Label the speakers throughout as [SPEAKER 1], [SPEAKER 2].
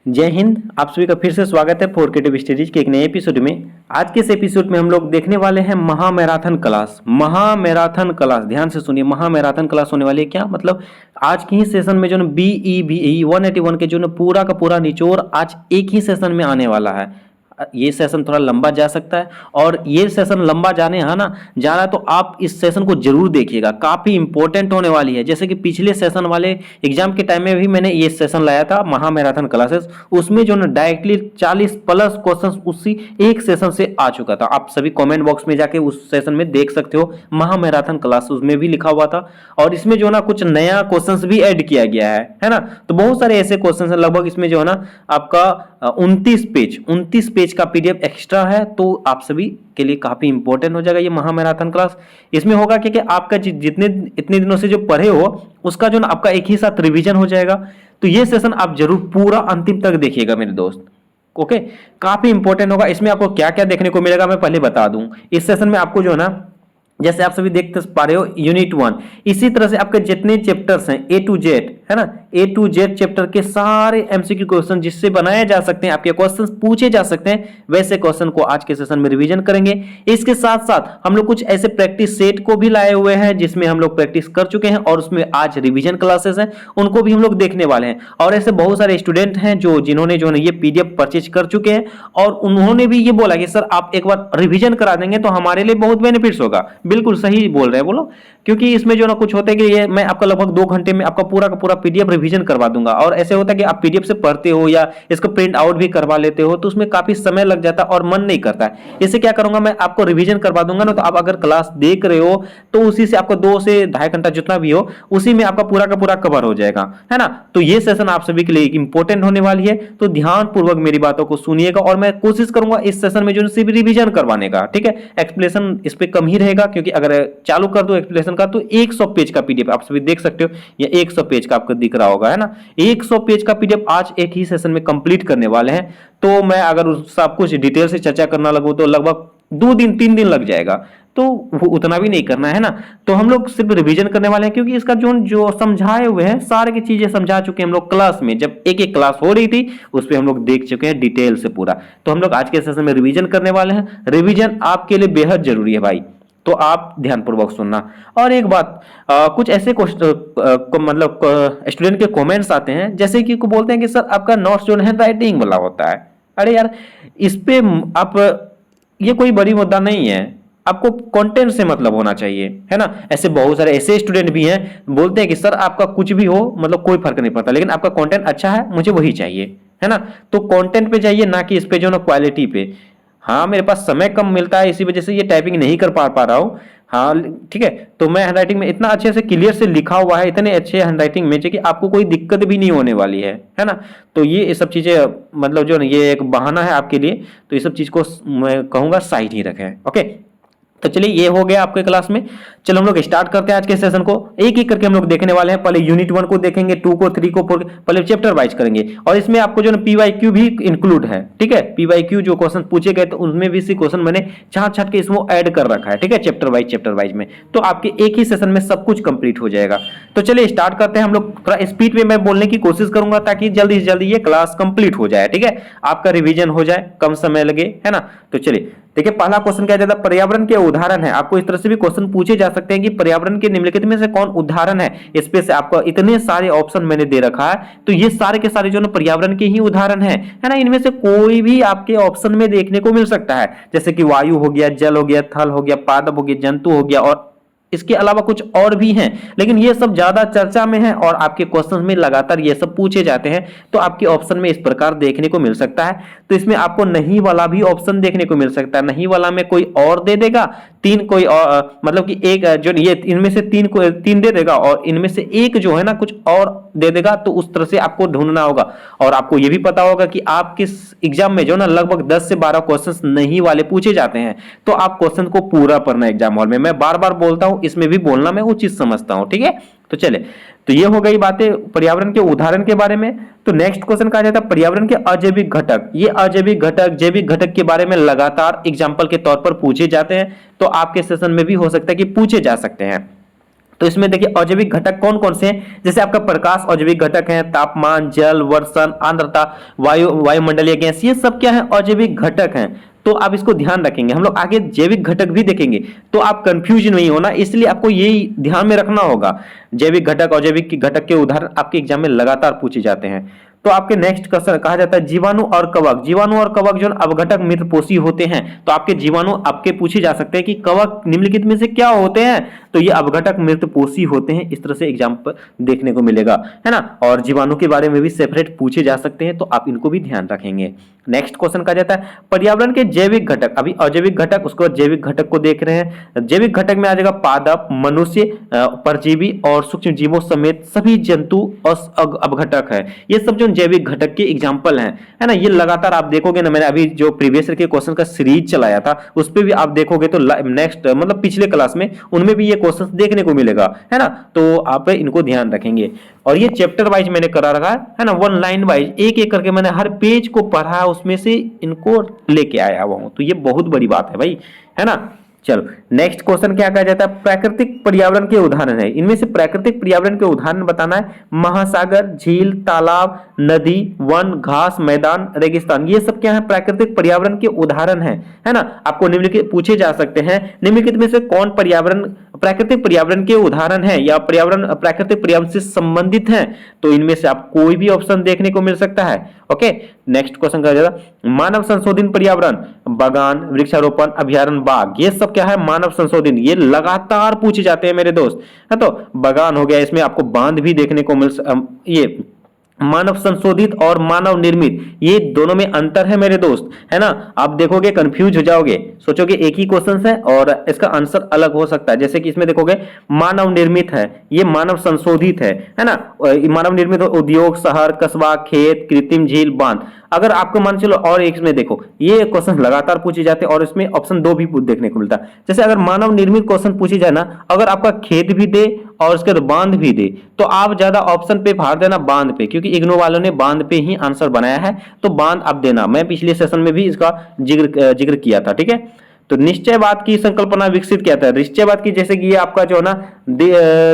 [SPEAKER 1] जय हिंद। आप सभी का फिर से स्वागत है फोर क्रिएटिव स्टडीज के एक नए एपिसोड में। आज के इस एपिसोड में हम लोग देखने वाले हैं महामैराथन क्लास। महामैराथन क्लास, ध्यान से सुनिए, महामैराथन क्लास होने वाली है। क्या मतलब? आज के ही सेशन में जो ना BEBE 181 के जो ना पूरा का पूरा निचोड़ आज एक ही सेशन में आने वाला है। ये सेशन थोड़ा लंबा जा सकता है और ये सेशन लंबा जाने है ना जाना है, तो आप इस सेशन को जरूर देखिएगा, काफी इंपॉर्टेंट होने वाली है। जैसे कि पिछले सेशन वाले एग्जाम के टाइम में भी मैंने ये सेशन लाया था महामैराथन क्लासेस, उसमें जो ना डायरेक्टली 40 प्लस क्वेश्चन उसी एक सेशन से आ चुका था। आप सभी कमेंट बॉक्स में जाके उस सेशन में देख सकते हो, महामैराथन क्लास उसमें भी लिखा हुआ था। और इसमें जो ना कुछ नया क्वेश्चंस भी ऐड किया गया है ना। तो बहुत सारे ऐसे क्वेश्चंस हैं, लगभग इसमें जो है ना आपका 29 पेज का PDF एक्स्ट्रा है। तो आप सभी के लिए काफी इंपॉर्टेंट हो जाएगा ये महामैराथन क्लास। इसमें होगा कि आपका जितने इतने दिनों से जो पढ़े हो उसका जो ना आपका एक ही साथ रिवीजन हो जाएगा। तो ये सेशन आप जरूर पूरा अंतिम तक देखिएगा मेरे दोस्त। ओके, काफी इंपॉर्टेंट होगा। इसमें आपको क्या क्या देखने को मिलेगा मैं पहले बता दूं। इस सेशन में आपको जो है ना, जैसे आप सभी देख पा रहे हो, यूनिट 1, इसी तरह से आपके जितने चैप्टर्स हैं A to Z, है ना, A to Z चैप्टर के सारे MCQ क्वेश्चन जिससे बनाए जा सकते हैं, आपके क्वेश्चंस पूछे जा सकते हैं, वैसे क्वेश्चन को आज के सेशन में रिवीजन करेंगे। इसके साथ साथ हम लोग कुछ ऐसे प्रैक्टिस सेट को भी लाए हुए हैं जिसमें हम लोग प्रैक्टिस कर चुके हैं और उसमें आज रिवीजन क्लासेस हैं, उनको भी हम लोग देखने वाले हैं। और ऐसे बहुत सारे स्टूडेंट हैं जिन्होंने जो है ये PDF परचेज कर चुके हैं और उन्होंने भी ये बोला कि सर आप एक बार रिवीजन करा देंगे तो हमारे लिए बहुत बेनिफिट्स होगा। बिल्कुल सही बोल रहे हैं, बोलो। क्योंकि इसमें जो ना कुछ होता है कि ये मैं आपका लगभग 2 घंटे में आपका पूरा का पूरा PDF रिवीजन करवा दूंगा। और ऐसे होता है कि आप PDF से पढ़ते हो या इसको प्रिंट आउट भी करवा लेते हो तो उसमें काफी समय लग जाता है और मन नहीं करता है। इससे क्या करूंगा, मैं आपको रिवीजन करवा दूंगा ना, तो आप अगर क्लास देख रहे हो तो उसी से आपको 2 से 2.5 घंटा जितना भी हो उसी में आपका पूरा का पूरा कवर हो जाएगा, है ना। तो ये सेशन आप सभी के लिए इंपॉर्टेंट होने वाली है, तो ध्यान पूर्वक मेरी बातों को सुनिएगा और मैं कोशिश करूंगा इस सेशन में जो सिर्फ रिवीजन करवाने का, ठीक है। एक्सप्लेनेशन इस पे कम ही रहेगा क्योंकि अगर चालू कर दो एक्सप्लेनेशन का तो 100 पेज का PDF आप सभी देख सकते हो, ये 100 पेज का आपको दिख रहा होगा, है ना। 100 पेज का PDF आज एक ही सेशन में कंप्लीट करने वाले हैं। तो मैं अगर सब कुछ डिटेल से चर्चा करना लगूं तो लगभग 2 दिन 3 दिन लग जाएगा, तो वो उतना भी नहीं करना है ना। तो हम लोग सिर्फ रिवीजन करने वाले हैं क्योंकि इसका जो समझाए हुए हैं सारे की चीजें समझा चुके हैं हम लोग क्लास में, जब एक एक क्लास हो रही थी उस पर हम लोग देख चुके हैं डिटेल से पूरा। तो हम लोग आज के सेशन में रिवीजन करने वाले हैं। रिवीजन आपके लिए बेहद जरूरी है भाई, तो आप ध्यानपूर्वक सुनना। और एक बात, कुछ ऐसे मतलब स्टूडेंट के कमेंट्स आते हैं जैसे कि बोलते हैं कि सर आपका नोट्स जो है राइटिंग वाला होता है। अरे यार, इस पे आप, ये कोई बड़ी मुद्दा नहीं है, आपको कंटेंट से मतलब होना चाहिए, है ना। ऐसे बहुत सारे ऐसे स्टूडेंट भी हैं बोलते हैं कि सर आपका कुछ भी हो मतलब कोई फर्क नहीं पड़ता, लेकिन आपका कंटेंट अच्छा है, मुझे वही चाहिए, है ना। तो कंटेंट पे जाइए, ना कि इस पे जो ना क्वालिटी पे। हाँ, मेरे पास समय कम मिलता है, इसी वजह से ये टाइपिंग नहीं कर पा रहा हूँ। हाँ ठीक है, तो मैं हैंडराइटिंग में इतना अच्छे से क्लियर से लिखा हुआ है, इतने अच्छे हैंडराइटिंग में कि आपको कोई दिक्कत भी नहीं होने वाली है ना। तो ये सब चीजें मतलब जो ना ये एक बहाना है आपके लिए, तो ये सब चीज को मैं कहूंगा साइड ही रखें। ओके, तो चलिए ये हो गया आपके क्लास में। चलो हम लोग स्टार्ट करते हैं आज के सेशन को। एक एक करके हम लोग देखने वाले हैं। पहले यूनिट 1 को देखेंगे, 2 को, 3 को, 4, पहले चैप्टर वाइज करेंगे। और इसमें आपको जो ना PYQ भी इंक्लूड है, ठीक है। PYQ जो क्वेश्चन पूछे गए तो उनमें भी क्वेश्चन मैंने छाट छाट के इसमें ऐड कर रखा है, ठीक है, चैप्टर वाइज में। तो आपके एक ही सेशन में सब कुछ कंप्लीट हो जाएगा। तो चलिए स्टार्ट करते हैं। हम लोग थोड़ा स्पीड में मैं बोलने की कोशिश करूंगा ताकि जल्दी से जल्दी ये क्लास कंप्लीट हो जाए, ठीक है, आपका रिवीजन हो जाए, कम समय लगे, है ना। तो चलिए देखिए, पहला क्वेश्चन क्या जाता है, पर्यावरण के उदाहरण है। आपको इस तरह से भी क्वेश्चन पूछे जा सकते हैं कि पर्यावरण के निम्नलिखित में से कौन उदाहरण है। इस पे से आपको इतने सारे ऑप्शन मैंने दे रखा है, तो ये सारे के सारे जो ना पर्यावरण के ही उदाहरण है ना। इनमें से कोई भी आपके ऑप्शन में देखने को मिल सकता है, जैसे कि वायु हो गया, जल हो गया, थल हो गया, पादप हो गया, जंतु हो गया, और इसके अलावा कुछ और भी हैं, लेकिन ये सब ज्यादा चर्चा में है और आपके क्वेश्चन में लगातार ये सब पूछे जाते हैं। तो आपके ऑप्शन में इस प्रकार देखने को मिल सकता है। तो इसमें आपको नहीं वाला भी ऑप्शन देखने को मिल सकता है। नहीं वाला में कोई और दे देगा, 3 कोई और, मतलब कि एक जो ये इनमें से 3 दे देगा और इनमें से एक जो है ना कुछ और दे देगा। तो उस तरह से आपको ढूंढना होगा। और आपको ये भी पता होगा कि आपके एग्जाम में जो ना लगभग 10 से 12 क्वेश्चन नहीं वाले पूछे जाते हैं। तो आप क्वेश्चन को पूरा पढ़ना एग्जाम हॉल में। मैं बार बार बोलता हूं, इसमें भी बोलना मैं उचित समझता हूं, ठीक है। तो चले, तो ये हो गई बातें पर्यावरण के उदाहरण के बारे में। तो नेक्स्ट क्वेश्चन कहा जाता है पर्यावरण के अजैविक घटक। ये अजैविक घटक, जैविक घटक के बारे में लगातार एग्जाम्पल के तौर पर पूछे जाते हैं। तो आपके सेशन में भी हो सकता है कि पूछे जा सकते हैं। तो इसमें देखिए अजैविक घटक कौन कौन से हैं, जैसे आपका प्रकाश अजैविक घटक है, तापमान, जल, वर्षण, आर्द्रता, वायुमंडलीय गैस, ये सब क्या है अजैविक घटक हैं। तो आप इसको ध्यान रखेंगे, हम लोग आगे जैविक घटक भी देखेंगे, तो आप कंफ्यूज नहीं होना, इसलिए आपको यही ध्यान में रखना होगा। जैविक घटक अजैविक घटक के उदाहरण आपके एग्जाम में लगातार पूछे जाते हैं। तो आपके नेक्स्ट क्वेश्चन कहा जाता है जीवाणु और कवक। जीवाणु और कवक जो अवघटक मित्रपोषी होते हैं, तो आपके जीवाणु आपके पूछे जा सकते हैं कि कवक निम्नलिखित में से क्या होते हैं, तो ये अवघटक मित्रपोषी होते हैं, इस तरह से एग्जाम पर देखने को मिलेगा, है ना। और जीवाणु के बारे में भी सेपरेट पूछे जा सकते हैं, तो आप इनको भी ध्यान रखेंगे। नेक्स्ट क्वेश्चन कहा जाता है पर्यावरण के जैविक घटक, अभी अजैविक घटक, उसके बाद जैविक घटक को देख रहे हैं। जैविक घटक में आ जाएगा पादप, मनुष्य, परजीवी और सूक्ष्म जीवों समेत सभी जंतु और अवघटक है। ये सब जो जैविक घटक के एग्जाम्पल हैं, है ना। ये लगातार आप देखोगे ना, मैंने अभी जो प्रीवियस ईयर के क्वेश्चन का सीरीज चलाया था उस पर भी आप देखोगे तो नेक्स्ट मतलब पिछले क्लास में उनमें भी ये क्वेश्चन देखने को मिलेगा, है ना। तो आप इनको ध्यान रखेंगे। और ये चैप्टर वाइज मैंने करा रखा है ना, वन लाइन वाइज एक एक करके मैंने हर पेज को पढ़ा, उसमें से इनको लेके आया हुआ हूं, तो ये बहुत बड़ी बात है भाई, है ना। चलो नेक्स्ट क्वेश्चन क्या कहा जाता है प्राकृतिक पर्यावरण के उदाहरण है। इनमें से प्राकृतिक पर्यावरण के उदाहरण बताना है। महासागर, झील, तालाब, नदी, वन, घास, मैदान, रेगिस्तान, ये सब क्या है प्राकृतिक पर्यावरण के उदाहरण है ना। आपको निम्नलिखित पूछे जा सकते हैं, निम्नलिखित में से कौन पर्यावरण प्राकृतिक पर्यावरण के उदाहरण है या पर्यावरण प्राकृतिक पर्यावरण से संबंधित है, तो इनमें से आप कोई भी ऑप्शन देखने को मिल सकता है। ओके नेक्स्ट क्वेश्चन कहा जाएगा मानव संशोधित पर्यावरण, बागान, वृक्षारोपण, अभ्यारण्य, बाग, ये सब क्या है मानव संशोधित, ये लगातार पूछे जाते हैं मेरे दोस्त, है। तो बागान हो गया, इसमें आपको बांध भी देखने को ये मानव संशोधित और मानव निर्मित, ये दोनों में अंतर है मेरे दोस्त, है ना। आप देखोगे कंफ्यूज हो जाओगे, सोचोगे एक ही क्वेश्चन है और इसका आंसर अलग हो सकता है। जैसे कि इसमें देखोगे मानव निर्मित है, ये मानव संशोधित है ना। मानव निर्मित उद्योग, शहर, कस्बा, खेत, कृत्रिम झील, बांध। अगर आपको मान चलो और एक में देखो, ये क्वेश्चन लगातार पूछे जाते हैं और इसमें ऑप्शन 2 भी देखने को मिलता है। जैसे अगर मानव निर्मित क्वेश्चन पूछे जाए ना, अगर आपका खेत भी दे और उसके बाद बांध भी दे, तो आप ज्यादा ऑप्शन पे भार देना बांध पे, क्योंकि इग्नो वालों ने बांध पे ही आंसर बनाया है, तो बांध आप देना। मैं पिछले सेशन में भी इसका जिक्र किया था, ठीक है। तो निश्चयवाद की संकल्पना विकसित किया था। निश्चयवाद की जैसे कि ये आपका जो है ना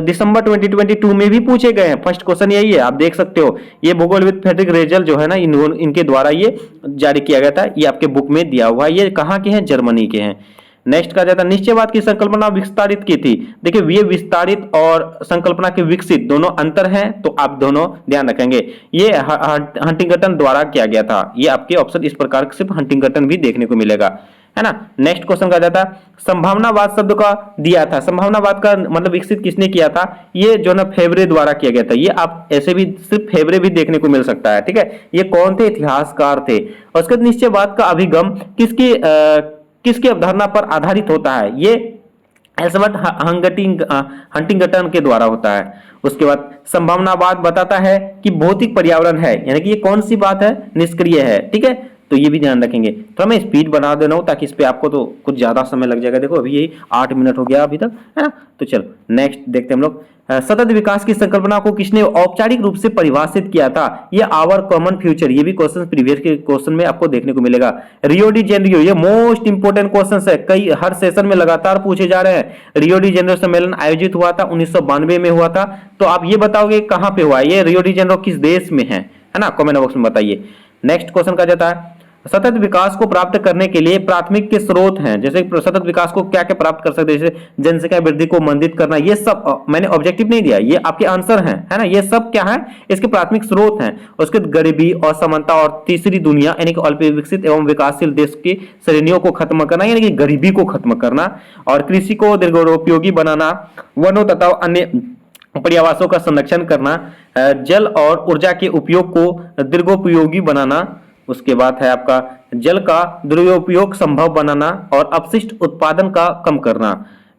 [SPEAKER 1] दिसंबर 2022 में भी पूछे गए हैं, फर्स्ट क्वेश्चन यही है, आप देख सकते हो। ये भूगोल विद फ्रेडरिक रेजल जो है ना, इनके द्वारा ये जारी किया गया था, ये आपके बुक में दिया हुआ है। ये कहाँ के हैं, जर्मनी के हैं। नेक्स्ट कहा जाता है निश्चयवाद की संकल्पना विस्तारित की थी। देखिए ये विस्तारित और संकल्पना के विकसित दोनों अंतर हैं, तो आप दोनों ध्यान रखेंगे। ये हंटिंगटन द्वारा किया गया था। ये आपके ऑप्शन इस प्रकार सिर्फ हंटिंगटन भी देखने को मिलेगा, है ना। नेक्स्ट क्वेश्चन कहा जाता है संभावनावाद शब्द का दिया था। संभावनावाद का मतलब विकसित किसने किया था, ये जो ना फेवरे द्वारा किया गया था। ये आप ऐसे भी सिर्फ फेवरे भी देखने को मिल सकता है, ठीक है। ये कौन थे, इतिहासकार थे। और उसके बाद निश्चयवाद का अभिगम किसकी अवधारणा पर आधारित होता है, ये एल्बर्ट हंटिंगटन के द्वारा होता है। उसके बाद संभावनावाद बताता है कि भौतिक पर्यावरण है, यानी कि ये कौन सी बात है, निष्क्रिय है, ठीक है। तो ये भी ध्यान रखेंगे। तो मैं स्पीड बढ़ा दे रहा हूं ताकि इस पे आपको तो कुछ ज्यादा समय लग जाएगा। देखो अभी यही 8 मिनट हो गया अभी तक, है ना। तो चलो नेक्स्ट देखते हैं हम लोग। सतत विकास की संकल्पना को किसने औपचारिक रूप से परिभाषित किया था, ये आवर कॉमन फ्यूचर। ये भी क्वेश्चन प्रीवियस के क्वेश्चन में आपको देखने को मिलेगा। रियो डी जेनेरियो, ये मोस्ट इंपोर्टेंट क्वेश्चन है, कई हर सेशन में लगातार पूछे जा रहे हैं। रियो डी जेनेरियो सम्मेलन आयोजित हुआ था 1992 में हुआ था। तो आप ये बताओगे कहां पे हुआ है, ये रियो डी जेनेरियो किस देश में है ना, कमेंट बॉक्स में बताइए। नेक्स्ट क्वेश्चन कहा जाता है सतत विकास को प्राप्त करने के लिए प्राथमिक के स्रोत हैं। जैसे सतत विकास को क्या क्या प्राप्त कर सकते हैं, जैसे जनसंख्या वृद्धि को मंदित करना, ये सब मैंने ऑब्जेक्टिव नहीं दिया, ये आपके आंसर हैं, है ना। ये सब क्या है, इसके प्राथमिक स्रोत हैं। उसके गरीबी, असमानता और तीसरी दुनिया यानी कि अल्प विकसित एवं विकासशील देश की श्रेणियों को खत्म करना, यानी कि गरीबी को खत्म करना, और कृषि को दीर्घोपयोगी बनाना, वनों तथा अन्य पर्यावासों का संरक्षण करना, जल और ऊर्जा के उपयोग को दीर्घोपयोगी बनाना। उसके बाद है आपका जल का दुरुपयोग संभव बनाना और अपशिष्ट उत्पादन का कम करना।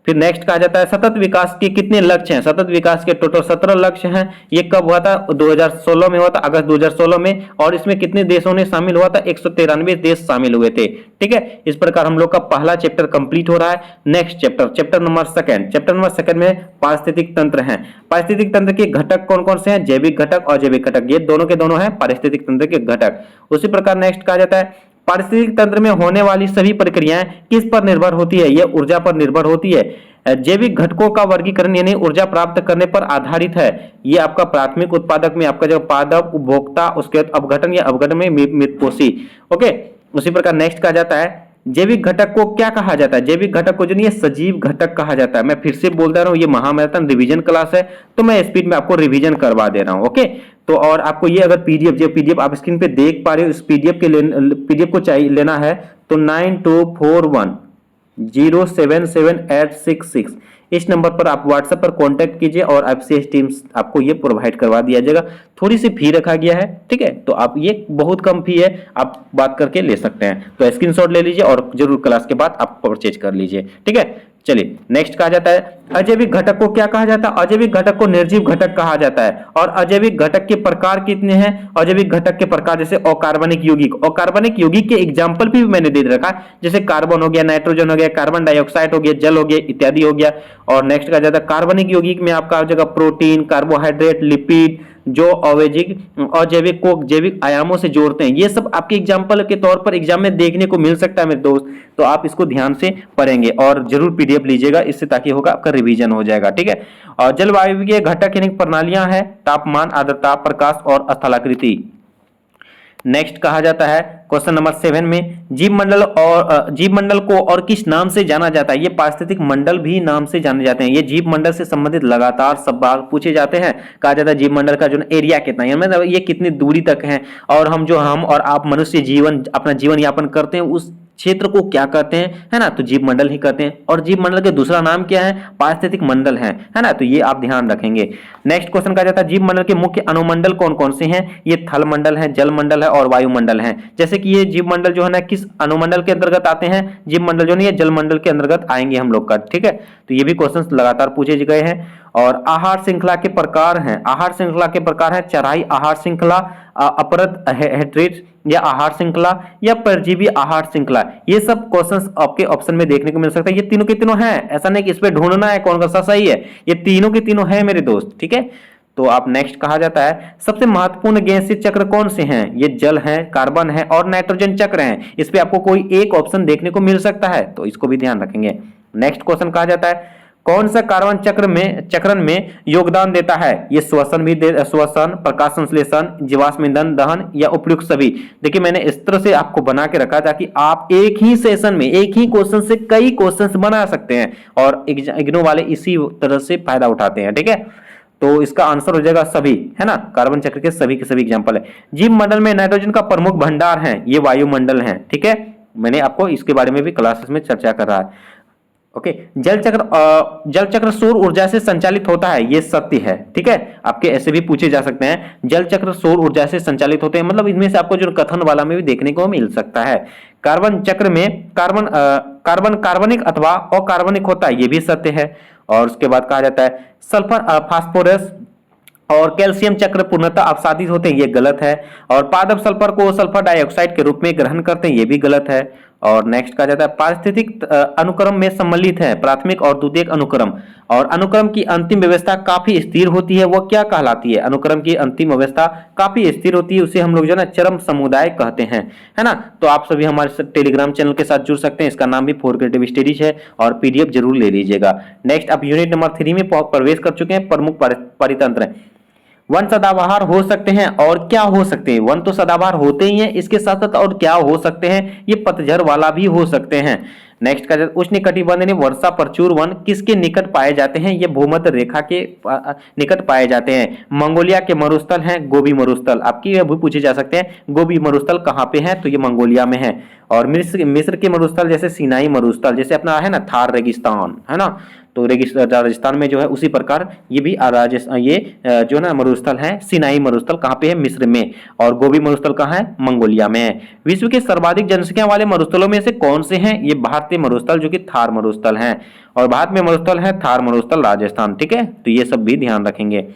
[SPEAKER 1] फिर नेक्स्ट कहा जाता है सतत विकास के कितने लक्ष्य हैं। सतत विकास के टोटल 17 लक्ष्य हैं। ये कब हुआ था, 2016 में हुआ था, अगस्त 2016 में। और इसमें कितने देशों ने शामिल हुआ था, 193 देश शामिल हुए थे, ठीक है। इस प्रकार हम लोग का पहला चैप्टर कंप्लीट हो रहा है। नेक्स्ट चैप्टर नंबर सेकंड में पारिस्थितिक तंत्र है। पारिस्थितिक तंत्र के घटक कौन कौन से हैं, जैविक घटक और अजैविक घटक, ये दोनों के दोनों हैं पारिस्थितिक तंत्र के घटक। उसी प्रकार नेक्स्ट कहा जाता है पारिस्थितिक तंत्र में होने वाली सभी प्रक्रियाएं किस पर निर्भर होती है? ये ऊर्जा पर निर्भर होती है। जैविक घटकों का वर्गीकरण यानी ऊर्जा प्राप्त करने पर आधारित है। ये आपका प्राथमिक उत्पादक में आपका जो पादप, उपभोक्ता, उसके बाद अपघटन या अपघटन में मृतकोषी। ओके, उसी प्रकार नेक्स्ट कहा जाता है जैविक घटक को क्या कहा जाता है? जैविक घटक को जो नहीं है सजीव घटक कहा जाता है। मैं फिर से बोलता रहा हूं, ये महामैराथन रिवीजन क्लास है तो मैं स्पीड में आपको रिवीजन करवा दे रहा हूं। ओके, तो और आपको ये अगर पीडीएफ, जो पीडीएफ आप स्क्रीन पे देख पा रहे हो, इस पीडीएफ को चाहिए लेना है तो 9241077866 इस नंबर पर आप व्हाट्सएप पर कांटेक्ट कीजिए और एफसीएस टीम आपको ये प्रोवाइड करवा दिया जाएगा। थोड़ी सी फी रखा गया है, ठीक है, तो आप ये बहुत कम फी है, आप बात करके ले सकते हैं। तो स्क्रीनशॉट ले लीजिए और जरूर क्लास के बाद आप परचेज कर लीजिए, ठीक है। चलिए नेक्स्ट कहा जाता है अजैविक घटक को क्या कहा जाता है? अजैविक घटक को निर्जीव घटक कहा जाता है। और अजैविक घटक के प्रकार कितने हैं? अजैविक घटक के प्रकार जैसे अकार्बनिक यौगिक, अकार्बनिक यौगिक के एग्जांपल भी मैंने दे रखा है, जैसे कार्बन हो गया, नाइट्रोजन हो गया, कार्बन डाइऑक्साइड हो गया, जल हो गया इत्यादि हो गया। और नेक्स्ट कहा जाता है कार्बनिक यौगिक में आपका जगह प्रोटीन, कार्बोहाइड्रेट, लिपिड जो अजैविक को जैविक आयामों से जोड़ते हैं, ये सब आपके एग्जाम्पल के तौर पर एग्जाम में देखने को मिल सकता है मेरे दोस्त। तो आप इसको ध्यान से पढ़ेंगे और जरूर पीडीएफ लीजिएगा, इससे ताकि होगा आपका रिवीजन हो जाएगा, ठीक है। और जलवायु के घटक यानी प्रणालियां हैं तापमान, आर्द्रता, प्रकाश और स्थलाकृति। नेक्स्ट कहा जाता है क्वेश्चन नंबर 7 में जीव मंडल को और किस नाम से जाना जाता है? ये पारिस्थितिक मंडल भी नाम से जाने जाते हैं। ये जीव मंडल से संबंधित लगातार सवाल पूछे जाते हैं। कहा जाता है जीव मंडल का जो एरिया कितना है, मतलब ये कितनी दूरी तक है, और हम और आप मनुष्य अपना जीवन यापन करते हैं उस क्षेत्र को क्या कहते हैं, है ना, तो जीव मंडल ही कहते हैं। और जीव मंडल के दूसरा नाम क्या है? पारिस्थितिक मंडल है ना, तो ये आप ध्यान रखेंगे। नेक्स्ट क्वेश्चन कहा जाता है जीव मंडल के मुख्य अनुमंडल कौन कौन से हैं? ये थल मंडल है, जल मंडल है और वायुमंडल है। जैसे कि ये जीव मंडल जो है ना किस अनुमंडल के अंतर्गत आते हैं? जीव मंडल जो नहीं है जल मंडल के अंतर्गत आएंगे हम लोग का, ठीक है। तो ये भी क्वेश्चन लगातार पूछे गए हैं। और आहार श्रृंखला के प्रकार हैं, आहार श्रृंखला के प्रकार है चराई आहार श्रृंखला, अपरद हेट्रेट या आहार श्रृंखला या परजीवी आहार श्रृंखला। ये सब क्वेश्चंस आपके ऑप्शन में देखने को मिल सकता है। ये तीनों के तीनों हैं, ऐसा नहीं कि इस पे ढूंढना है कौन सा सही है, ये तीनों के तीनों है मेरे दोस्त, ठीक है। तो आप नेक्स्ट कहा जाता है सबसे महत्वपूर्ण गैसीय चक्र कौन से हैं? ये जल है, कार्बन है और नाइट्रोजन चक्र हैं। इस पे आपको कोई एक ऑप्शन देखने को मिल सकता है, तो इसको भी ध्यान रखेंगे। नेक्स्ट क्वेश्चन कहा जाता है कौन सा कार्बन चक्रण में योगदान देता है? ये श्वसन, प्रकाश संश्लेषण, जीवाश्म ईंधन दहन या उपयुक्त सभी। देखिए मैंने इस तरह से आपको बना के रखा ताकि आप एक ही सेशन में एक ही क्वेश्चन से कई क्वेश्चंस बना सकते हैं, और इग्नू वाले इसी तरह से फायदा उठाते हैं, ठीक है। तो इसका आंसर हो जाएगा सभी, है ना, कार्बन चक्र के सभी एग्जाम्पल है। जीव मंडल में नाइट्रोजन का प्रमुख भंडार है, ये वायुमंडल है, ठीक है। मैंने आपको इसके बारे में भी क्लासेस में चर्चा कर रहा है। ओके, जल चक्र सौर ऊर्जा से संचालित होता है, ये सत्य है, ठीक है। आपके ऐसे भी पूछे जा सकते हैं, जल चक्र सौर ऊर्जा से संचालित होते हैं, मतलब इनमें से आपको जो कथन वाला में भी देखने को मिल सकता है। कार्बन चक्र में कार्बन कार्बनिक अथवा अकार्बनिक होता है, ये भी सत्य है। और उसके बाद कहा जाता है सल्फर फास्फोरस और कैल्शियम चक्र पूर्णतः अपसादित होते हैं, ये गलत है। और पादप सल्फर को सल्फर डाइऑक्साइड के रूप में ग्रहण करते हैं, ये भी गलत है। और नेक्स्ट कहा जाता है पारिस्थितिक अनुक्रम में सम्मिलित है प्राथमिक और द्वितीयक अनुक्रम, और अनुक्रम की अंतिम व्यवस्था काफी स्थिर होती है, वो क्या कहलाती है? अनुक्रम की अंतिम व्यवस्था काफी स्थिर होती है, उसे हम लोग जो है ना चरम समुदाय कहते हैं, है ना। तो आप सभी हमारे टेलीग्राम चैनल के साथ जुड़ सकते हैं, इसका नाम भी 4 क्रिएटिव स्टडीज है, और पीडीएफ जरूर ले लीजिएगा। नेक्स्ट आप यूनिट नंबर 3 में प्रवेश कर चुके हैं, प्रमुख परितंत्र। वन सदाबहार हो सकते हैं और क्या हो सकते हैं? वन तो सदाबहार होते ही हैं, इसके साथ साथ और क्या हो सकते हैं? ये पतझड़ वाला भी हो सकते हैं। नेक्स्ट का उष्णकटिबंधीय वर्षा प्रचुर वन किसके निकट पाए जाते हैं? ये भूमध्य रेखा के निकट पाए जाते हैं। मंगोलिया के मरुस्थल हैं गोबी मरुस्थल, आपकी भी पूछे जा सकते हैं गोबी मरुस्थल कहाँ पे है, तो ये मंगोलिया में है। और मिस्र के मरुस्थल जैसे सिनाई मरुस्थल, जैसे अपना है ना थार रेगिस्तान, है ना, तो राजस्थान में जो है उसी प्रकार ये भी ये जो ना मरुस्थल है सिनाई मरुस्थल कहाँ पे है? मिस्र में। और गोबी मरुस्थल कहाँ है? मंगोलिया में है। विश्व के सर्वाधिक जनसंख्या वाले मरुस्थलों में से कौन से हैं? ये भारतीय मरुस्थल जो कि थार मरुस्थल हैं, और भारत में मरुस्थल है थार मरुस्थल राजस्थान, ठीक है। तो ये सब भी ध्यान रखेंगे।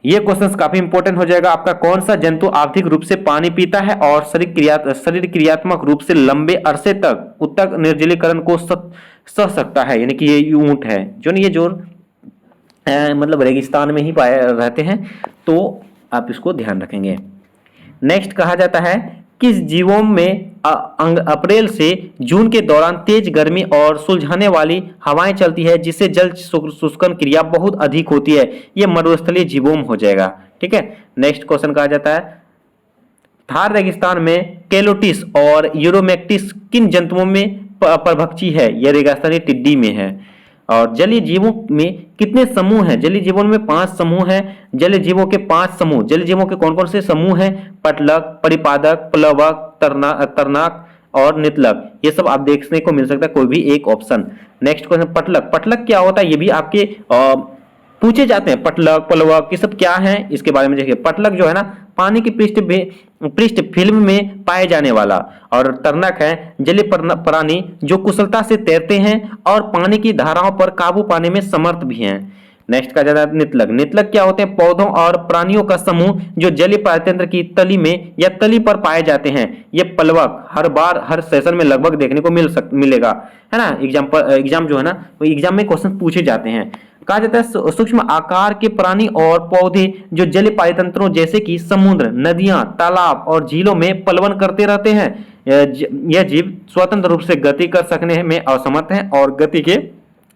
[SPEAKER 1] ये क्वेश्चन काफी इंपॉर्टेंट हो जाएगा आपका। कौन सा जंतु आवधिक रूप से पानी पीता है और शरीर क्रियात्मक रूप से लंबे अरसे तक उत्तक निर्जलीकरण को सह सकता है? यानी कि ये ऊंट है जो नहीं, ये जो मतलब रेगिस्तान में ही पाए रहते हैं, तो आप इसको ध्यान रखेंगे। नेक्स्ट कहा जाता है किस जीवों में अप्रैल से जून के दौरान तेज गर्मी और सुलझाने वाली हवाएं चलती है, जिससे जल शुष्कन क्रिया बहुत अधिक होती है? ये मरुस्थलीय जीवोम हो जाएगा। ठीक है, नेक्स्ट क्वेश्चन कहा जाता है थार रेगिस्तान में कैलोटिस और यूरोमेक्टिस किन जंतुओं में परभक्षी है? यह रेगिस्तानी टिड्डी में है। और जलीय जीवों में कितने समूह हैं? जलीय जीवों में 5 समूह हैं। जलीय जीवों के 5 समूह, जलीय जीवों के कौन कौन से समूह हैं? पटलक, परिपादक, प्लवक, तरनाक और नितलक। ये सब आप देखने को मिल सकता है कोई भी एक ऑप्शन। नेक्स्ट क्वेश्चन पटलक। पटलक क्या होता है? ये भी आपके पूछे जाते हैं। पटलक, प्लवक ये सब क्या है, इसके बारे में देखिए। पटलक जो है ना, पानी की पृष्ठ फिल्म में पाए जाने वाला। और तरनक है जलीय प्राणी जो कुशलता से तैरते हैं और पानी की धाराओं पर काबू पाने में समर्थ भी हैं। नेक्स्ट कहा जाता है नितलक। नितलक क्या होते हैं? पौधों और प्राणियों का समूह जो जलीय पायतंत्र की तली में या तली पर पाए जाते हैं। ये प्लवक हर बार हर सेशन में लगभग देखने को मिलेगा, है ना। एग्जाम जो है ना, वो एग्जाम में क्वेश्चन पूछे जाते हैं। कहा जाता है सूक्ष्म आकार के प्राणी और पौधे जो जलीय पायतंत्रों जैसे कि समुद्र, नदियां, तालाब और झीलों में पलवन करते रहते हैं। यह जीव स्वतंत्र रूप से गति कर सकने में असमर्थ हैं और गति के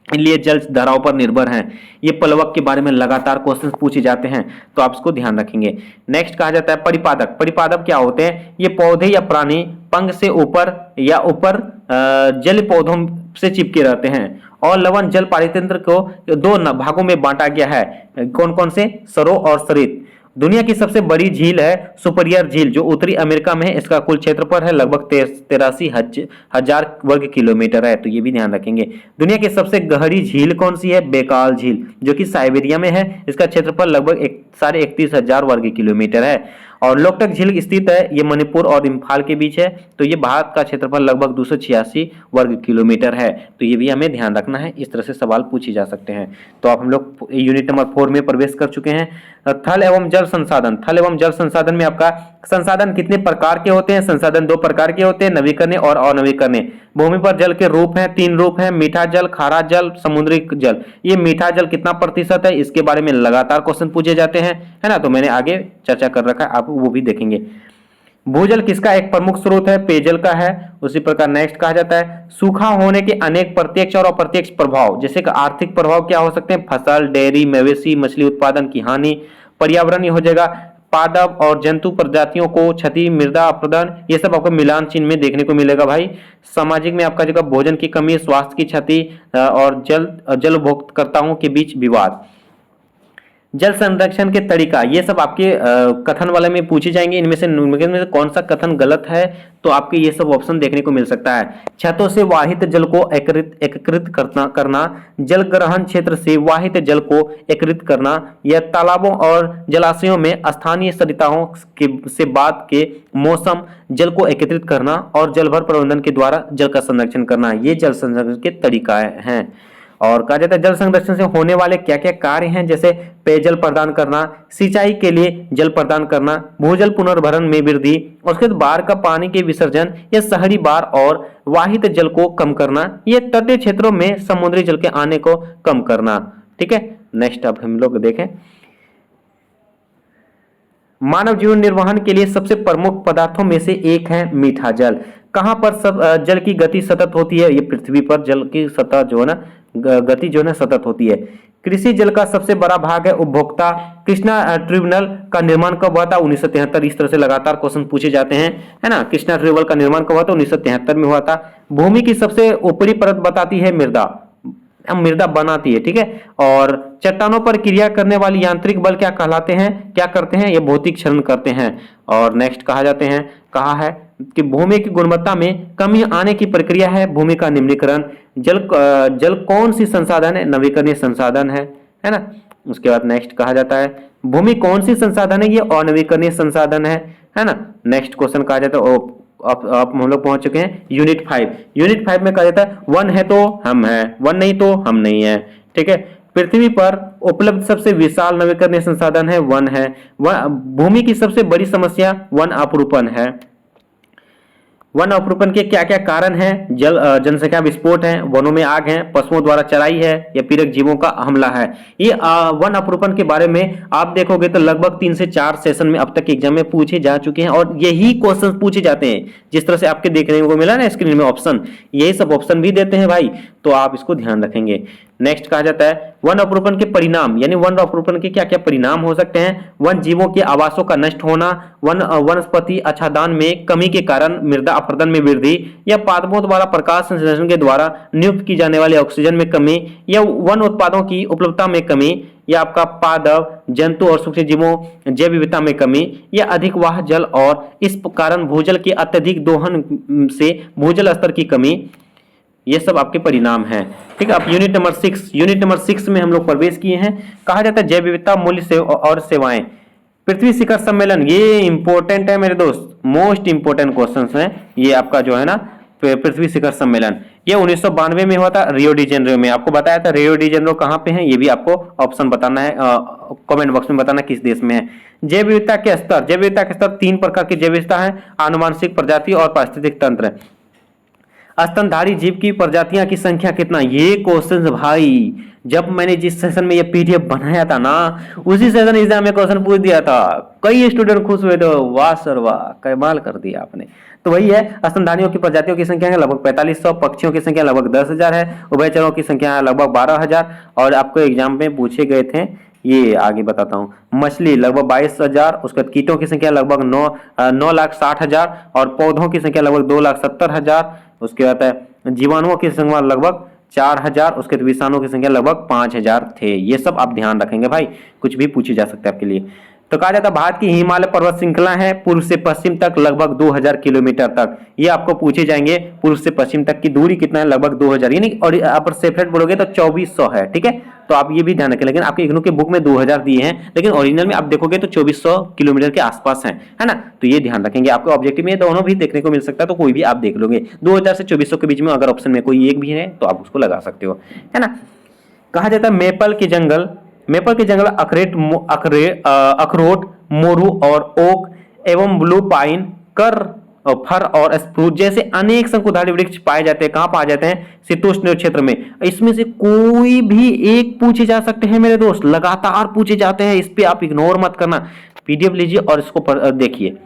[SPEAKER 1] लिए जल धाराओं पर निर्भर हैं। ये प्लवक के बारे में लगातार क्वेश्चन पूछे जाते हैं, तो आप इसको ध्यान रखेंगे। नेक्स्ट कहा जाता है परिपादक। परिपादक क्या होते हैं? ये पौधे या प्राणी पंख से ऊपर या ऊपर जल पौधों से चिपके रहते हैं। और लवण जल पारितंत्र को 2 भागों में बांटा गया है। कौन कौन से? सरो और सरित। दुनिया की सबसे बड़ी झील है सुपरियर झील जो उत्तरी अमेरिका में है। इसका कुल क्षेत्रफल है लगभग 83,000 वर्ग किलोमीटर है, तो ये भी ध्यान रखेंगे। दुनिया की सबसे गहरी झील कौन सी है? बेकाल झील जो कि साइबेरिया में है। इसका क्षेत्रफल लगभग 31,000 वर्ग किलोमीटर है। और लोकटक झील स्थित है, ये मणिपुर और इम्फाल के बीच है। तो ये भारत का क्षेत्रफल लगभग 286 वर्ग किलोमीटर है, तो ये भी हमें ध्यान रखना है। इस तरह से सवाल पूछे जा सकते हैं। तो आप हम लोग यूनिट नंबर 4 में प्रवेश कर चुके हैं। थल एवं जल संसाधन। थल एवं जल संसाधन में आपका संसाधन कितने प्रकार के होते हैं? संसाधन 2 प्रकार के होते हैं, नवीकरणीय और अनवीकरणीय। भूमि पर जल के रूप हैं, 3 रूप हैं, मीठा जल, खारा जल, समुद्री जल। ये मीठा जल कितना प्रतिशत है, इसके बारे में लगातार क्वेश्चन पूछे जाते हैं, है ना। तो मैंने आगे चर्चा कर रखा है, आप वो भी देखेंगे। भूजल किसका एक प्रमुख स्रोत है? पेयजल का है। उसी प्रकार नेक्स्ट कहा जाता है सूखा होने के अनेक प्रत्यक्ष और अप्रत्यक्ष प्रभाव। जैसे कि आर्थिक प्रभाव क्या हो सकते हैं? फसल, डेयरी, मवेशी, मछली उत्पादन की हानि। पर्यावरणीय हो जाएगा, पादप और जंतु प्रजातियों को क्षति, मृदा अपरदन, ये सब आपको मिलान चिन्ह में देखने को मिलेगा भाई। सामाजिक में आपका जगह भोजन की कमी, स्वास्थ्य की क्षति और जल उपभोक्ताओं के बीच विवाद। जल संरक्षण के तरीका, ये सब आपके कथन वाले में पूछे जाएंगे। इनमें से कौन सा कथन गलत है, तो आपके ये सब ऑप्शन देखने को मिल सकता है। छतों से वाहित जल को एकीकृत करना, जल ग्रहण क्षेत्र से वाहित जल को एकीकृत करना, या तालाबों और जलाशयों में स्थानीय सरिताओं से बाद के मौसम जल को एकत्रित करना, और जलभर प्रबंधन के द्वारा जल का संरक्षण करना, ये जल संरक्षण के तरीका हैं। और कहा जाता है जल संरक्षण से होने वाले क्या क्या कार्य हैं? जैसे पेयजल प्रदान करना, सिंचाई के लिए जल प्रदान करना, भूजल पुनर्भरण में वृद्धि, उसके बाद बाढ़ का पानी के विसर्जन, या शहरी बाढ़ और वाहित जल को कम करना, ये तटीय क्षेत्रों में समुद्री जल के आने को कम करना। ठीक है, नेक्स्ट अब हम लोग देखें मानव जीवन निर्वहन के लिए सबसे प्रमुख पदार्थों में से एक है मीठा जल। कहां पर सब जल की गति सतत होती है? ये पृथ्वी पर जल की सतह जो है ना, गति जो है ना सतत होती है। कृषि जल का सबसे बड़ा भाग है उपभोक्ता। कृष्णा ट्रिब्यूनल का निर्माण कब हुआ था? 1973। इस तरह से लगातार क्वेश्चन पूछे जाते हैं, है ना। कृष्णा ट्रिब्यूनल का निर्माण कब हुआ था? 1973 में हुआ था। भूमि की सबसे ऊपरी परत बताती है मृदा, मृदा बनाती है, ठीक है। और चट्टानों पर क्रिया करने वाली यांत्रिक बल क्या कहलाते हैं? क्या करते हैं? ये भौतिक क्षरण करते हैं। और नेक्स्ट कहा है कि भूमि की गुणवत्ता में कमी आने की प्रक्रिया है भूमि का निम्नीकरण। जल कौन सी संसाधन है? नवीकरणीय संसाधन है ना। उसके बाद नेक्स्ट कहा जाता है भूमि कौन सी संसाधन है? ये अनवीकरणीय संसाधन है ना। नेक्स्ट क्वेश्चन कहा जाता है आप हम लोग पहुंच चुके हैं यूनिट 5। यूनिट 5 में कहा जाता है वन है तो हम हैं, वन नहीं तो हम नहीं है। ठीक है, पृथ्वी पर उपलब्ध सबसे विशाल नवीकरणीय संसाधन है वन है। भूमि की सबसे बड़ी समस्या वन अपरूपण है। वन अवरोपण के क्या क्या कारण हैं? जनसंख्या विस्फोट है, वनों में आग है, पशुओं द्वारा चराई है, या पीड़क जीवों का हमला है। ये वन अवरोपण के बारे में आप देखोगे तो लगभग 3 से 4 सेशन में अब तक एग्जाम में पूछे जा चुके हैं और यही क्वेश्चन पूछे जाते हैं। जिस तरह से आपके देखने को मिला ना स्क्रीन में ऑप्शन, यही सब ऑप्शन भी देते हैं भाई, तो आप इसको ध्यान रखेंगे। नेक्स्ट कहा जाता है वन अवरोपण के परिणाम, यानी वन अवरोपण के क्या क्या परिणाम हो सकते हैं? वन जीवों के आवासों का नष्ट होना, वनस्पति आच्छादन में कमी के कारण मृदा अपरदन में वृद्धि, या पादपों द्वारा प्रकाश संश्लेषण के द्वारा नियुक्त की जाने वाली ऑक्सीजन में कमी, या वन उत्पादों की उपलब्धता में कमी, या आपका पादप जंतु और सूक्ष्म जीवों जैव विविधता में कमी, या अधिक वाह जल और इस कारण भूजल के अत्यधिक दोहन से भूजल स्तर की कमी। ये सब आपके परिणाम हैं। ठीक है, अब यूनिट नंबर 6 में हम लोग प्रवेश किए हैं। कहा जाता है जैव विविधता मूल्य से और सेवाएं। पृथ्वी शिखर सम्मेलन, ये इंपॉर्टेंट है मेरे दोस्त, मोस्ट इंपॉर्टेंट क्वेश्चन है ये आपका जो है ना पृथ्वी शिखर सम्मेलन। ये 1992 में हुआ था रियो डी जेनेरो में। आपको बताया था रियो डी जेनेरो कहाँ पे है, ये भी आपको ऑप्शन बताना है, कमेंट बॉक्स में बताना किस देश में है। जैव विविधता के स्तर, जैव विविधता के स्तर 3 प्रकार की जैव विविधता है, आनुवंशिक, प्रजाति और पारिस्थितिक तंत्र। स्तनधारी जीव की प्रजातियां की संख्या कितना? ये क्वेश्चन भाई जब मैंने जिस सेशन में ये पीडीएफ बनाया था ना, उसी सेशन एग्जाम में क्वेश्चन पूछ दिया था, कई स्टूडेंट खुश हुए थे, वाह सर वाह, कमाल कर दिया आपने। तो वही है, स्तनधारियों की प्रजातियों की संख्या है लगभग 4500, पक्षियों की संख्या लगभग 10,000 है, उभयचरों की संख्या है लगभग 12,000, और आपको एग्जाम में पूछे गए थे, ये आगे बताता हूँ। मछली लगभग 22,000, उसके बाद कीटों की संख्या लगभग 9,60,000, और पौधों की संख्या लगभग 2,70,000, उसके बाद है जीवाणुओं की संख्या लगभग 4,000, उसके बाद विषाणुओं की संख्या लगभग 5,000 थे। ये सब आप ध्यान रखेंगे भाई, कुछ भी पूछी जा सकता है आपके लिए। तो कहा जाता है भारत की हिमालय पर्वत श्रृंखला है पूर्व से पश्चिम तक लगभग 2000 किलोमीटर तक, ये आपको पूछे जाएंगे। पूर्व से पश्चिम तक की दूरी कितना है? लगभग 2000, यानी और आप सेपरेट बोलोगे तो 2400 है। ठीक है, तो आप ये भी ध्यान रखें, लेकिन आपके इग्नू के बुक में 2000 दिए हैं, लेकिन ओरिजिनल में आप देखोगे तो 2400 किलोमीटर के आसपास है ना। तो ये ध्यान रखेंगे, आपको ऑब्जेक्टिव में दोनों भी देखने को मिल सकता है, तो कोई भी आप देख लोगे। 2000 से 2400 के बीच में अगर ऑप्शन में कोई एक भी है तो आप उसको लगा सकते हो, है ना। कहा जाता है मेपल के जंगल, अखरोट, मोरू और ओक एवं ब्लू पाइन, कर, फर और स्प्रूस जैसे अनेक शंकुधारी वृक्ष पाए जाते हैं। कहां पाए जाते हैं? शीतोष्ण क्षेत्र में। इसमें से कोई भी एक पूछे जा सकते हैं मेरे दोस्त, लगातार पूछे जाते हैं, इस पे आप इग्नोर मत करना। पीडीएफ लीजिए और इसको देखिए।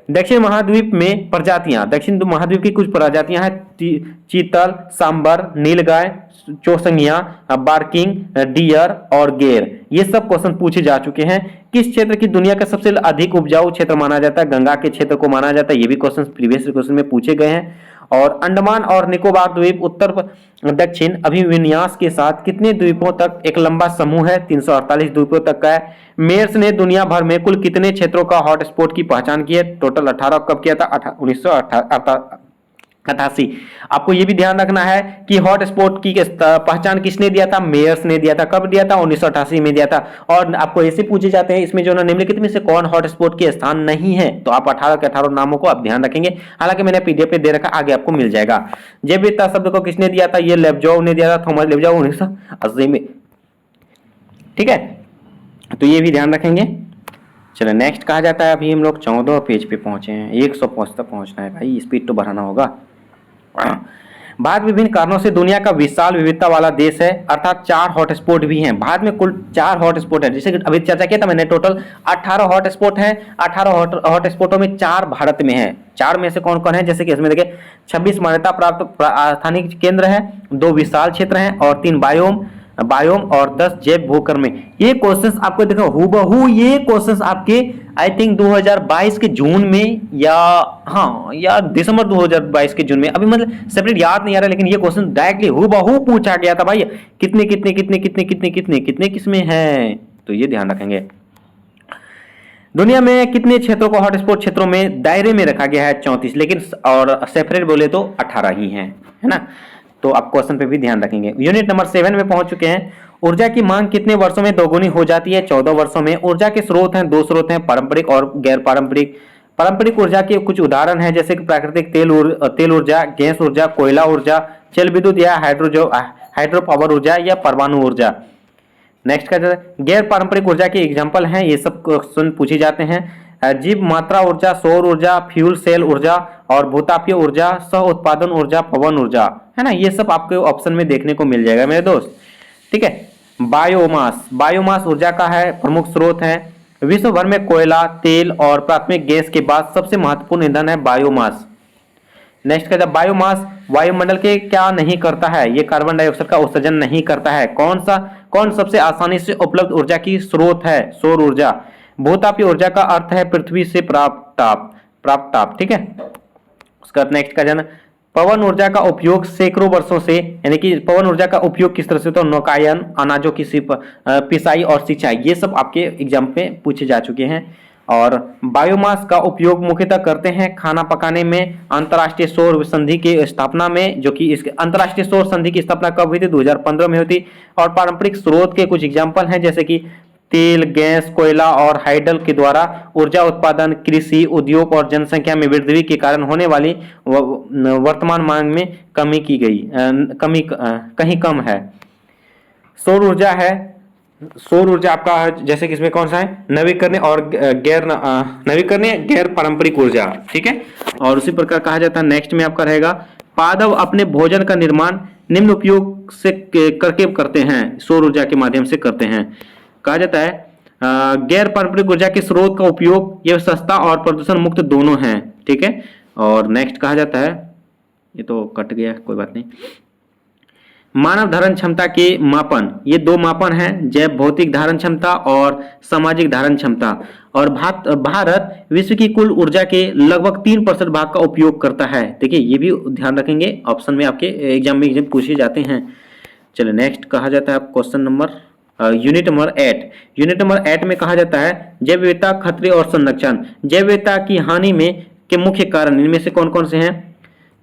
[SPEAKER 1] दक्षिण महाद्वीप में प्रजातियां, दक्षिण महाद्वीप की कुछ प्रजातियां हैं, चीतल, सांबर, नीलगाय, चौसंगिया, बार्किंग डियर और गेर। ये सब क्वेश्चन पूछे जा चुके हैं। किस क्षेत्र की दुनिया का सबसे अधिक उपजाऊ क्षेत्र माना जाता है? गंगा के क्षेत्र को माना जाता है। ये भी क्वेश्चन प्रीवियस क्वेश्चन में पूछे गए हैं। और अंडमान और निकोबार द्वीप उत्तर दक्षिण अभिविन्यास के साथ कितने द्वीपों तक एक लंबा समूह है? 348 द्वीपों तक का है। मेयर्स ने दुनिया भर में कुल कितने क्षेत्रों का हॉटस्पॉट की पहचान की है? टोटल 18। कब किया था? 1988। आपको यह भी ध्यान रखना है कि हॉटस्पॉट की पहचान किसने दिया था? मेयर्स ने दिया था। कब दिया था? 1988 में दिया था। और आपको ऐसे पूछे जाते हैं इसमें जो ना निम्नलिखित में से कौन हॉटस्पॉट के स्थान नहीं है, तो आप 18 के 18 नामों को आप ध्यान रखेंगे। हालांकि मैंने पीडीएफ पे दे रखा, आगे आपको मिल जाएगा। जैव विविधता शब्द को किसने दिया था? ये लेब्जोव ने दिया था, थॉमस लेब्जोव 1980 में। ठीक है, तो ये भी ध्यान रखेंगे। चलो नेक्स्ट कहा जाता है, अभी हम लोग 14 पेज पे पहुंचे हैं, 105 तक पहुंचना है भाई, स्पीड तो बढ़ाना होगा। भारत विभिन्न कारणों से दुनिया का विशाल विविधता वाला देश है, अर्थात 4 हॉटस्पॉट भी हैं। भारत में कुल 4 हॉटस्पॉट है, जैसे अभी चर्चा किया था मैंने, टोटल 18 हॉटस्पॉट हैं। 18 हॉटस्पॉटों में 4 भारत में है। 4 में से कौन कौन है? जैसे कि इसमें देखिए 26 मान्यता प्राप्त स्थानीय केंद्र है, 2 विशाल क्षेत्र हैं और 3 बायोम और 10 जैव भूखंड में। ये क्वेश्चंस आपको देखो हूबहू, ये क्वेश्चंस आपके आई थिंक 2022 के जून में या दिसंबर 2022 के जून में, अभी मतलब सेपरेट याद नहीं आ रहा, लेकिन ये क्वेश्चन डायरेक्टली हूबहू पूछा गया था भाई। कितने कितने कितने कितने कितने कितने कितने किसमें है, तो ये ध्यान रखेंगे। दुनिया में कितने क्षेत्रों को हॉटस्पॉट क्षेत्रों में दायरे में रखा गया है? 34, लेकिन और सेपरेट बोले तो 18 ही है ना। तो आप क्वेश्चन पे भी ध्यान रखेंगे। यूनिट नंबर 7 में पहुंच चुके हैं। ऊर्जा की मांग कितने वर्षों में दोगुनी हो जाती है? 14 वर्षों में। ऊर्जा के स्रोत हैं, 2 स्रोत हैं, पारंपरिक और गैर पारंपरिक। पारंपरिक ऊर्जा के कुछ उदाहरण हैं, जैसे कि प्राकृतिक तेल ऊर्जा, गैस ऊर्जा, कोयला ऊर्जा, जल विद्युत या हाइड्रो पावर ऊर्जा या परमाणु ऊर्जा। नेक्स्ट का गैर पारंपरिक ऊर्जा के एग्जाम्पल हैं, ये सब क्वेश्चन पूछे जाते हैं। जीव मात्रा ऊर्जा, सौर ऊर्जा, फ्यूल सेल ऊर्जा और भूतापीय ऊर्जा, सह उत्पादन ऊर्जा, पवन ऊर्जा, है ना, ये सब आपके ऑप्शन में देखने को मिल जाएगा मेरे दोस्त। ठीक है। बायोमास, बायोमास ऊर्जा का है प्रमुख स्रोत है। विश्व भर में कोयला, तेल और प्राथमिक गैस के बाद सबसे महत्वपूर्ण ईंधन है बायोमास। नेक्स्ट कहता है बायोमास वायुमंडल के क्या नहीं करता है, ये कार्बन डाइऑक्साइड का उत्सर्जन नहीं करता है। कौन सबसे आसानी से उपलब्ध ऊर्जा की स्रोत है, सौर ऊर्जा। भूतापीय ऊर्जा का अर्थ है पृथ्वी से प्राप्त ताप। ठीक है। उसका नेक्स्ट का जन पवन ऊर्जा का उपयोग सैकड़ों वर्षों से, यानी कि पवन ऊर्जा का उपयोग किस तरह से, तो नौकायन, अनाजों की पिसाई और सिंचाई, ये सब आपके एग्जाम में पूछे जा चुके हैं। और बायोमास का उपयोग मुख्यतः करते हैं खाना पकाने में, अंतर्राष्ट्रीय सौर संधि की स्थापना में, जो कि इसके अंतर्राष्ट्रीय सौर संधि की स्थापना कब हुई थी, 2015 में हुई थी। और पारंपरिक स्रोत के कुछ एग्जाम्पल हैं जैसे कि तेल, गैस, कोयला और हाइडल के द्वारा ऊर्जा उत्पादन, कृषि, उद्योग और जनसंख्या में वृद्धि के कारण होने वाली वर्तमान मांग में कमी की गई कहीं कम है। सौर ऊर्जा है, सौर ऊर्जा आपका जैसे कि इसमें कौन सा है, नवीकरणीय और गैर पारंपरिक ऊर्जा। ठीक है। और उसी प्रकार कहा जाता है नेक्स्ट में आपका रहेगा पादप अपने भोजन का निर्माण निम्न उपयोग से करके करते हैं, सौर ऊर्जा के माध्यम से करते हैं। कहा जाता है गैर पारंपरिक ऊर्जा के स्रोत का उपयोग यह सस्ता और प्रदूषण मुक्त दोनों हैं। ठीक है। और नेक्स्ट कहा जाता है, ये तो कट गया कोई बात नहीं, मानव धारण क्षमता के मापन, ये दो मापन हैं, जैव भौतिक धारण क्षमता और सामाजिक धारण क्षमता। और भारत विश्व की कुल ऊर्जा के लगभग 3% भाग का उपयोग करता है। देखिए ये भी ध्यान रखेंगे, ऑप्शन में आपके एग्जाम में पूछे जाते हैं। चलिए नेक्स्ट कहा जाता है question number unit number 8। Unit number 8 में कहा जाता है जैव विविधता, खतरे और संरक्षण। जैव विविधता की हानि में के मुख्य कारण इनमें से कौन कौन से हैं,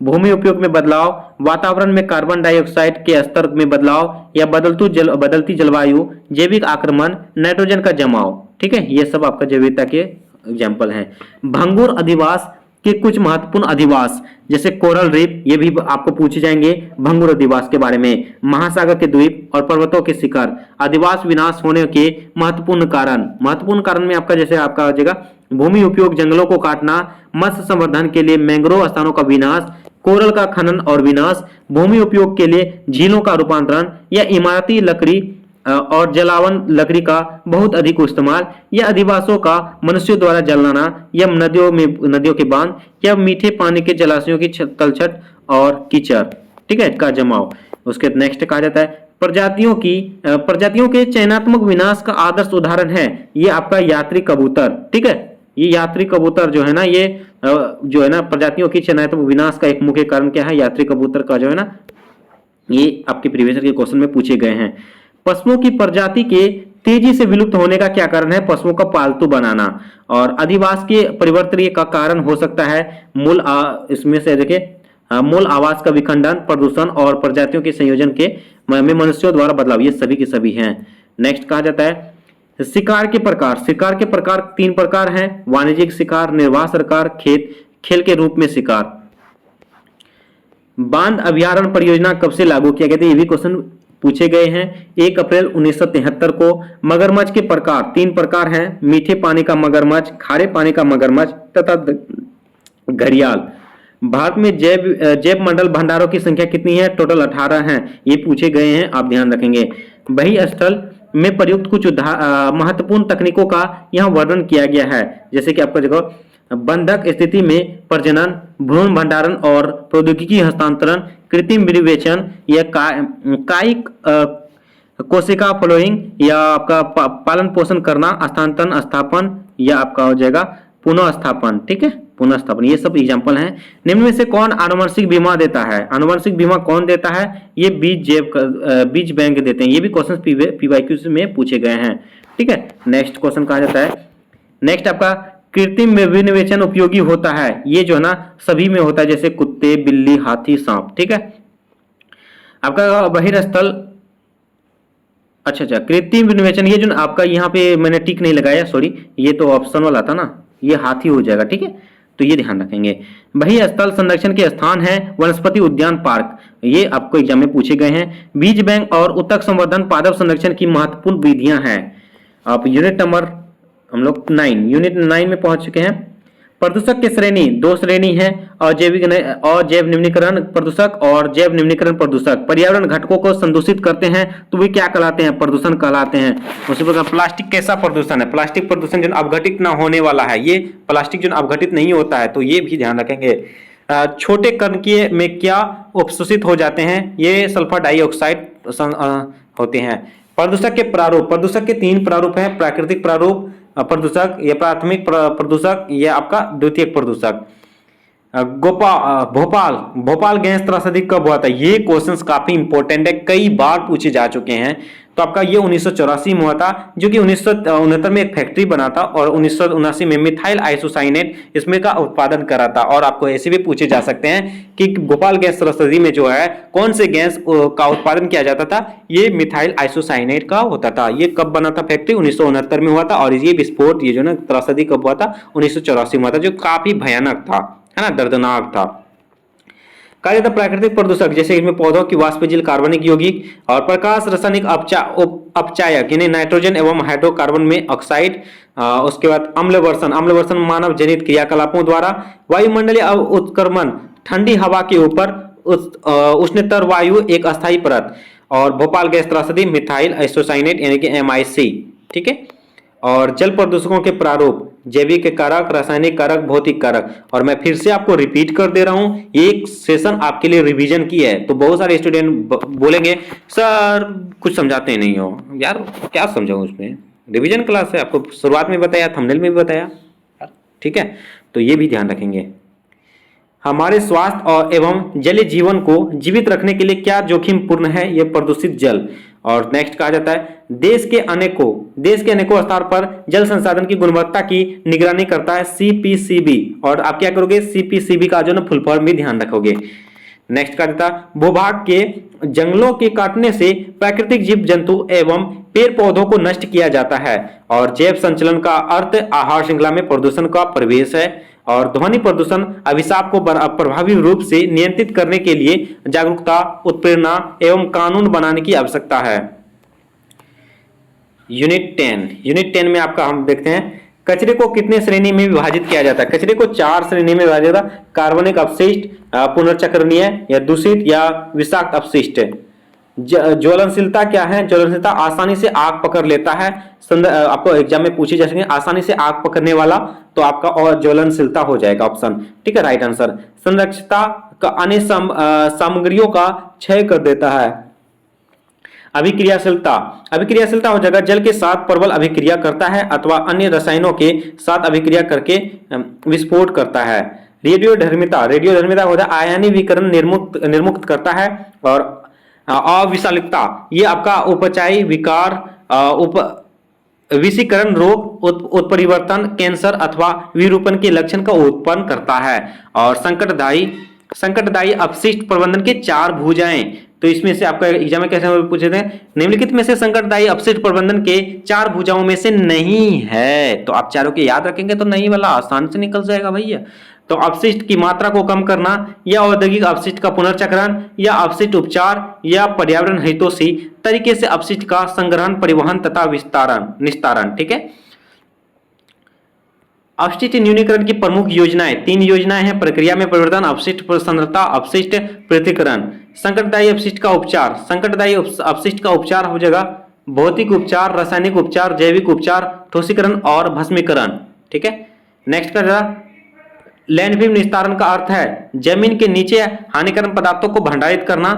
[SPEAKER 1] भूमि उपयोग में बदलाव, वातावरण में कार्बन डाइऑक्साइड के स्तर में बदलाव या बदलती जलवायु, जैविक आक्रमण, नाइट्रोजन का जमाव। ठीक है। ये सब आपका जैव विविधता के एग्जाम्पल हैं। भंगुर अधिवास के कुछ महत्वपूर्ण अधिवास जैसे कोरल रीफ, ये भी आपको पूछे जाएंगे भंगुर अधिवास के बारे में। महासागर के द्वीप और पर्वतों के शिखर, अधिवास विनाश होने के महत्वपूर्ण कारण में आपका जैसे आपका हो जाएगा भूमि उपयोग, जंगलों को काटना, मत्स्य संवर्धन के लिए मैंग्रोव स्थानों का विनाश, कोरल का खनन और विनाश, भूमि उपयोग के लिए झीलों का रूपांतरण या इमारती लकड़ी और जलावन लकड़ी का बहुत अधिक इस्तेमाल, या अधिवासों का मनुष्यों द्वारा जलाना, या नदियों के बांध या मीठे पानी के जलाशयों की तलछट और कीचड़। ठीक है, का जमाव। उसके नेक्स्ट कहा जाता है प्रजातियों के चयनात्मक विनाश का आदर्श उदाहरण है ये आपका यात्री कबूतर। ठीक है, ये यात्री कबूतर जो है ना, ये जो है ना प्रजातियों की चयनात्मक विनाश का एक मुख्य कारण क्या है, यात्री कबूतर का जो है ना, ये आपके प्रीवियस के क्वेश्चन में पूछे गए हैं। पशुओं की प्रजाति के तेजी से विलुप्त होने का क्या कारण है, पशुओं का पालतू बनाना। और अधिवास के परिवर्तन का कारण हो सकता है इसमें से देखिए मूल आवास का विखंडन, प्रदूषण और प्रजातियों के संयोजन के में मनुष्यों द्वारा बदलाव, ये सभी के सभी हैं। नेक्स्ट कहा जाता है शिकार के प्रकार 3 प्रकार हैं, वाणिज्यिक शिकार, निर्वाह शिकार, खेल के रूप में शिकार। बांध अभयारण्य परियोजना कब से लागू किया गया था, ये भी क्वेश्चन पूछे गए हैं। 1 अप्रैल 1973 को। मगरमच्छ के प्रकार 3 प्रकार हैं, मीठे पानी का मगरमच्छ, खारे पानी का मगरमच्छ तथा घड़ियाल। भारत में जैव मंडल भंडारों की संख्या कितनी है, टोटल 18 हैं, ये पूछे गए हैं, आप ध्यान रखेंगे। बही स्थल में प्रयुक्त कुछ महत्वपूर्ण तकनीकों का यहाँ वर्णन किया गया है, जैसे कि आपका जगह बंधक स्थिति में प्रजनन, भ्रूण भंडारण और प्रौद्योगिकी हस्तांतरण, कृत्रिम विनिवेचन या कायिक कोशिका फ्लोइंग या आपका पालन पोषण करना, स्थानांतरण, स्थापन या आपका हो जाएगा पुनः स्थापन। ठीक है, पुनः स्थापन, ये सब एग्जाम्पल हैं। निम्न में से कौन आनुवंशिक बीमा देता है, आनुवंशिक बीमा कौन देता है, ये बीज बैंक देते हैं। ये भी क्वेश्चन पीवाईक्यू में पूछे गए हैं। ठीक है, नेक्स्ट क्वेश्चन कहा जाता है, नेक्स्ट आपका कृत्रिम विनिवेचन उपयोगी होता है, ये जो है ना सभी में होता है, जैसे कुत्ते, बिल्ली, हाथी, सांप। ठीक है, आपका बहिर्स्थल अच्छा कृत्रिम विनिवेचन, ये जो आपका यहाँ पे मैंने टिक नहीं लगाया, सॉरी, ये तो ऑप्शन वाला था ना, ये हाथी हो जाएगा। ठीक है, तो ये ध्यान रखेंगे। बहिस्थल संरक्षण के स्थान है वनस्पति उद्यान पार्क, ये आपको एग्जाम में पूछे गए हैं। बीज बैंक और उत्तक संवर्धन पादप संरक्षण की महत्वपूर्ण विधियां हैं। आप यूनिट नंबर हम लोग 9 में पहुंच चुके हैं। प्रदूषक की श्रेणी दो श्रेणी है, अजैव निम्नीकरण प्रदूषक और जैव निम्नीकरण प्रदूषक। पर्यावरण घटकों को संदूषित करते हैं तो वे क्या कहलाते हैं? प्रदूषण कहलाते हैं। उसी प्रकार प्लास्टिक कैसा प्रदूषण है? प्लास्टिक प्रदूषण जो अपघटित ना होने वाला है, ये प्लास्टिक जो अपघटित नहीं होता है, तो ये भी ध्यान रखेंगे। छोटे कणकीय में क्या उपशोषित हो जाते हैं? ये सल्फर डाइऑक्साइड होते हैं। प्रदूषक के प्रारूप, प्रदूषक के तीन प्रारूप हैं, प्राकृतिक प्रारूप प्रदूषक, या प्राथमिक प्रदूषक, या आपका द्वितीयक प्रदूषक। भोपाल गैस त्रासदी कब हुआ था? ये क्वेश्चंस काफी इंपॉर्टेंट है, कई बार पूछे जा चुके हैं। तो आपका ये 1984 में हुआ था, जो कि 1969 में एक फैक्ट्री बना था और 1979 में मिथाइल आइसोसाइनेट इसमें का उत्पादन करा था। और आपको ऐसे भी पूछे जा सकते हैं कि भोपाल गैस त्रासदी में जो है कौन से गैस का उत्पादन किया जाता था? ये मिथाइल आइसोसाइनेट का होता था। ये कब बना था फैक्ट्री? 1969 में हुआ था। और ये विस्फोट, ये जो ना त्रासदी कब हुआ था? 1984 में हुआ था, जो काफी भयानक था, है ना, दर्दनाक था। कहा जाता प्राकृतिक प्रदूषक, जैसे इसमें पौधों की वाष्पशील कार्बनिक यौगिक और प्रकाश रासायनिक अपचायक यानी नाइट्रोजन एवं हाइड्रोकार्बन में ऑक्साइड। उसके बाद अम्लवर्षण मानव जनित क्रियाकलापों द्वारा। वायुमंडलीय उत्क्रमण, ठंडी हवा के ऊपर उष्णतर वायु एक अस्थायी परत। और भोपाल गैस त्रासदी मिथाइल आइसोसाइनेट यानी कि MIC, ठीक है। और जल प्रदूषकों के प्रारूप, जैविक कारक, रासायनिक कारक, भौतिक कारक। और मैं फिर से आपको रिपीट कर दे रहा हूं, एक सेशन आपके लिए रिवीजन की है। तो बहुत सारे स्टूडेंट बोलेंगे सर कुछ समझाते नहीं हो। यार क्या समझाऊं उसमें, रिवीजन क्लास है, आपको शुरुआत में बताया, थंबनेल में भी बताया, ठीक है। तो ये भी ध्यान रखेंगे। हमारे स्वास्थ्य और एवं जलीय जीवन को जीवित रखने के लिए क्या जोखिमपूर्ण है? यह प्रदूषित जल। और नेक्स्ट कहा जाता है देश के अनेकों स्तर पर जल संसाधन की गुणवत्ता की निगरानी करता है CPCB। और आप क्या करोगे? CPCB का जो ना फुल फॉर्म भी ध्यान रखोगे। नेक्स्ट कहा जाता है भूभाग के जंगलों के काटने से प्राकृतिक जीव जंतु एवं पेड़ पौधों को नष्ट किया जाता है। और जैव संचलन का अर्थ आहार श्रृंखला में प्रदूषण का प्रवेश है। और ध्वनि प्रदूषण अभिशाप को प्रभावी रूप से नियंत्रित करने के लिए जागरूकता, उत्प्रेरणा एवं कानून बनाने की आवश्यकता है। यूनिट 10 में आपका हम देखते हैं कचरे को कितने श्रेणी में विभाजित किया जाता है? कचरे को 4 श्रेणी में विभाजित किया जाता है। कार्बनिक अपशिष्ट, पुनर्चक्रणीय या दूषित या विषाक्त अपशिष्ट। ज्वलनशीलता क्या है? ज्वलनशीलता आसानी से आग पकड़ लेता है। आपको एग्जाम में पूछी जा सकती है, आसानी से आग पकड़ने वाला, तो आपका और ज्वलनशीलता हो जाएगा ऑप्शन, ठीक है, राइट आंसर। संरक्षता का अन्य सामग्रियों का क्षय कर देता है। अभिक्रियाशीलता हो जाएगा जल के साथ प्रबल अभिक्रिया करता है अथवा अन्य रसायनों के साथ अभिक्रिया करके विस्फोट करता है। रेडियोधर्मिता होता है आयनी विकिरण निर्मुक्त करता है। और अविषालिकता, ये आपका उपचायी विकार, विषीकरण रोग, उत्परिवर्तन, कैंसर अथवा विरूपण के लक्षण का उत्पन्न करता है। और संकटदायी अपशिष्ट प्रबंधन के 4 भुजाएं। तो इसमें से आपका एग्जाम में कैसे पूछे थे? निम्नलिखित में से संकटदायी अपशिष्ट प्रबंधन के 4 भुजाओं में से नहीं है। तो आप चारों के याद रखेंगे तो नहीं वाला आसान से निकल जाएगा भैया। तो अपशिष्ट की मात्रा को कम करना, या औद्योगिक अपशिष्ट का पुनर्चक्रण, या अपशिष्ट उपचार, या पर्यावरण हितैषी तरीके से अपशिष्ट का संग्रहण, परिवहन तथा निस्तारण, ठीक है। अपशिष्ट न्यूनीकरण की प्रमुख योजनाएं 3 योजनाएं हैं। प्रक्रिया में परिवर्तन, अपशिष्ट सांद्रता, अपशिष्ट पृथक्करण। संकटदायी अपशिष्ट का उपचार हो जाएगा भौतिक उपचार, रासायनिक उपचार, जैविक उपचार, ठोसीकरण और भस्मीकरण, ठीक है। नेक्स्ट का लैंडफिल निस्तारण का अर्थ है जमीन के नीचे हानिकारक पदार्थों को भंडारित करना।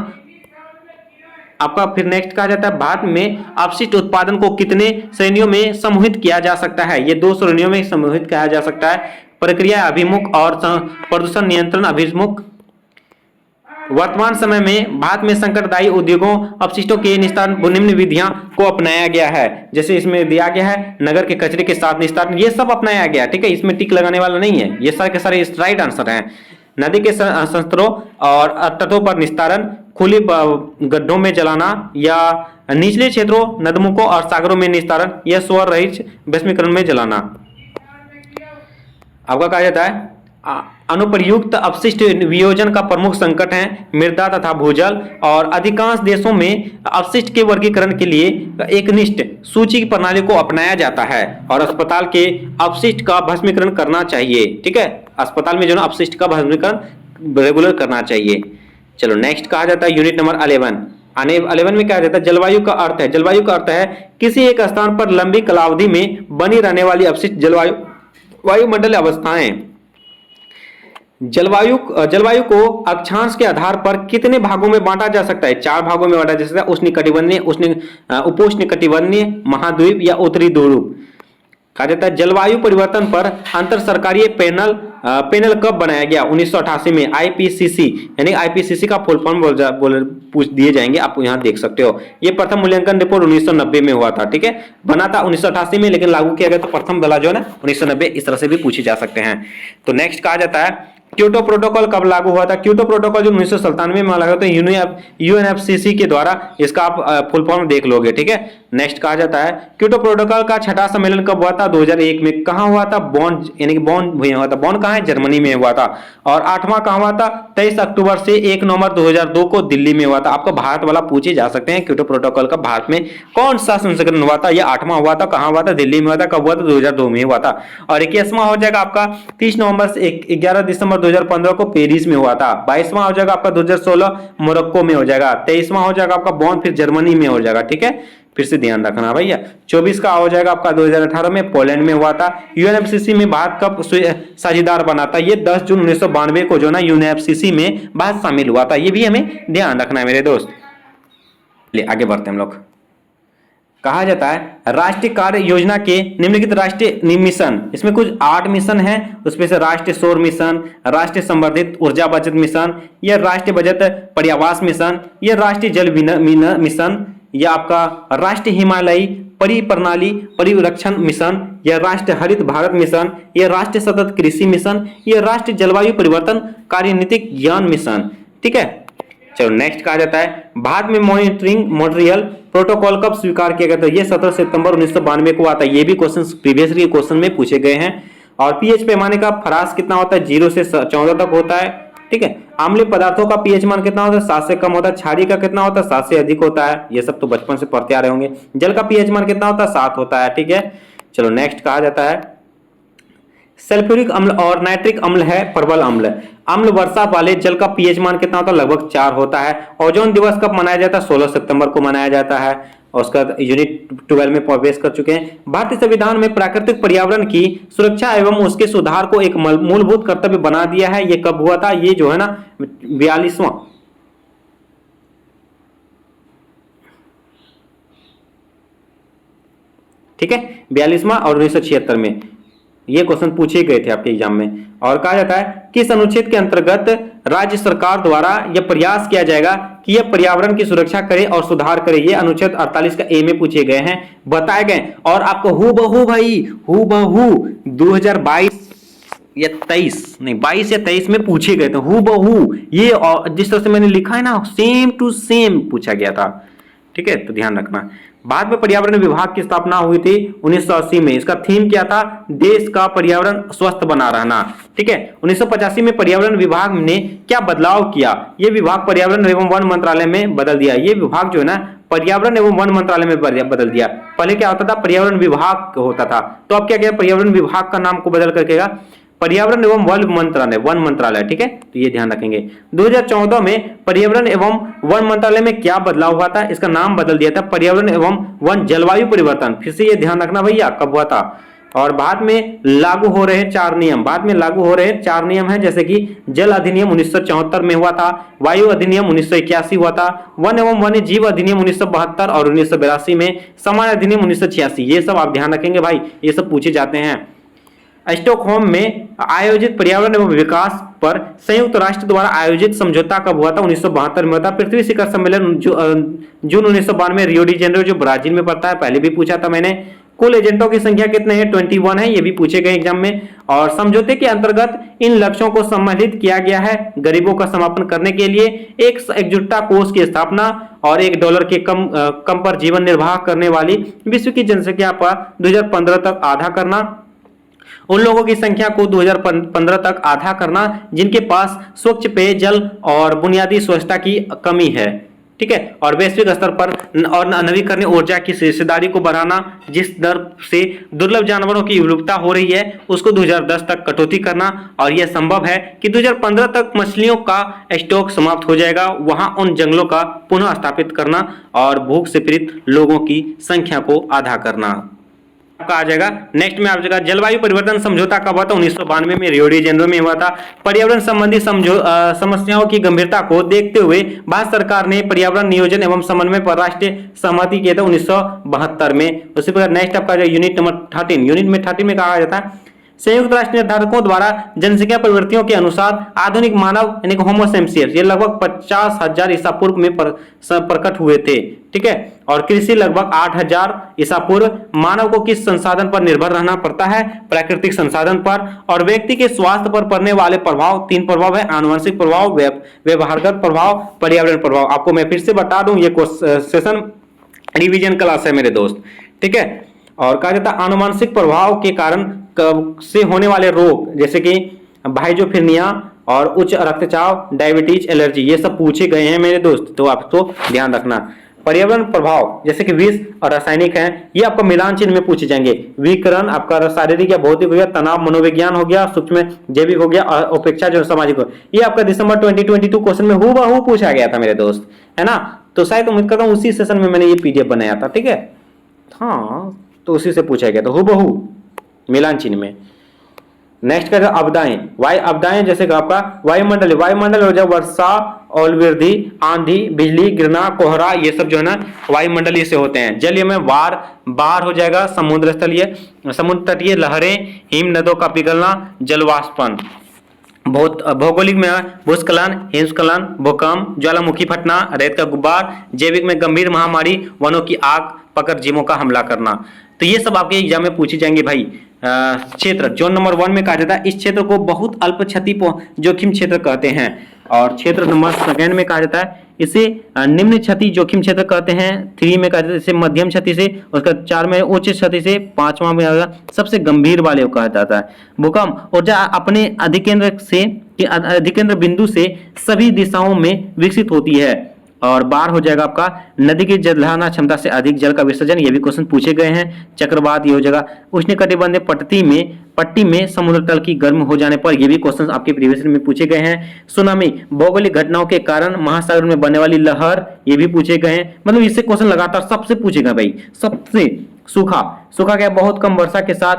[SPEAKER 1] आपका फिर नेक्स्ट कहा जाता है भारत में अपशिष्ट उत्पादन को कितने श्रेणियों में समूहित किया जा सकता है? ये 2 श्रेणियों में समूहित किया जा सकता है, प्रक्रिया अभिमुख और प्रदूषण नियंत्रण अभिमुख। वर्तमान समय में भारत में संकटदायी उद्योगों अपशिष्टों के निस्तारण निम्न विधियां को अपनाया गया है। जैसे इसमें दिया गया है नगर के कचरे के साथ निस्तारण, ये सब अपनाया गया, ठीक है, इसमें टिक लगाने वाला नहीं है, ये सारे के सारे राइट आंसर हैं। नदी के संस्तरों और तटों पर निस्तारण, खुली गड्ढों में जलाना, या निचले क्षेत्रों, नदमुखों और सागरों में निस्तारण, या स्वर रहित भस्मीकरण में जलाना। आपका कहा जाता है अनुप्रयुक्त अपशिष्ट वियोजन का प्रमुख संकट है मृदा तथा भूजल, और अधिकांश देशों में अपशिष्ट के वर्गीकरण के लिए एक निष्ठ सूची प्रणाली को अपनाया जाता है और अस्पताल के अपशिष्ट का भस्मीकरण करना चाहिए। ठीक है, अस्पताल में जो है अपशिष्ट का भस्मीकरण रेगुलर करना चाहिए। चलो नेक्स्ट कहा जाता है यूनिट नंबर 11 में क्या जाता है, जलवायु का अर्थ है। जलवायु का अर्थ है किसी एक स्थान पर लंबी कालावधि में बनी रहने वाली अपशिष्ट वायुमंडलीय अवस्थाएं। जलवायु को अक्षांश के आधार पर कितने भागों में बांटा जा सकता है? 4 भागों में बांटा जा सकता है, उष्णकटिबंधीय, उपोष्णकटिबंधीय, महाद्वीप या उत्तरी ध्रुव। कहा जाता है जलवायु परिवर्तन पर अंतर सरकारीय पैनल कब बनाया गया? 1988 में। आईपीसीसी यानी आईपीसीसी का फुल फॉर्म पूछ दिए जाएंगे, आप यहां देख सकते हो। ये प्रथम मूल्यांकन रिपोर्ट 1990 में हुआ था। ठीक है, बना था 1988 में, लेकिन लागू किया गया तो प्रथम वाला जो है ना 1990। इस तरह से भी पूछे जा सकते हैं। तो नेक्स्ट कहा जाता है क्योटो प्रोटोकॉल कब लागू हुआ था? क्योटो प्रोटोकॉल जो 1997 में लागू हुआ था यूएनएफसीसी के द्वारा। इसका आप फुल फॉर्म देख लोगे। ठीक है, नेक्स्ट कहा जाता है क्योटो प्रोटोकॉल का 6वां सम्मेलन कब हुआ था? 2001 में। कहां हुआ था? बॉन यानी कि बॉन हुआ था। बॉन कहां है? जर्मनी में हुआ था। और 8वां कहां हुआ था? 23 अक्टूबर से 1 नवंबर 2002 को दिल्ली में हुआ था। आपको भारत वाला पूछे जा सकते हैं, क्योटो प्रोटोकॉल का भारत में कौन सा संस्करण हुआ था? यह 8वां हुआ था। कहां हुआ था? दिल्ली में हुआ था। कब हुआ था? 2002 में हुआ था। और 21वां हो जाएगा आपका 30 नवंबर से 11 दिसंबर 2015 को पेरिस में हुआ था। 22वां हो जाएगा आपका 2016 मोरक्को में हो जाएगा। 23वां हो जाएगा आपका बॉन, फिर जर्मनी में हो जाएगा। ठीक है, फिर से ध्यान रखना भैया। 24 का हो जाएगा आपका 2018 में पोलैंड में हुआ था। यूएनएफसीसी में भारत कब साझेदार बना था? ये 10 जून 1992 को जो ना यूएनएफसीसी में भारत शामिल हुआ था। ये भी हमें ध्यान रखना है मेरे दोस्त। ले आगे बढ़ते हैं हम लोग। कहा जाता है राष्ट्रीय कार्य योजना के निम्नलिखित राष्ट्रीय मिशन, इसमें कुछ 8 मिशन हैं। उसमें से राष्ट्रीय सौर मिशन, राष्ट्रीय संवर्धित ऊर्जा बचत मिशन, यह राष्ट्रीय बचत पर्यावास मिशन, यह राष्ट्रीय जल मिशन, यह आपका राष्ट्रीय हिमालयी परिप्रणाली परिरक्षण मिशन, यह राष्ट्रीय हरित भारत मिशन, यह राष्ट्रीय सतत कृषि मिशन, यह राष्ट्रीय जलवायु परिवर्तन कार्यनीतिक ज्ञान मिशन। ठीक है, चलो नेक्स्ट कहा जाता है भारत में मॉन्ट्रियल प्रोटोकॉल कब स्वीकार किया गया था? ये 17 सितंबर 1992 को आता है। ये भी क्वेश्चन प्रीवियस क्वेश्चन में पूछे गए हैं। और पीएच पैमाने का फरास कितना होता है? 0 से 14 तक होता है। ठीक है, अम्लीय पदार्थों का पीएच मान कितना होता है? 7 से कम होता है। क्षारीय का कितना होता है? 7 से अधिक होता है। ये सब तो बचपन से पढ़ते आ रहे होंगे। जल का पीएच मान कितना होता है? 7 होता है। ठीक है, चलो नेक्स्ट कहा जाता है सल्फ्यूरिक अम्ल और नाइट्रिक अम्ल है प्रबल अम्ल। अम्ल वर्षा वाले जल का पीएच मान कितना होता है? लगभग 4 होता है। ओजोन दिवस कब मनाया जाता है? 16 सितंबर को मनाया जाता है। और उसका यूनिट 12 में प्रवेश कर चुके हैं। भारतीय संविधान में प्राकृतिक पर्यावरण की सुरक्षा एवं उसके सुधार को एक मूलभूत कर्तव्य बना दिया है। ये कब हुआ था? ये जो है ना 42वां, ठीक है, 42वां और 1976 में ये क्वेश्चन पूछे गए थे आपके एग्जाम में। और कहा जाता है किस अनुच्छेद के अंतर्गत राज्य सरकार द्वारा यह प्रयास किया जाएगा कि यह पर्यावरण की सुरक्षा करे और सुधार करे? ये अनुच्छेद 48 का ए में पूछे गए हैं, बताए गए। और आपको हूबहू भाई, हूबहू 2022 या 23 नहीं 22 या 23 में पूछे गए थे हूबहू। ये जिस तरह से मैंने लिखा है ना सेम टू सेम पूछा गया था। ठीक है, तो ध्यान रखना। भारत में पर्यावरण विभाग की स्थापना हुई थी 1980 में। इसका थीम क्या था? देश का पर्यावरण स्वस्थ बना रहना। ठीक है, 1985 में पर्यावरण विभाग ने क्या बदलाव किया? ये विभाग पर्यावरण एवं वन मंत्रालय में बदल दिया। ये विभाग जो है ना पर्यावरण एवं वन मंत्रालय में बदल दिया। पहले क्या होता था? पर्यावरण विभाग होता था। तो अब क्या किया? पर्यावरण विभाग का नाम को बदल करके पर्यावरण एवं वन मंत्रालय। ठीक है, तो ये ध्यान रखेंगे। 2014 में पर्यावरण एवं वन मंत्रालय में क्या बदलाव हुआ था? इसका नाम बदल दिया था पर्यावरण एवं वन जलवायु परिवर्तन। फिर से ये ध्यान रखना भैया कब हुआ था। और बाद में लागू हो रहे 4 नियम, बाद में लागू हो रहे 4 नियम हैं, जैसे कि जल अधिनियम 1974 में हुआ था, वायु अधिनियम 1981 हुआ था, वन एवं वन्य जीव अधिनियम 1972 और 1982 में, सामान्य अधिनियम 1986। ये सब आप ध्यान रखेंगे भाई, ये सब पूछे जाते हैं। स्टॉकहोम में आयोजित पर्यावरण एवं विकास पर संयुक्त राष्ट्र द्वारा आयोजित समझौता कब हुआ था? 1972 में हुआ था। पृथ्वी शिखर सम्मेलन जून 1992 रियो डी जेनेरो जो ब्राजील में पड़ता है, पहले भी पूछा था मैंने। कुल एजेंटों की संख्या कितने हैं? 21 है। ये भी पूछे गए एग्जाम में। और समझौते के अंतर्गत इन लक्ष्यों को सम्मिलित किया गया है गरीबों का समापन करने के लिए, एक एकजुटता कोष की स्थापना और $1 के कम पर जीवन निर्वाह करने वाली विश्व की जनसंख्या पर 2015 तक आधा करना, उन लोगों की संख्या को 2015 तक आधा करना जिनके पास स्वच्छ पेयजल और बुनियादी स्वच्छता की कमी है, ठीक है। और वैश्विक स्तर पर और नवीकरणीय ऊर्जा की हिस्सेदारी को बढ़ाना, जिस दर से दुर्लभ जानवरों की विलुप्तता हो रही है उसको 2010 तक कटौती करना, और यह संभव है कि 2015 तक मछलियों का स्टॉक समाप्त हो जाएगा, वहां उन जंगलों का पुनः स्थापित करना और भूख से पीड़ित लोगों की संख्या को आधा करना। आपका आ जाएगा नेक्स्ट में आ जाएगा जलवायु परिवर्तन समझौता कब हुआ था? 1992 में रियो डी जेनेरो में हुआ था। पर्यावरण संबंधी समस्याओं की गंभीरता को देखते हुए भारत सरकार ने पर्यावरण नियोजन एवं समन्वय पर राष्ट्रीय सहमति किया था 1972 में। उसी प्रकार नेक्स्ट आपका यूनिट नंबर 13, यूनिट में 13 में कहा जाता है संयुक्त राष्ट्र निर्धारकों द्वारा जनसंख्या प्रवृत्तियों के अनुसार आधुनिक मानव यानी कि होमो सेपियंस ये लगभग 50,000 ईसा पूर्व में प्रकट हुए थे, ठीक है। और कृषि लगभग 8,000 ईसा पूर्व। मानव को किस संसाधन पर निर्भर रहना पड़ता है? प्राकृतिक संसाधन पर। और व्यक्ति के स्वास्थ्य पर पड़ने वाले प्रभाव 3 प्रभाव है, आनुवंशिक प्रभाव, व्यवहारगत प्रभाव, पर्यावरण प्रभाव। आपको मैं फिर से बता दूं ये सेशन रिवीजन क्लास है मेरे दोस्त, ठीक है। और कहा जाता है आनुवंशिक प्रभाव के कारण से होने वाले रोग जैसे कि भाइजोफिर्निया और उच्च रक्तचाप, डायबिटीज, एलर्जी ये सब पूछे गए हैं मेरे दोस्त, तो आपको ध्यान रखना। पर्यावरण प्रभाव जैसे कि विष और रासायनिक हैं, ये आपको मिलान चिन्ह में पूछे जाएंगे। विकिरण आपका शारीरिक या भौतिक हो गया, तनाव मनोविज्ञान हो गया, सूक्ष्म जैविक हो गया, अपेक्षा जो सामाजिक हो, ये आपका दिसंबर 2022 क्वेश्चन में हूबहू पूछा गया था मेरे दोस्त, है ना। तो शायद उम्मीद करता हूँ उसी सेशन में मैंने ये पीडीएफ बनाया था, ठीक है। हाँ, तो उसी से पूछा गया था हूबहू मिलान चिन्ह में। नेक्स्ट का आपदाएं, वायु आपदाएं जैसे कि आपका वायुमंडल हो जाए, वर्षा, ओलावृष्टि, आंधी, बिजली गिरना, कोहरा, ये सब जो है ना वायुमंडलीय से होते हैं। जलीय में बाढ़ हो जाएगा, समुद्र तटीय लहरें, हिम नदों का पिघलना, जलवाष्पन। भौगोलिक में भूस्खलन, हिमस्खलन, भूकंप, ज्वालामुखी फटना, रेत का गुब्बार। जैविक में गंभीर महामारी, वनों की आग पकड़ जीवों का हमला करना। तो ये सब आपके एग्जाम में पूछी जाएंगे भाई। क्षेत्र जोन नंबर 1 में कहा जाता है इस क्षेत्र को बहुत अल्प क्षति जोखिम क्षेत्र कहते हैं। और क्षेत्र नंबर 2 में कहा जाता है इसे निम्न क्षति जोखिम क्षेत्र कहते हैं। 3 में कहा जाता है इसे मध्यम क्षति से, उसका 4 में उच्च क्षति से, 5वां में आएगा सबसे गंभीर वाले को कहा जाता है। भूकंप ऊर्जा अपने अधिकेंद्र बिंदु से सभी दिशाओं में विकसित होती है। और बाढ़ हो जाएगा आपका नदी की जलधारण क्षमता से अधिक जल का विसर्जन, ये भी क्वेश्चन पूछे गए हैं। चक्रवात ये हो जाएगा उष्णकटिबंधीय पट्टी में समुद्र तल की गर्म हो जाने पर, ये भी क्वेश्चन आपके प्रीवियस में पूछे गए हैं। सुनामी भौगोलिक घटनाओं के कारण महासागर में बनने वाली लहर, ये भी पूछे गए हैं। मतलब इससे क्वेश्चन लगातार सबसे पूछेगा भाई। सबसे सूखा क्या? बहुत कम वर्षा के साथ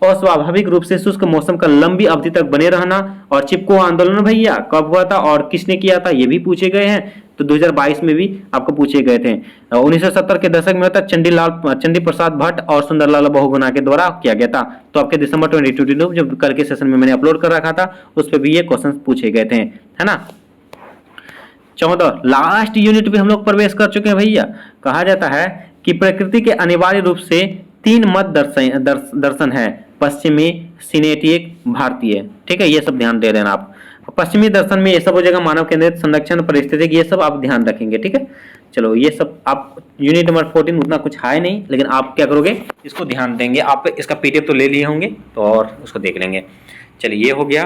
[SPEAKER 1] अस्वाभाविक रूप से शुष्क मौसम का लंबी अवधि तक बने रहना। और चिपको आंदोलन भैया कब हुआ था और किसने किया था, ये भी पूछे गए हैं। तो 2022 में भी आपको पूछे गए थे। 1970 के दशक में होता चंडी प्रसाद भट्ट और सुंदरलाल बहुगुणा के द्वारा किया गया था। तो आपके दिसंबर 2022 जब कल के सेशन में मैंने अपलोड कर रखा था उस पर भी ये क्वेश्चन पूछे गए थे, है ना। 14 लास्ट यूनिट पे हम लोग प्रवेश कर चुके हैं भैया। कहा जाता है कि प्रकृति के अनिवार्य रूप से 3 मत दर्शन है, पश्चिमी, सिनेटिक, भारतीय, ठीक है। ये सब ध्यान दे देना आप। पश्चिमी दर्शन में ये सब हो जाएगा मानव केंद्रित, संरक्षण, पारिस्थितिक, ये सब आप ध्यान रखेंगे, ठीक है। चलो ये सब आप यूनिट नंबर 14 उतना कुछ है नहीं, लेकिन आप क्या करोगे इसको ध्यान देंगे। आप इसका पीडीएफ तो ले लिए होंगे तो और उसको देख लेंगे। चलिए ये हो गया।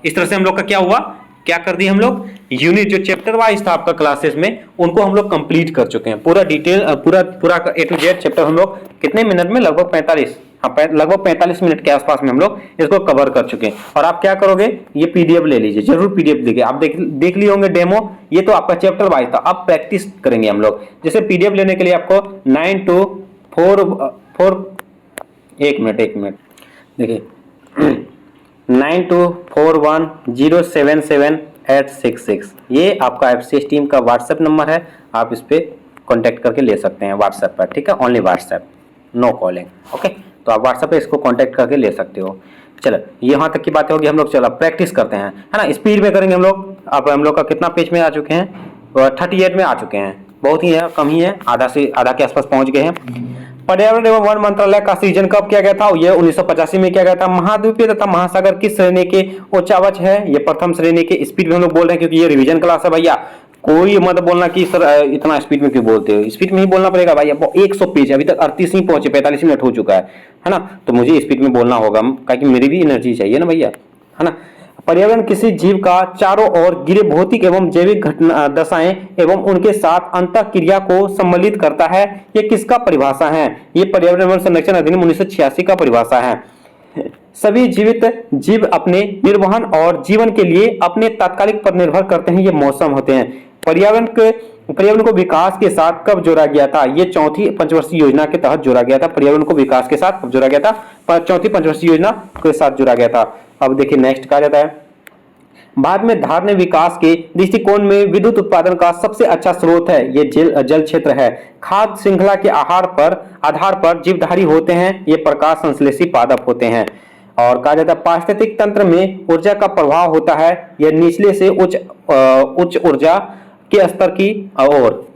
[SPEAKER 1] इस तरह से हम लोग का क्या हुआ, क्या कर दिए हम लोग, यूनिट जो चैप्टर वाइज था आपका क्लासेस में उनको हम लोग कंप्लीट कर चुके हैं। पूरा डिटेल पूरा A to Z चैप्टर हम लोग कितने मिनट में, लगभग 45 मिनट के आसपास में हम लोग इसको कवर कर चुके हैं। और आप क्या करोगे, ये पीडीएफ ले लीजिए, जरूर पीडीएफ देखिए। आप देख लिए होंगे डेमो, ये तो आपका चैप्टर वाइज था। अब प्रैक्टिस करेंगे हम लोग। जैसे पीडीएफ लेने के लिए आपको 1 मिनट देखिए 9241077866 ये आपका एफसीएस टीम का व्हाट्सएप नंबर है। आप इस पर कॉन्टैक्ट करके ले सकते हैं व्हाट्सएप पर, ठीक है। Only WhatsApp, no calling, okay. तो आप व्हाट्सएप पे इसको कांटेक्ट करके ले सकते हो। चलो यहाँ तक की बात होगी। हम लोग चलो प्रैक्टिस करते हैं, है ना। स्पीड में करेंगे हम लोग। अब हम लोग का कितना पेज में आ चुके हैं, 38 में आ चुके हैं। बहुत ही है, कम ही है, आधा के आसपास पहुंच गए हैं। पर्यावरण एवं वन मंत्रालय का सृजन कब किया गया था? ये 1985 में किया गया था। महाद्वीपीय तथा महासागर किस श्रेणी के उच्चावच है? ये प्रथम श्रेणी के। स्पीड में हम लोग बोल रहे हैं क्योंकि ये रिवीजन क्लास है भैया। कोई मत बोलना कि सर इतना स्पीड में क्यों बोलते हो, स्पीड में ही बोलना पड़ेगा भाई। अब 100 पेज अभी तक 38 ही पहुंचे, 45 मिनट हो चुका है ना, तो मुझे स्पीड में बोलना होगा, क्योंकि मेरी भी एनर्जी चाहिए ना भैया, है ना। पर्यावरण किसी जीव का चारों ओर गिरे भौतिक एवं जैविक घटना दशाएं एवं उनके साथ अंतः क्रिया को सम्मिलित करता है। ये किसका परिभाषा है? ये पर्यावरण एवं संरक्षण अधिनियम 1986 का परिभाषा है। सभी जीवित जीव अपने निर्वहन और जीवन के लिए अपने तात्कालिक पर निर्भर करते हैं, ये मौसम होते हैं। पर्यावरण को विकास के साथ कब जोड़ा गया था? ये चौथी पंचवर्षीय योजना के तहत जोड़ा गया था। पर्यावरण को विकास के साथ कब जोड़ा गया था? चौथी पंचवर्षीय योजना के साथ जोड़ा गया था। अब देखिए नेक्स्ट कहा जाता है, भारत में धारणीय विकास के दृष्टिकोण में विद्युत उत्पादन का सबसे अच्छा स्रोत है, ये जल क्षेत्र है। खाद्य श्रृंखला के आधार पर जीवधारी होते हैं, ये प्रकाश संश्लेषी पादप होते हैं। और कहा जाता है पारिस्थितिक तंत्र में ऊर्जा का प्रभाव होता है, यह निचले से उच्च ऊर्जा के स्तर की ओर।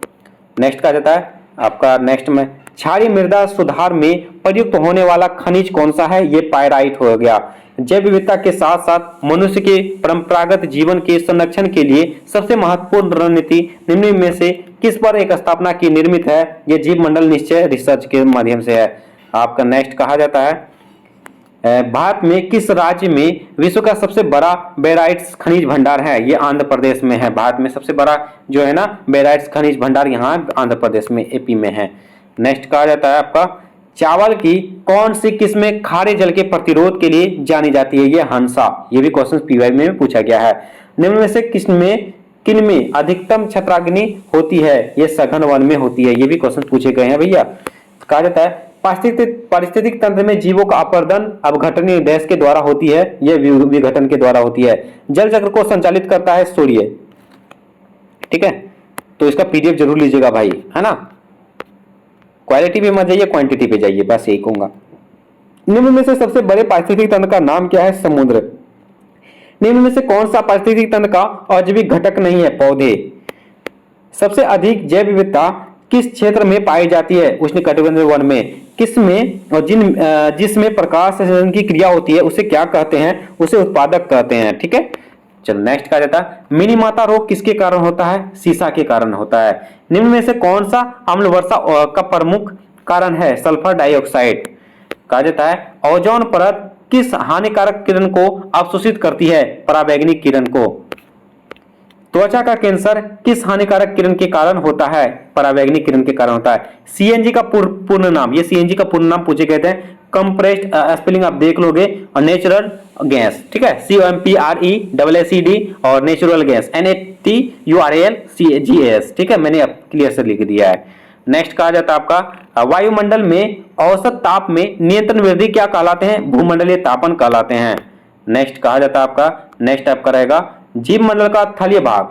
[SPEAKER 1] नेक्स्ट कहा जाता है आपका नेक्स्ट में क्षारीय मृदा सुधार में प्रयुक्त होने वाला खनिज कौन सा है? ये पायराइट हो गया। जैव विविधता के साथ साथ मनुष्य के परंपरागत जीवन के संरक्षण के लिए सबसे महत्वपूर्ण रणनीति निम्न में से किस पर एक स्थापना की निर्मित है? ये जीव मंडल निश्चय रिसर्च के माध्यम से है। आपका नेक्स्ट कहा जाता है भारत में किस राज्य में विश्व का सबसे बड़ा बेराइट्स खनिज भंडार है? ये आंध्र प्रदेश में है। भारत में सबसे बड़ा जो है ना बेराइट्स खनिज भंडार यहाँ आंध्र प्रदेश में, एपी में है। नेक्स्ट कहा जाता है आपका चावल की कौन सी किस्में खारे जल के प्रतिरोध के लिए जानी जाती है? ये हंसा। ये भी क्वेश्चन पीवाई में पूछा गया है। निम्न में से किन में अधिकतम छत्राग्नि होती है? ये सघन वन में होती है। ये भी क्वेश्चन पूछे गए हैं भैया। कहा जाता है पारिस्थितिक तंत्र में जीवों का अपरदन अपघटनीय डैश के द्वारा होती है, यह विघटन के द्वारा होती है। जल चक्र को संचालित करता है सूर्य। ठीक है, तो इसका पीडीएफ जरूर लीजिएगा भाई, है ना। क्वालिटी पे मत जाइए, क्वांटिटी पे जाइए, बस यही कहूंगा। निम्न में से सबसे बड़े पारिस्थितिक तंत्र का नाम क्या है? समुद्र। निम्न में से कौन सा पारिस्थितिक तंत्र का अजैविक घटक नहीं है? पौधे। सबसे अधिक जैव विविधता किस क्षेत्र में पाई जाती है? उष्णकटिबंधीय वन में। किसमें और जिसमें प्रकाश संश्लेषण की क्रिया होती है उसे क्या कहते हैं? उसे उत्पादक कहते हैं। ठीक है, चलो नेक्स्ट कहा जाता है मिनीमाता रोग किसके कारण होता है? सीसा के कारण होता है। निम्न में से कौन सा अम्ल वर्षा का प्रमुख कारण है? Sulphur dioxide. कहा जाता है ओजोन परत किस हानिकारक किरण को अवशोषित करती है? पराबैंगनी किरण को। त्वचा का कैंसर किस हानिकारक किरण के कारण होता है? पराबैंगनी किरण के कारण होता है। सीएनजी का पूर्ण नाम, ये सीएनजी का पूर्ण नाम पूछे गए थे। कंप्रेस्ड स्पेलिंग आप देख लोगे, और नेचुरल गैस। ठीक है, COMPRESSED और नेचुरल गैस NATURALGAS। ठीक है, मैंने अब क्लियर से लिख दिया है। नेक्स्ट कहा जाता है आपका वायुमंडल में औसत ताप में नियंत्रण वृद्धि क्या कहलाते हैं? भूमंडलीय तापन कहलाते हैं। नेक्स्ट कहा जाता है आपका नेक्स्ट आपका रहेगा जीव मंडल का थलीय भाग।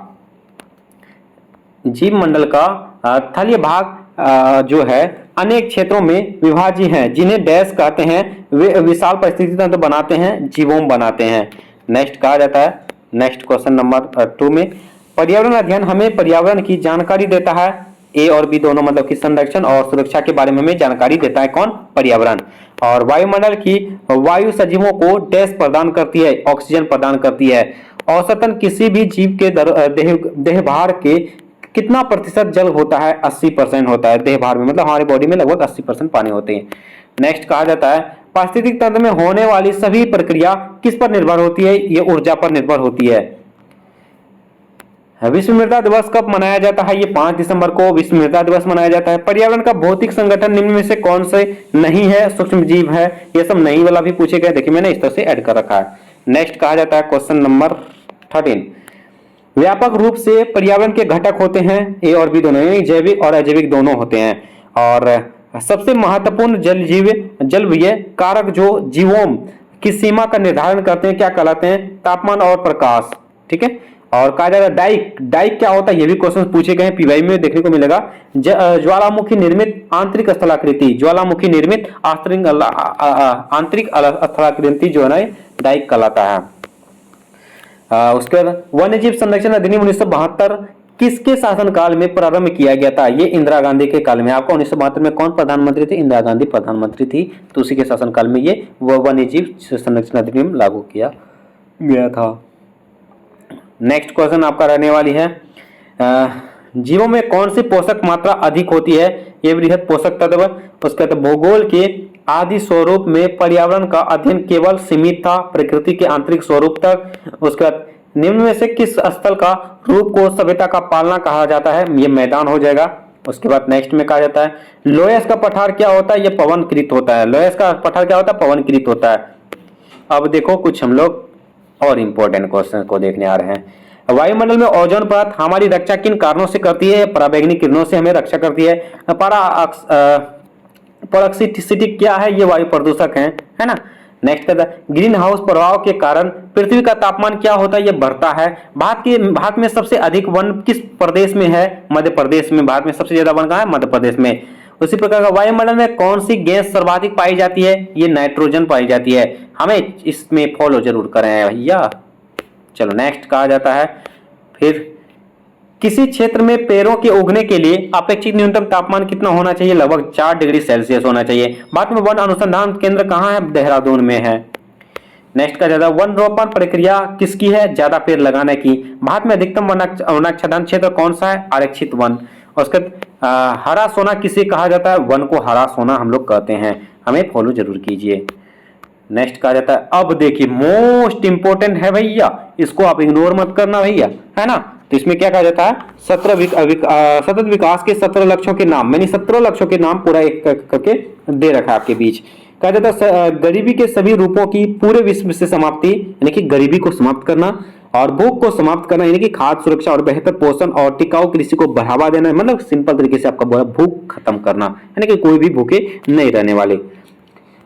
[SPEAKER 1] जीव मंडल का थलीय भाग जो है अनेक क्षेत्रों में विभाज्य हैं, जिन्हें डैश कहते हैं। वे विशाल परिस्थिति तंत्र बनाते हैं, जीवोम बनाते हैं। नेक्स्ट कहा जाता है नेक्स्ट क्वेश्चन नंबर 2 में पर्यावरण अध्ययन हमें पर्यावरण की जानकारी देता है। ए और बी दोनों, मतलब कि संरक्षण और सुरक्षा के बारे में हमें जानकारी देता है कौन? पर्यावरण। और वायुमंडल की वायु सजीवों को डैश प्रदान करती है? ऑक्सीजन प्रदान करती है। औसतन किसी भी जीव के देहभार के कितना प्रतिशत जल होता है? 80% होता है देहभार में, मतलब हमारी बॉडी में लगभग 80% पानी होते हैं। नेक्स्ट कहा जाता है पारिस्थितिक तंत्र में होने वाली सभी प्रक्रिया किस पर निर्भर होती है? ये ऊर्जा पर निर्भर होती है। विश्व मृदा दिवस कब मनाया जाता है? ये 5 दिसंबर को विश्व मृदा दिवस मनाया जाता है। पर्यावरण का भौतिक संगठन निम्न में से कौन से नहीं है? सूक्ष्म जीव है। ये सब नहीं वाला भी पूछे गए, देखिए मैंने इस तरह से ऐड कर रखा है। नेक्स्ट कहा जाता है क्वेश्चन नंबर 13 व्यापक रूप से पर्यावरण के घटक होते हैं। ए और बी दोनों, यानी जैविक और अजैविक दोनों होते हैं। और सबसे महत्वपूर्ण जलवीय कारक जो जीवोम की सीमा का निर्धारण करते हैं क्या कहलाते हैं? तापमान और प्रकाश। ठीक है, और कहा जाता है डाइक क्या होता है? ये भी क्वेश्चन पूछे गए हैं, पीवाई में देखने को मिलेगा। ज्वालामुखी निर्मित आंतरिक स्थलाकृति, ज्वालामुखी निर्मित आंतरिक स्थलाकृति जो है ना डाइक कहलाता है। उसके बाद वन्यजीव संरक्षण अधिनियम 1972 किसके शासनकाल में प्रारंभ किया गया था? ये इंदिरा गांधी के काल में। आपको 1972 में कौन प्रधानमंत्री थे? इंदिरा गांधी प्रधानमंत्री थी, तो उसी के शासनकाल में ये वन्यजीव संरक्षण अधिनियम लागू किया गया था। नेक्स्ट क्वेश्चन आपका रहने वाली है जीवों में कौन सी पोषक मात्रा अधिक होती है? ये बृहद पोषक तत्व। उसके बाद भूगोल के आदि स्वरूप में पर्यावरण का अध्ययन केवल सीमित था प्रकृति के आंतरिक स्वरूप तक। उसके बाद निम्न में से किस स्थल का रूप को सभ्यता का पालना कहा जाता है? ये मैदान हो जाएगा। उसके बाद नेक्स्ट में कहा जाता है लोयस का पठार क्या होता है? ये पवनकृत होता है। लोयस का पठार क्या होता है? पवनकृत होता है। अब देखो कुछ हम लोग और इंपॉर्टेंट क्वेश्चन को देखने आ रहे हैं। वायुमंडल में ओजोन परत हमारी रक्षा किन कारणों से करती है? पराबैंगनी किरणों से हमें रक्षा करती है। पराक्सीटिसिटी क्या है? ये वायु प्रदूषक है ना। नेक्स्ट कहता है ग्रीन हाउस प्रभाव के कारण पृथ्वी का तापमान क्या होता है? ये बढ़ता है। भारत में सबसे अधिक वन किस प्रदेश में है? मध्य प्रदेश में। भारत में सबसे ज्यादा वन कहाँ है? मध्य प्रदेश में। उसी प्रकार का वायुमंडल में कौन सी गैस सर्वाधिक पाई जाती है? ये नाइट्रोजन पाई जाती है। हमें इसमें फॉलो जरूर करें भैया। चलो नेक्स्ट कहा जाता है फिर किसी क्षेत्र में पेड़ों के उगने के लिए अपेक्षित न्यूनतम तापमान कितना होना चाहिए? लगभग 4 डिग्री सेल्सियस होना चाहिए। भारत में वन अनुसंधान केंद्र कहाँ है? देहरादून में है। नेक्स्ट का ज्यादा वन रोपण प्रक्रिया किसकी है? ज्यादा पेड़ लगाने की। भारत में अधिकतम वनाच्छादन क्षेत्र कौन सा है? आरक्षित वन। उसके हरा सोना किसे कहा जाता है? वन को हरा सोना हम लोग कहते हैं। हमें फॉलो जरूर कीजिए। नेक्स्ट कहा जाता है अब देखिए मोस्ट इंपोर्टेंट है भैया, इसको आप इग्नोर मत करना भैया, है ना। तो इसमें क्या कहा जाता है? सतत विकास के 17 लक्ष्यों के नाम। मैंने 17 लक्ष्यों के नाम पूरा एक करके दे रखा है आपके बीच। कहा जाता है गरीबी के सभी रूपों की पूरे विश्व से समाप्ति, यानी कि गरीबी को समाप्त करना, और भूख को समाप्त करना, यानी कि खाद्य सुरक्षा और बेहतर पोषण और टिकाऊ कृषि को बढ़ावा देना। मतलब सिंपल तरीके से आपका बोला भूख खत्म करना, यानी कि कोई भी भूखे नहीं रहने वाले।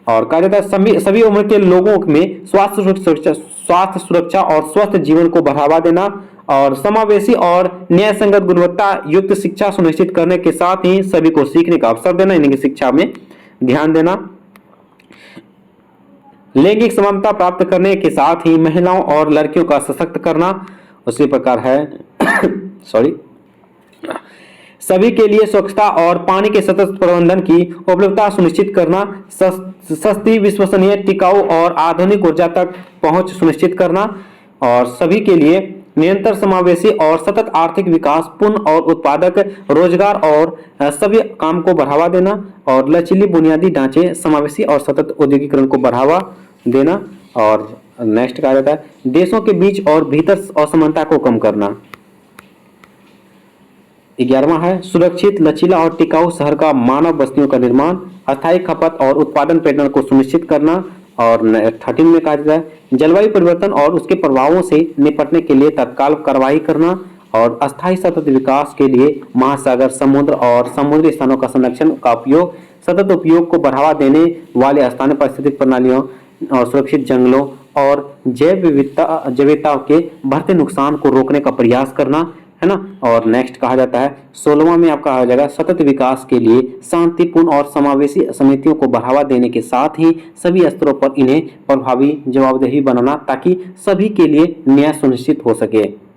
[SPEAKER 1] और कहा जाता है सभी उम्र के लोगों में स्वास्थ्य सुरक्षा और स्वस्थ जीवन को बढ़ावा देना, और समावेशी और न्याय संगत गुणवत्ता युक्त शिक्षा सुनिश्चित करने के साथ ही सभी को सीखने का अवसर देना, यानी कि शिक्षा में ध्यान देना। लैंगिक समानता प्राप्त करने के साथ ही महिलाओं और लड़कियों का सशक्त करना। उसी प्रकार है सॉरी सभी के लिए स्वच्छता और पानी के सतत प्रबंधन की उपलब्धता सुनिश्चित करना। सस्ती, विश्वसनीय, टिकाऊ और आधुनिक ऊर्जा तक पहुंच सुनिश्चित करना, और सभी के लिए निरंतर, समावेशी और सतत आर्थिक विकास, पूर्ण और उत्पादक रोजगार और सभी काम को बढ़ावा देना, और लचीली बुनियादी ढांचे, समावेशी और सतत औद्योगिकरण को बढ़ावा देना। और नेक्स्ट कहा जाता है देशों के बीच और भीतर असमानता को कम करना। 11वां है सुरक्षित, लचीला और टिकाऊ शहर का मानव बस्तियों का निर्माण, अस्थायी खपत और उत्पादन पैटर्न को सुनिश्चित करना। और 13 में कहा जाता है जलवायु परिवर्तन और उसके प्रभावों से निपटने के लिए तत्काल कार्रवाई करना, और अस्थायी सतत विकास के लिए महासागर, समुद्र और समुद्री स्थानों का संरक्षण का उपयोग, सतत उपयोग को बढ़ावा देने वाले स्थानीय पारिस्थितिक प्रणालियों और सुरक्षित जंगलों और जैव विविधता के बढ़ते नुकसान को रोकने का प्रयास करना, है ना। और नेक्स्ट कहा जाता है 16वां में आपका आ जाएगा सतत विकास के लिए शांतिपूर्ण और समावेशी समितियों को बढ़ावा देने के साथ ही सभी स्तरों पर इन्हें प्रभावी जवाबदेही बनाना, ताकि सभी के लिए न्याय सुनिश्चित हो सके।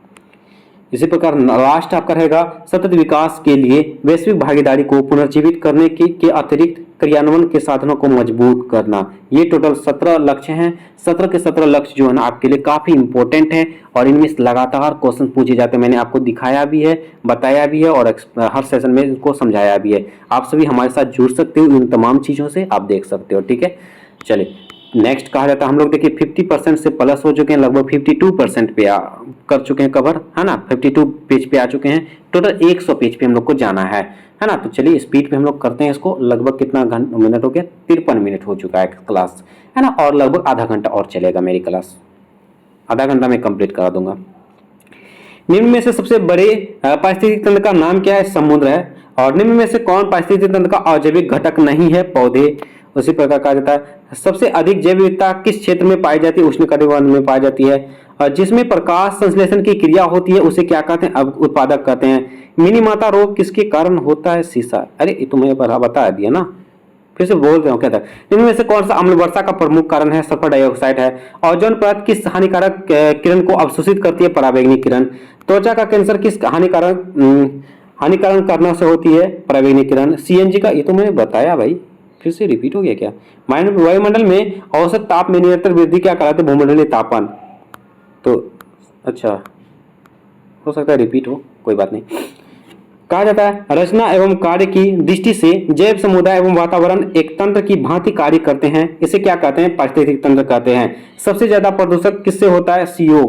[SPEAKER 1] इसी प्रकार लास्ट आपका रहेगा सतत विकास के लिए वैश्विक भागीदारी को पुनर्जीवित करने के अतिरिक्त क्रियान्वयन के साधनों को मजबूत करना। ये टोटल 17 लक्ष्य हैं। 17 के 17 लक्ष्य जो है ना आपके लिए काफी इंपॉर्टेंट है, और इनमें लगातार क्वेश्चन पूछे जाते हैं। मैंने आपको दिखाया भी है, बताया भी है, और हर सेशन में इनको समझाया भी है। आप सभी हमारे साथ जुड़ सकते हो, इन तमाम चीजों से आप देख सकते हो, ठीक है। चलिए नेक्स्ट कहा जाता है हम लोग देखिए 50% से प्लस हो चुके हैं, लगभग 52% पे कर चुके हैं कवर, है ना। 52 पेज पे आ चुके हैं। टोटल 100 पेज पे हम लोग को जाना है ना। तो चलिए स्पीड पे हम लोग करते हैं इसको। लगभग कितना मिनट हो गया? 53 मिनट हो चुका है क्लास, है ना। और लगभग आधा घंटा और चलेगा मेरी क्लास, आधा घंटा में कंप्लीट करा दूंगा। निम्न में से सबसे बड़े पारिस्थितिक तंत्र का नाम क्या है? समुद्र है। और निम्न में से कौन पारिस्थितिक तंत्र का अजैविक घटक नहीं है? पौधे। उसी प्रकार कहा जाता है सबसे अधिक जैव विविधता किस क्षेत्र में पाई जाती है? उष्णकटिबंध में पाई जाती है। और जिसमें प्रकाश संश्लेषण की क्रिया होती है उसे क्या कहते हैं? अब उत्पादक कहते हैं। मिनीमाता रोग किसके कारण होता है? सीसा। अरे ये तो मैं बता दिया ना, फिर से बोल रहा हूँ क्या था। इनमें से कौन सा अम्ल वर्षा का प्रमुख कारण है? सल्फर डाइऑक्साइड है। ओजोन परत किस हानिकारक किरण को अवशोषित करती है? पराबैंगनी किरण। त्वचा का कैंसर किस हानिकारक कारणों से होती है? पराबैंगनी किरण। सीएनजी का ये तो मैंने बताया भाई, फिर से रिपीट हो गया क्या? वायुमंडल में औसत ताप में निरंतर वृद्धि क्या कहलाते हैं? भूमंडलीय तापमान। तो अच्छा हो सकता है रिपीट हो,
[SPEAKER 2] कोई बात नहीं। कहा जाता है रचना एवं कार्य की दृष्टि से जैव समुदाय एवं वातावरण एक तंत्र की भांति कार्य करते हैं। इसे क्या कहते हैं? पारिस्थितिक तंत्र कहते हैं। सबसे ज्यादा प्रदूषक किससे होता है? CO।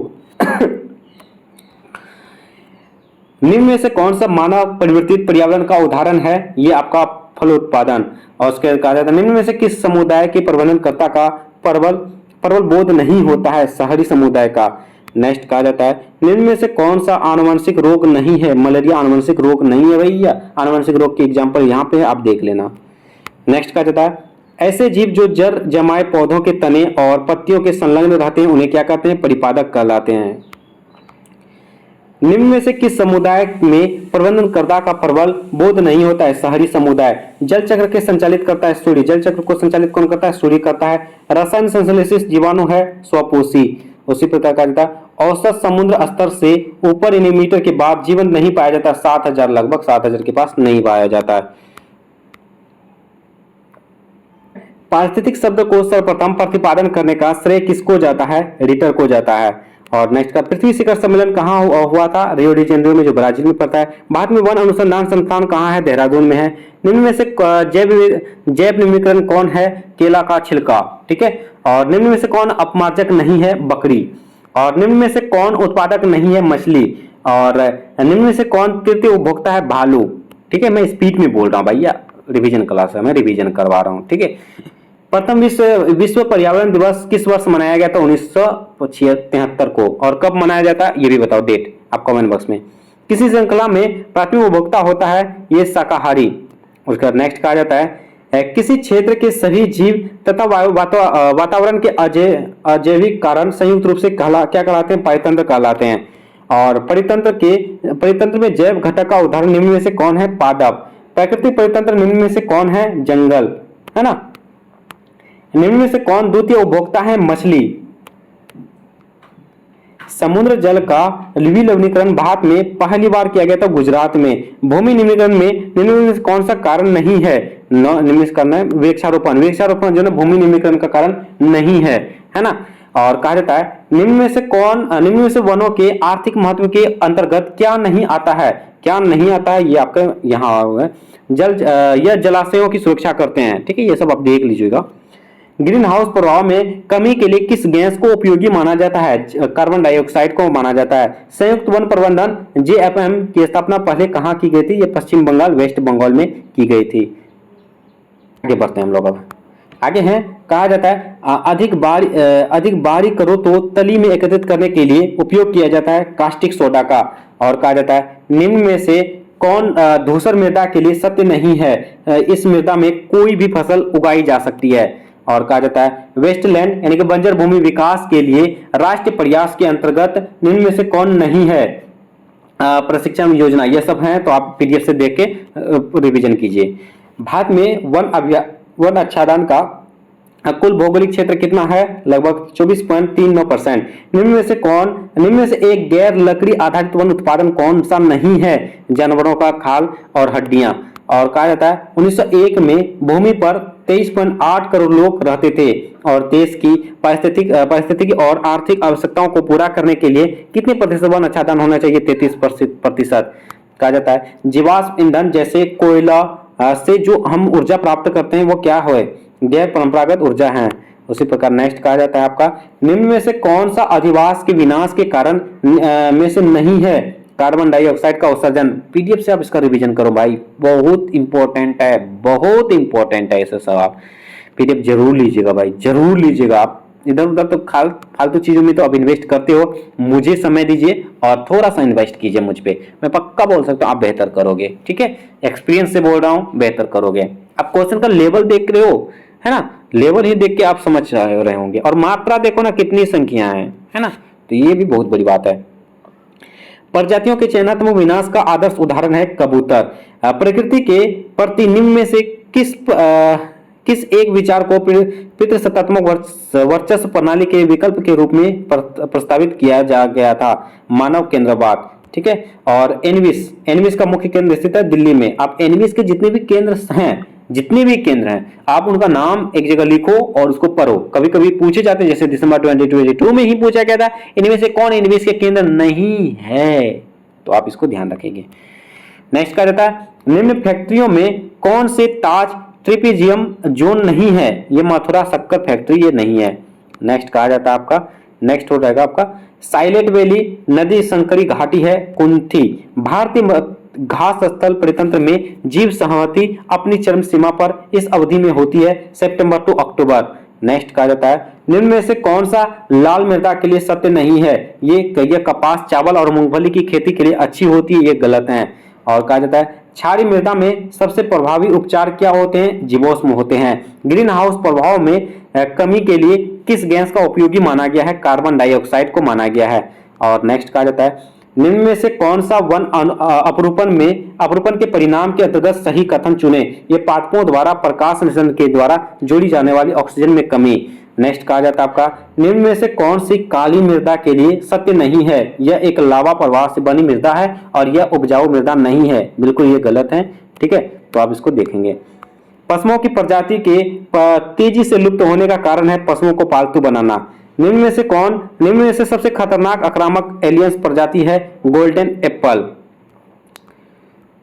[SPEAKER 2] निम्न में से कौन सा मानव परिवर्तित पर्यावरण का उदाहरण है? ये आपका फलोत्पादन। और उसके कहा जाता है निम्न में से किस समुदाय के प्रबंधनकर्ता का प्रबल बोध नहीं होता है? शहरी समुदाय का। नेक्स्ट कहा जाता है निम्न में से कौन सा आनुवंशिक रोग नहीं है? मलेरिया आनुवंशिक रोग नहीं है भैया। आनुवंशिक रोग की एग्जांपल यहाँ पे आप देख लेना। नेक्स्ट कहा जाता है ऐसे जीव जो जड़ जमाए पौधों के तने और पत्तियों के संलग्न रहते हैं उन्हें क्या कहते हैं? परिपादक कहलाते हैं। निम्न में से किस समुदाय में प्रबंधनकर्ता का प्रबल बोध नहीं होता है? शहरी समुदाय। जल चक्र के संचालित करता है सूर्य। जल चक्र को संचालित कौन करता है? सूर्य करता है। रसायन संश्लेषित जीवाणु है स्वपोषी। उसी प्रकार का जाता है औसत समुद्र स्तर से ऊपर मीटर के बाद जीवन नहीं पाया जाता। 7000 लगभग 7000 के पास नहीं पाया जाता है। पारिस्थितिक शब्द को सर्वप्रथम प्रतिपादन करने का श्रेय किसको जाता है? रिटर को जाता है। और नेक्स्ट का पृथ्वी शिखर सम्मेलन कहाँ हुआ था? रियो डी जेनेरो में, जो ब्राजील में पड़ता है। भारत में वन अनुसंधान संस्थान कहाँ है? देहरादून में है। निम्न में से जैव निम्नीकरण कौन है? केला का छिलका। ठीक है। और निम्न में से कौन अपमार्जक नहीं है? बकरी। और निम्न में से कौन उत्पादक नहीं है? मछली। और निम्न में से कौन तृतीय उपभोक्ता है? भालू। ठीक है, मैं स्पीड में बोल रहा हूँ भैया, रिवीजन क्लास है, मैं रिवीजन करवा रहा हूँ। ठीक है। प्रथम विश्व पर्यावरण दिवस किस वर्ष मनाया गया था? 1973 को। और कब मनाया जाता है ये भी बताओ, डेट आप कमेंट बॉक्स में। किसी श्रृंखला में प्राथमिक उपभोक्ता होता है? ये शाकाहारी। उसका नेक्स्ट कहा जाता है किसी क्षेत्र के सभी जीव तथा वातावरण के अजैविक कारण संयुक्त रूप से क्या कहलाते हैं? परितंत्र कहलाते हैं। और परितंत्र में जैव घटक का उदाहरण निम्न में से कौन है? पादप। प्राकृतिक परितंत्र निम्न में से कौन है? जंगल, है ना। निम्न में से कौन द्वितीय उपभोक्ता है? मछली। समुद्र जल का लवणीकरण भारत में पहली बार किया गया था गुजरात में। भूमि निम्नीकरण में निम्न में कौन सा कारण नहीं है? निम्न करना है वृक्षारोपण। वृक्षारोपण जो है भूमि निम्नीकरण का कारण नहीं है, है ना। और कहा जाता है निम्न में से वनों के आर्थिक महत्व के अंतर्गत क्या नहीं आता है? क्या नहीं आता है ये आपका यहाँ यह जलाशयों की सुरक्षा करते हैं। ठीक है, ये सब आप देख लीजिएगा। ग्रीन हाउस प्रभाव में कमी के लिए किस गैस को उपयोगी माना जाता है? कार्बन डाइऑक्साइड को माना जाता है। संयुक्त वन प्रबंधन JFM की स्थापना पहले कहाँ की गई थी? ये पश्चिम बंगाल, वेस्ट बंगाल में की गई थी। आगे बढ़ते हैं हम लोग। अब आगे हैं, कहा जाता है अधिक बारी करो तो तली में एकत्रित करने के लिए उपयोग किया जाता है कास्टिक सोडा का। और कहा जाता है निम्न में से कौन धूसर मृदा के लिए सत्य नहीं है? इस मृदा में कोई भी फसल उगाई जा सकती है। और कहा जाता है वेस्टलैंड यानी कि बंजर भूमि विकास के लिए राष्ट्रीय प्रयास के अंतर्गत निम्न में से कौन नहीं है? प्रशिक्षण योजना। ये सब हैं, तो आप PDF से देख के रिवीजन कीजिए। भारत में वन आच्छादन का कुल भौगोलिक क्षेत्र कितना है? लगभग 24.39%। निम्न में से एक गैर लकड़ी आधारित वन उत्पादन कौन सा नहीं है? जानवरों का खाल और हड्डियां। और कहा जाता है 1901 में भूमि पर 23.8 करोड़ लोग रहते थे और देश की पारिस्थितिकी और आर्थिक आवश्यकताओं को पूरा करने के लिए कितने प्रतिशत वन आच्छादन होना चाहिए? 33%। कहा जाता है जीवाश्म ईंधन जैसे कोयला से जो हम ऊर्जा प्राप्त करते हैं वो क्या है? गैर परंपरागत ऊर्जा है। उसी प्रकार नेक्स्ट कहा जाता है आपका निम्न में से कौन सा अधिवास के विनाश के कारण में से नहीं है? कार्बन डाइऑक्साइड का उत्सर्जन। PDF से आप इसका रिवीजन करो भाई, बहुत इंपॉर्टेंट है, बहुत इंपॉर्टेंट है। ऐसे सब आप PDF जरूर लीजिएगा भाई, जरूर लीजिएगा। आप इधर उधर तो फालतू चीजों में तो आप इन्वेस्ट करते हो, मुझे समय दीजिए और थोड़ा सा इन्वेस्ट कीजिए मुझ पे। मैं पक्का बोल सकता हूँ आप बेहतर करोगे। ठीक है, एक्सपीरियंस से बोल रहा हूँ, बेहतर करोगे। आप क्वेश्चन का लेवल देख रहे हो, है ना, लेवल ही देख के आप समझ रहे होंगे। और मात्रा देखो ना कितनी संख्या है ना, तो ये भी बहुत बड़ी बात है। प्रजातियों के चयनात्मक विनाश का आदर्श उदाहरण है कबूतर। प्रकृति के प्रति निम्न में से किस एक विचार को पितृसत्तात्मक वर्चस्व प्रणाली के विकल्प के रूप में प्रस्तावित किया जा गया था? मानव केंद्रवाद। ठीक है। और एनविस का मुख्य केंद्र स्थित है दिल्ली में। आप एनविस के जितने भी केंद्र हैं आप उनका नाम एक जगह लिखो और उसको पढ़ो। कभी कभी पूछे जाते हैं, जैसे दिसंबर 2022 में ही पूछा गया था इनमें से कौन एनविस के केंद्र नहीं है। तो आप इसको ध्यान रखेंगे। नेक्स्ट कहा जाता है निम्न फैक्ट्रियों में कौन से ताज ट्रिपीजियम जोन नहीं है? ये मथुरा शक्कर फैक्ट्री ये नहीं है। नेक्स्ट कहा जाता है आपका, नेक्स्ट हो जाएगा आपका साइलेंट वैली नदी संकरी घाटी है कुंथी। भारतीय घास स्थल परितंत्र में जीव सहमति अपनी चरम सीमा पर इस अवधि में होती है सितंबर टू अक्टूबर। नेक्स्ट कहा जाता है निम्न में से कौन सा लाल मृदा के लिए सत्य नहीं है? ये कपास चावल और मूंगफली की खेती के लिए अच्छी होती है, ये गलत है। और कहा जाता है क्षारीय मृदा में सबसे प्रभावी उपचार क्या होते हैं? जीवाश्म होते हैं। ग्रीन हाउस प्रभाव में कमी के लिए किस गैस का उपयोगी माना गया है? कार्बन डाइऑक्साइड को माना गया है। और नेक्स्ट कहा जाता है निम्न में से कौन सा वन अपरूपण के परिणाम के अंतर्गत सही कथन चुने? ये पादपों द्वारा प्रकाश संश्लेषण के द्वारा जोड़ी जाने वाली ऑक्सीजन में कमी। नेक्स्ट कहा जाता है आपका निम्न में से कौन सी काली मृदा के लिए सत्य नहीं है? यह एक लावा प्रवाह से बनी मृदा है और यह उपजाऊ मृदा नहीं है, बिल्कुल ये गलत है। ठीक है, तो आप इसको देखेंगे। पशुओं की प्रजाति के तेजी से लुप्त होने का कारण है पशुओं को पालतू बनाना। निम्न में से सबसे खतरनाक आक्रामक एलियंस प्रजाति है गोल्डन एप्पल।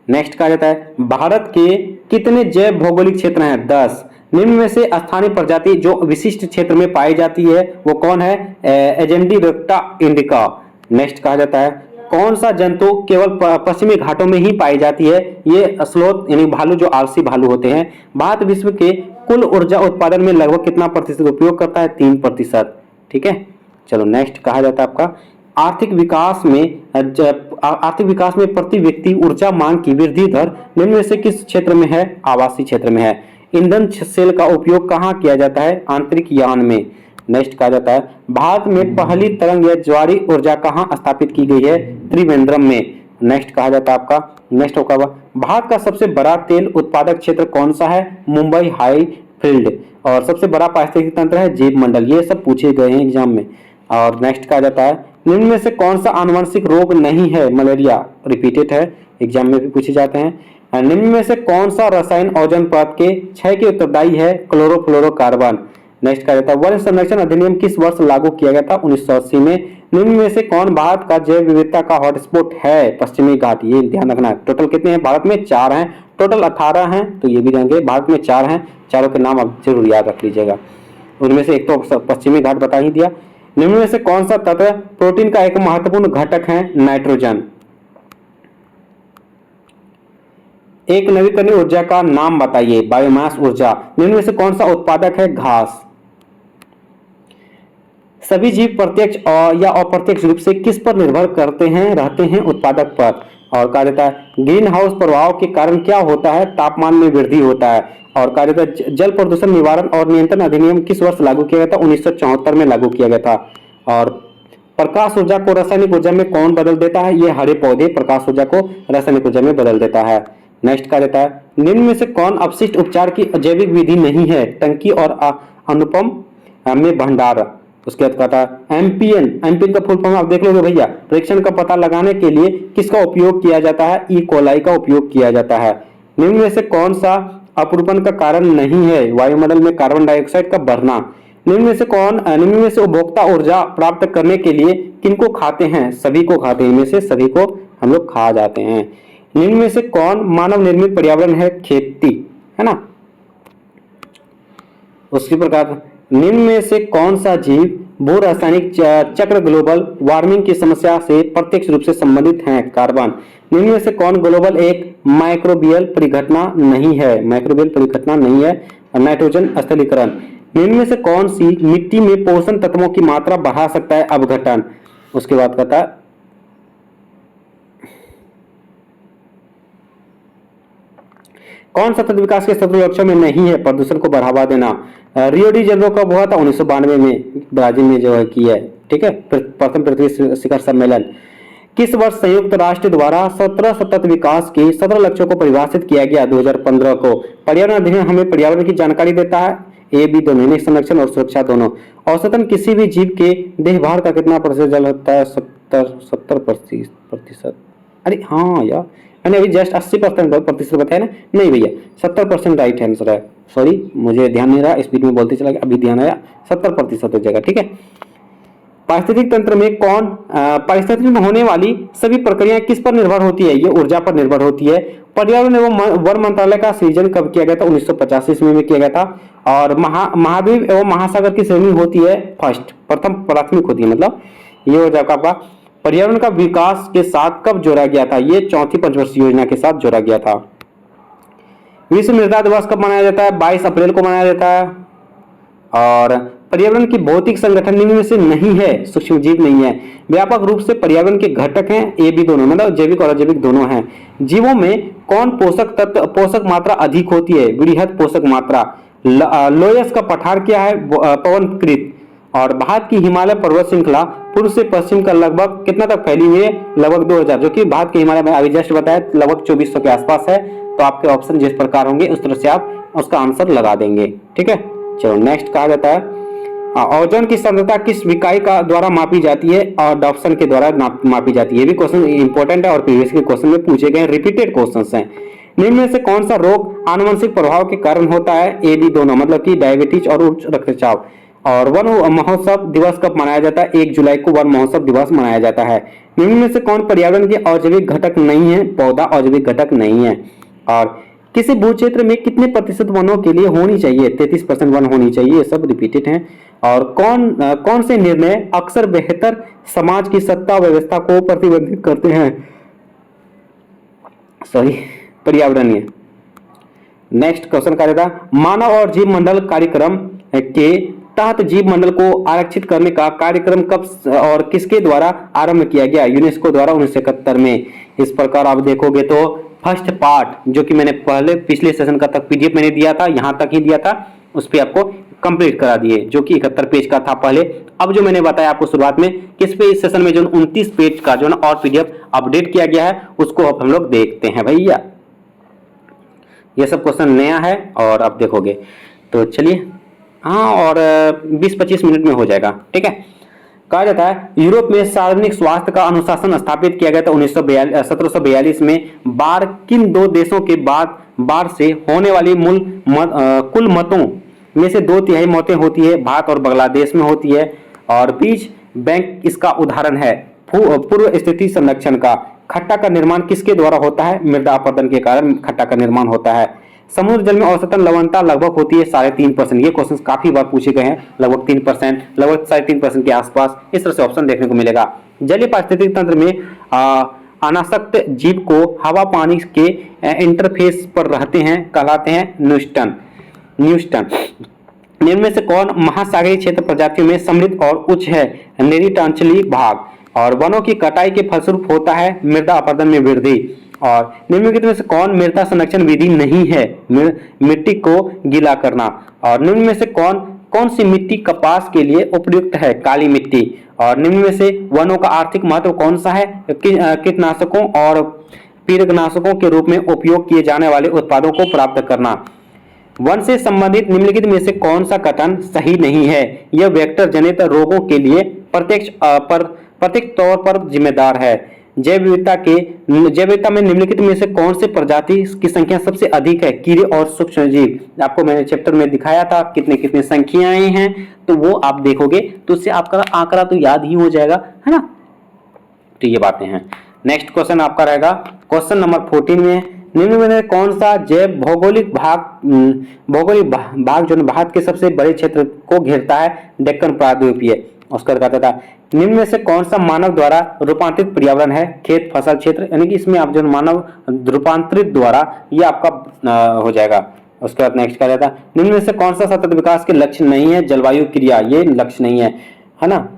[SPEAKER 2] नेक्स्ट कहा जाता है भारत के कितने जैव भौगोलिक क्षेत्र हैं? 10। निम्न में से स्थानीय प्रजाति जो विशिष्ट क्षेत्र में पाई जाती है वो कौन है? एजेंडीरेक्टा इंडिका। नेक्स्ट कहा जाता है कौन सा जंतु केवल पश्चिमी घाटों में ही पाई जाती है? ये स्लोथ यानी भालू, जो आलसी भालू होते हैं। भारत विश्व के कुल ऊर्जा उत्पादन में लगभग कितना प्रतिशत उपयोग करता है? 3%। ठीक है, चलो नेक्स्ट कहा जाता है आपका आर्थिक विकास में प्रति व्यक्ति ऊर्जा मांग की वृद्धि दर निम्न में से किस क्षेत्र में है? आवासीय क्षेत्र में है। ईंधन सेल का उपयोग कहाँ किया जाता है? आंतरिक यान में। नेक्स्ट कहा जाता है भारत में पहली तरंग या ज्वारी ऊर्जा कहाँ स्थापित की गई है? त्रिवेंद्रम में। नेक्स्ट कहा जाता है आपका, नेक्स्ट होगा भारत का सबसे बड़ा तेल उत्पादक क्षेत्र कौन सा है? Mumbai high field. और सबसे बड़ा पारिस्थितिकी तंत्र है जीव मंडल। ये सब पूछे गए हैं एग्जाम में। और नेक्स्ट कहा जाता है निम्न में से कौन सा आनुवंशिक रोग नहीं है? मलेरिया। रिपीटेड है, एग्जाम में भी पूछे जाते हैं। निम्न में से कौन सा रसायन ओजोन परत के क्षय के उत्तरदायी है? क्लोरोफ्लोरोकार्बन। नेक्स्ट कहा जाता है वन संरक्षण अधिनियम किस वर्ष लागू किया गया था? 1980 में। निम्न में से कौन भारत का जैव विविधता का हॉटस्पॉट है? पश्चिमी घाट। ये ध्यान रखना है। टोटल कितने हैं भारत में? 4 हैं। टोटल 18 हैं, तो ये भी जानेंगे। भारत में 4 हैं, चारों के नाम आप जरूर याद रख लीजिएगा। उनमें से एक तो पश्चिमी घाट बता ही दिया। निम्न में से कौन सा तत्व प्रोटीन का एक महत्वपूर्ण घटक है? नाइट्रोजन। एक नवीकरणीय ऊर्जा का नाम बताइए? बायोमास ऊर्जा। निम्न में से कौन सा उत्पादक है? घास। सभी जीव प्रत्यक्ष या अप्रत्यक्ष रूप से किस पर निर्भर करते हैं? रहते हैं उत्पादक पर। और कहा जाता है ग्रीन हाउस प्रभाव के कारण क्या होता है? तापमान में वृद्धि होता है। और कहा जाता है जल प्रदूषण निवारण और नियंत्रण अधिनियम किस वर्ष लागू किया गया था? 1974 में लागू किया गया था। और प्रकाश ऊर्जा को रासायनिक ऊर्जा में कौन बदल देता है? ये हरे पौधे प्रकाश ऊर्जा को रासायनिक ऊर्जा में बदल देता है। नेक्स्ट कहा जाता है निम्न में से कौन अपशिष्ट उपचार की जैविक विधि नहीं है? टंकी और अनुपम में भंडार। उसके बाद कहता है एमपीएन का फुल फॉर्म आप देख लोगे भैया। परीक्षण का पता लगाने के लिए किसका उपयोग किया जाता है? ई कोलाई का उपयोग किया जाता है। निम्न में से कौन सा अपरूपण का कारण नहीं है? वायुमंडल में कार्बन डाइऑक्साइड का बढ़ना। निम्न में से उपभोक्ता ऊर्जा प्राप्त करने के लिए किनको खाते हैं? सभी को खाते हैं। इनमें से सभी को हम लोग खा जाते हैं। निम्न में से कौन मानव निर्मित पर्यावरण है? खेती, है ना। उसी प्रकार निम्न में से कौन सा जीव भू रासायनिक चक्र ग्लोबल वार्मिंग की समस्या से प्रत्यक्ष रूप से संबंधित है? कार्बन। निम्न में से कौन ग्लोबल एक माइक्रोबियल परिघटना नहीं है? माइक्रोबियल परिघटना नहीं है। नाइट्रोजन स्थलीकरण। निम्न में से कौन सी मिट्टी में पोषण तत्वों की मात्रा बढ़ा सकता है? अपघटन। उसके बाद कहता है कौन सा तत्व विकास के 17 लक्ष्यों में नहीं है? प्रदूषण को बढ़ावा देना। रियो डी जेनेरो कब हुआ था? 1992 में ब्राजील में जो है किया है। ठीक है, प्रथम पृथ्वी शिखर सम्मेलन। किस वर्ष संयुक्त राष्ट्र द्वारा 17 सतत विकास के 17 लक्ष्यों को परिभाषित किया गया? 2015 को। पर्यावरण अधिनियम हमें पर्यावरण की जानकारी देता है। ए बी दोनों, संरक्षण और सुरक्षा दोनों। औसतन किसी भी जीव के देहभार का कितना प्रतिशत जल होता है? 70%। अरे हाँ यार, मैंने अभी जस्ट 80% बताया ना। नहीं भैया, 70% राइट आंसर है। सॉरी, मुझे ध्यान नहीं रहा, स्पीड में बोलते चला गया, अभी ध्यान आया। 70% हो जाएगा। ठीक है, पारिस्थितिक तंत्र में कौन पारिस्थितिक में होने वाली सभी प्रक्रियाएं किस पर निर्भर होती है? ये ऊर्जा पर निर्भर होती है। पर्यावरण एवं वन मंत्रालय का सृजन कब किया गया था? 1985 ईस्वी में किया गया था। और महाद्वीप एवं महासागर की श्रेणी होती है फर्स्ट, प्रथम प्राथमिक होती है, मतलब ये हो जाएगा आपका। पर्यावरण का विकास के साथ कब जोड़ा गया था? ये चौथी पंचवर्षीय योजना के साथ जोड़ा गया था। विश्व मृदा दिवस कब मनाया जाता है? 22 अप्रैल को मनाया जाता है। और पर्यावरण की भौतिक संगठन निम्न में से नहीं है, सूक्ष्म जीव नहीं है। व्यापक रूप से पर्यावरण के घटक हैं ए बी दोनों, मतलब जैविक और अजैविक दोनों हैं। जीवों में कौन पोषक तत्व पोषक मात्रा अधिक होती है? वृहद पोषक मात्रा। लोयस का पठार क्या है? पवनकृत। और भारत की हिमालय पर्वत श्रृंखला पूर्व से पश्चिम का लगभग कितना तक फैली हुई है? लगभग 2000, जो कि भारत के हिमालय में अभी जस्ट बताया लगभग 2400 के आसपास है। तो आपके ऑप्शन जिस प्रकार होंगे उस तरह से आप उसका आंसर लगा देंगे। ठीक है, चलो नेक्स्ट कहा जाता है ओजोन की सांद्रता किस इकाई का द्वारा मापी जाती है? और डॉप्सन के द्वारा मापी जाती है। ये भी क्वेश्चन इंपॉर्टेंट है और प्रीवियस के क्वेश्चन में पूछे गए रिपीटेड क्वेश्चंस हैं। निम्न में से कौन सा रोग आनुवंशिक प्रभाव के कारण होता है? ए बी दोनों, मतलब कि डायबिटीज और उच्च रक्तचाप। और वन महोत्सव दिवस कब मनाया जाता है? 1 जुलाई को वन महोत्सव दिवस मनाया जाता है। निम्न में से कौन पर्यावरण के अजैविक घटक नहीं है? पौधा अजैविक घटक नहीं है। और किसी भू क्षेत्र में कितने प्रतिशत वनों के लिए होनी चाहिए? 33% वन होनी चाहिए। ये सब रिपीटेड हैं। और कौन से निर्णय अक्सर बेहतर समाज की सत्ता व्यवस्था को प्रतिबंधित करते हैं? सॉरी, पर्यावरणीय। नेक्स्ट क्वेश्चन का रहता है मानव और जीव मंडल कार्यक्रम के तहत जीव मंडल को आरक्षित करने का कार्यक्रम कब और किसके द्वारा आरंभ किया गया? यूनेस्को द्वारा 1971 में। इस प्रकार आप देखोगे तो फर्स्ट पार्ट जो कि मैंने पहले पिछले सेशन का तक पीडीएफ मैंने दिया था, यहां तक ही दिया था, उस पर आपको कंप्लीट करा दिए, जो कि 71 पेज का था पहले। अब जो मैंने बताया आपको शुरुआत में किस पे, इस सेशन में जो 29 पेज का जो ना और पीडीएफ अपडेट किया गया है उसको अब हम लोग देखते हैं भैया। ये सब क्वेश्चन नया है और आप देखोगे तो चलिए, हाँ, और 20-25 मिनट में हो जाएगा। ठीक है, कहा जाता है यूरोप में सार्वजनिक स्वास्थ्य का अनुशासन स्थापित किया गया था 1742 में। बाढ़ किन दो देशों के बाद बाढ़ से होने वाली कुल मतों में से 2/3 मौतें होती है? भारत और बांग्लादेश में होती है। और बीज बैंक इसका उदाहरण है। पूर्व स्थिति संरक्षण का खट्टा का निर्माण किसके द्वारा होता है? मृदा अपरदन के कारण खट्टा का निर्माण होता है। समुद्र जल में औसतन लवणता लगभग होती है 3.5%। ये क्वेश्चन काफी बार पूछे गए हैं। लगभग 3%, लगभग 3.5% के आसपास, इस तरह से ऑप्शन देखने को मिलेगा। जलीय पारिस्थितिक तंत्र में अनासक्त जीव को हवा पानी के इंटरफेस पर रहते हैं कहलाते हैं न्यूस्टन। निम्न में से कौन महासागरीय क्षेत्र प्रजातियों में समृद्ध और उच्च है? निरिटांचली भाग। और वनों की कटाई के फलस्वरूप होता है मृदा अपरदन में वृद्धि। और निम्नलिखित में से कौन मृदा संरक्षण विधि नहीं है? मिट्टी को गीला करना। और निम्न में से कौन सी मिट्टी कपास के लिए उपयुक्त है? काली मिट्टी। और निम्न में से वनों का आर्थिक महत्व कौन सा है? कीटनाशकों और पीड़कनाशकों के रूप में उपयोग किए जाने वाले उत्पादों को प्राप्त करना। वन से संबंधित निम्नलिखित में से कौन सा कथन सही नहीं है? यह वेक्टर जनित रोगों के लिए प्रत्यक्ष तौर पर जिम्मेदार है। जैव विविधता में निम्नलिखित में से कौन से प्रजाति की संख्या सबसे अधिक है? कीड़े और सूक्ष्म जीव। आपको मैंने चैप्टर में दिखाया था कितने संख्याएं हैं, तो वो आप देखोगे तो उससे आपका आंकड़ा तो याद ही हो जाएगा, है ना। तो ये बातें हैं। नेक्स्ट क्वेश्चन आपका रहेगा क्वेश्चन नंबर 14 में निम्न में कौन सा जैव भौगोलिक भाग जो भारत के सबसे बड़े क्षेत्र को घेरता है? डेक्कन प्रायद्वीपीय। उसका कहता था निम्न में से कौन सा मानव द्वारा रूपांतरित पर्यावरण है? खेत फसल क्षेत्र, यानी कि इसमें आप जो मानव रूपांतरित द्वारा ये आपका हो जाएगा। उसके बाद नेक्स्ट कहा जाता है निम्न में से कौन सा सतत विकास के लक्ष्य नहीं है? जलवायु क्रिया, ये लक्ष्य नहीं है ना।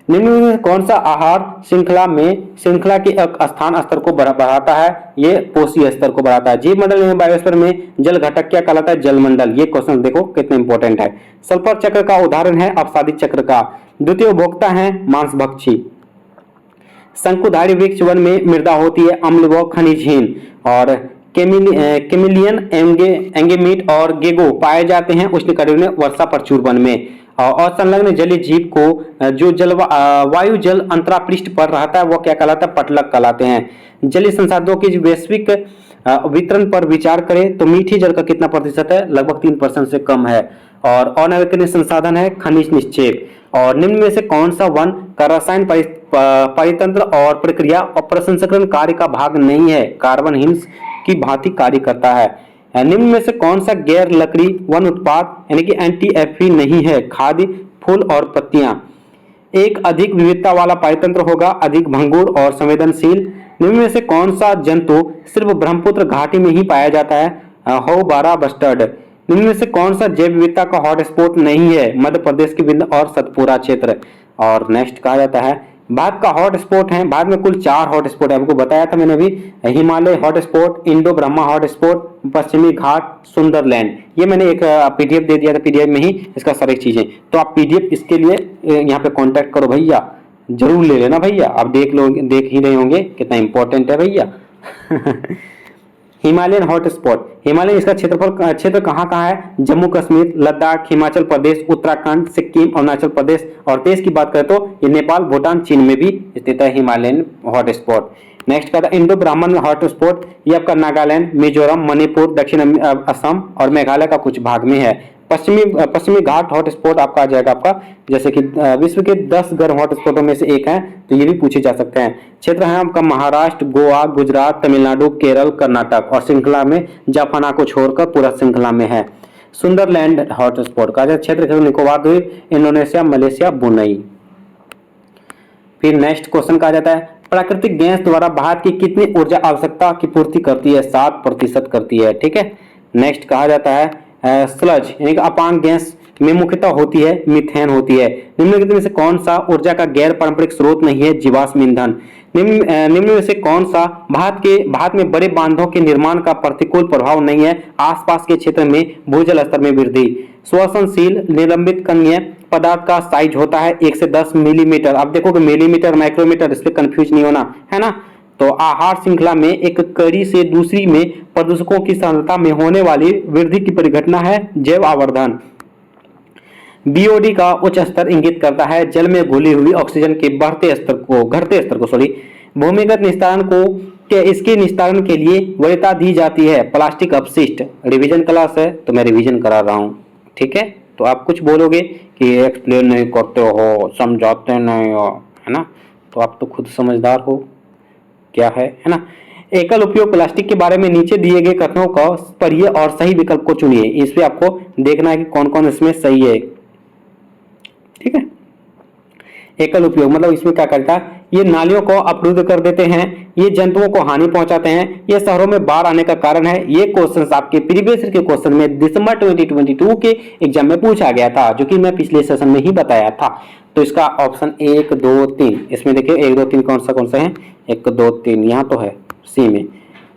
[SPEAKER 2] निम्न में कौन सा आहार श्रृंखला के स्थान स्तर को बढ़ाता है? ये पोषी स्तर को बढ़ाता है। जीव मंडल में बायोस्फीयर में जल घटक क्या कहलाता है? जलमंडल। ये क्वेश्चन देखो कितना इंपॉर्टेंट है। सल्फर चक्र का उदाहरण है अपसादित चक्र का। द्वितीय उपभोक्ता है मांसभक्षी। शंकुधारी वृक्ष वन में मृदा होती है अम्ल व खनिजहीन। और केमिलियन एंगेमीट और गेगो पाए जाते हैं उष्णकटिबंधीय वर्षा प्रचुर वन में। और संलग्न जलीय जीव को जो वायु जल अंतरापृष्ठ पर रहता है वो क्या कहलाता है? पटलक कहलाते हैं। जलीय संसाधनों की वैश्विक वितरण पर विचार करें तो मीठी जल का कितना प्रतिशत है? लगभग 3% से कम है। और अनवीकरणीय संसाधन है खनिज निक्षेप। और निम्न में से कौन सा वन का रसायन परितंत्र और प्रक्रिया और प्रसंस्करण कार्य का भाग नहीं है? कार्बन हिंस की भांति कार्य करता है। निम्न में से कौन सा गैर लकड़ी वन उत्पाद यानी कि एंटी-एफई नहीं है? खाद्य, फूल और पत्तियां। एक अधिक विविधता वाला पारितंत्र होगा, अधिक भंगुर और संवेदनशील। निम्न में से कौन सा जंतु सिर्फ ब्रह्मपुत्र घाटी में ही पाया जाता है? हौबारा बस्टर्ड। निम्न में से कौन सा जैव विविधता का हॉटस्पॉट नहीं है? मध्य प्रदेश के विंध्य और सतपुरा क्षेत्र। और नेक्स्ट कहा जाता है भारत का हॉटस्पॉट है। भारत में कुल 4 हॉटस्पॉट है, आपको बताया था मैंने अभी। Himalaya hotspot, Indo Brahma hotspot, पश्चिमी घाट, सुंदरलैंड। ये मैंने एक पीडीएफ दे दिया था, पीडीएफ में ही इसका सारी चीजें। तो आप पीडीएफ इसके लिए यहाँ पे कांटेक्ट करो भैया, जरूर ले लेना भैया। आप देख ही रहे होंगे कितना इंपॉर्टेंट है भैया। हिमालयन हॉटस्पॉट, हिमालय इसका क्षेत्र कहाँ है? जम्मू कश्मीर, लद्दाख, हिमाचल प्रदेश, उत्तराखंड, सिक्किम, अरुणाचल प्रदेश। और देश की बात करें तो ये नेपाल, भूटान, चीन में भी स्थित है हिमालयन हॉटस्पॉट। नेक्स्ट का था इंडो ब्राह्मण हॉटस्पॉट, ये आपका नागालैंड, मिजोरम, मणिपुर, दक्षिण असम और मेघालय का कुछ भाग में है। पश्चिमी घाट हॉटस्पॉट आपका आ जाएगा आपका, जैसे कि विश्व के 10 गर्म हॉटस्पॉटों में से एक है, तो ये भी पूछे जा सकते हैं। क्षेत्र है आपका महाराष्ट्र, गोवा, गुजरात, तमिलनाडु, केरल, कर्नाटक। और श्रृंखला में जापाना को छोड़कर पूरा श्रृंखला में है। सुंदरलैंड हॉटस्पॉट का क्षेत्र निकोबार द्वीप, इंडोनेशिया, मलेशिया, ब्रुनई। फिर नेक्स्ट क्वेश्चन कहा जाता है प्राकृतिक गैस द्वारा भारत की कितनी ऊर्जा आवश्यकता की पूर्ति करती है? 7% करती है। ठीक है। नेक्स्ट कहा जाता है स्लज यानी कि अपांग गैस में मुख्यतः होती है मीथेन होती है। निम्नलिखित में से कौन सा ऊर्जा का गैर पारंपरिक स्रोत नहीं है? जीवाश्म ईंधन। निम्न में से कौन सा भारत में बड़े बांधों के निर्माण का प्रतिकूल प्रभाव नहीं है? आसपास के क्षेत्र में भूजल स्तर में वृद्धि। श्वसनशील निलंबित कणीय पदार्थ का साइज होता है 1 से 10 मिलीमीटर। आप देखोगे मिलीमीटर, माइक्रोमीटर, इस पे कंफ्यूज नहीं होना है ना। तो आहार श्रृंखला में एक कड़ी से दूसरी में प्रदूषकों की सांद्रता में होने वाली वृद्धि की परिघटना है जैव आवर्धन। बीओडी का उच्च स्तर इंगित करता है जल में घुली हुई ऑक्सीजन के घटते स्तर को भूमिगत निस्तारण को इसके निस्तारण के लिए वरीयता दी जाती है। प्लास्टिक अपशिष्ट, रिवीजन क्लास है तो मैं रिवीजन करा रहा हूँ। ठीक है। तो आप कुछ बोलोगे कि एक्सप्लेन नहीं करते हो, समझाते नहीं हो, है ना। तो आप तो खुद समझदार हो क्या है ना। एकल उपयोग प्लास्टिक के बारे में नीचे दिए गए कथनों को पढ़िए और सही विकल्प को चुनिए। इस पे आपको देखना है कि कौन कौन इसमें सही है। ठीक है। एकल उपयोग मतलब इसमें क्या करता है? ये नालियों को अवरुद्ध कर देते हैं, ये जंतुओं को हानि पहुंचाते हैं, ये शहरों में बाढ़ आने का कारण है। ये क्वेश्चन आपके प्रीवियस ईयर के क्वेश्चन में दिसंबर 2022 के एग्जाम में पूछा गया था, जो कि मैं पिछले सेशन में ही बताया था। तो इसका ऑप्शन 1 2 3 इसमें देखिए 1 2 3 कौन सा है? 1 2 3 यहाँ तो है सी में।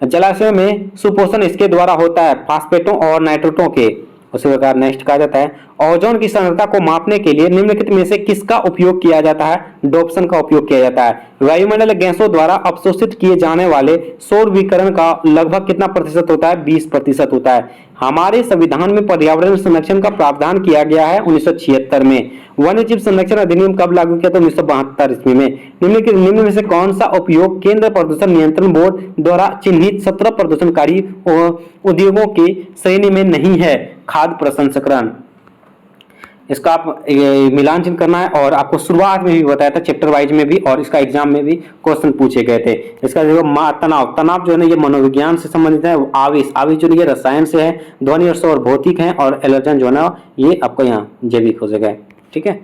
[SPEAKER 2] जलाशय में सुपोषण इसके द्वारा होता है, फास्फेटों और नाइट्रेटों के। उसी प्रकार नेक्स्ट कहा जाता है ओजोन की सांद्रता को मापने के लिए निम्नलिखित में से किसका उपयोग किया जाता है? डॉप्सन का उपयोग किया जाता है। वायुमंडल गैसों द्वारा अवशोषित किए जाने वाले सौर विकिरण का लगभग कितना प्रतिशत होता है? 20% होता है। हमारे संविधान में पर्यावरण संरक्षण का प्रावधान किया गया है 1976 में। वन्य जीव संरक्षण अधिनियम कब लागू किया? तो 1972 ईस्वी में। निम्न में से कौन सा उपयोग केंद्र प्रदूषण नियंत्रण बोर्ड द्वारा चिन्हित 17 प्रदूषणकारी उद्योगों की श्रेणी में नहीं है? खाद्य प्रसंस्करण। इसका आप मिलान चिन्ह करना है और आपको शुरुआत में भी बताया था चैप्टर वाइज में भी, और इसका एग्जाम में भी क्वेश्चन पूछे गए थे। इसका जो तनाव जो है ना ये मनोविज्ञान से संबंधित है। आवेश जो है ये रसायन से है। ध्वनि और शोर भौतिक है। और एलर्जन जो है ना ये आपको यहाँ जैविक हो जाएगा। ठीक है।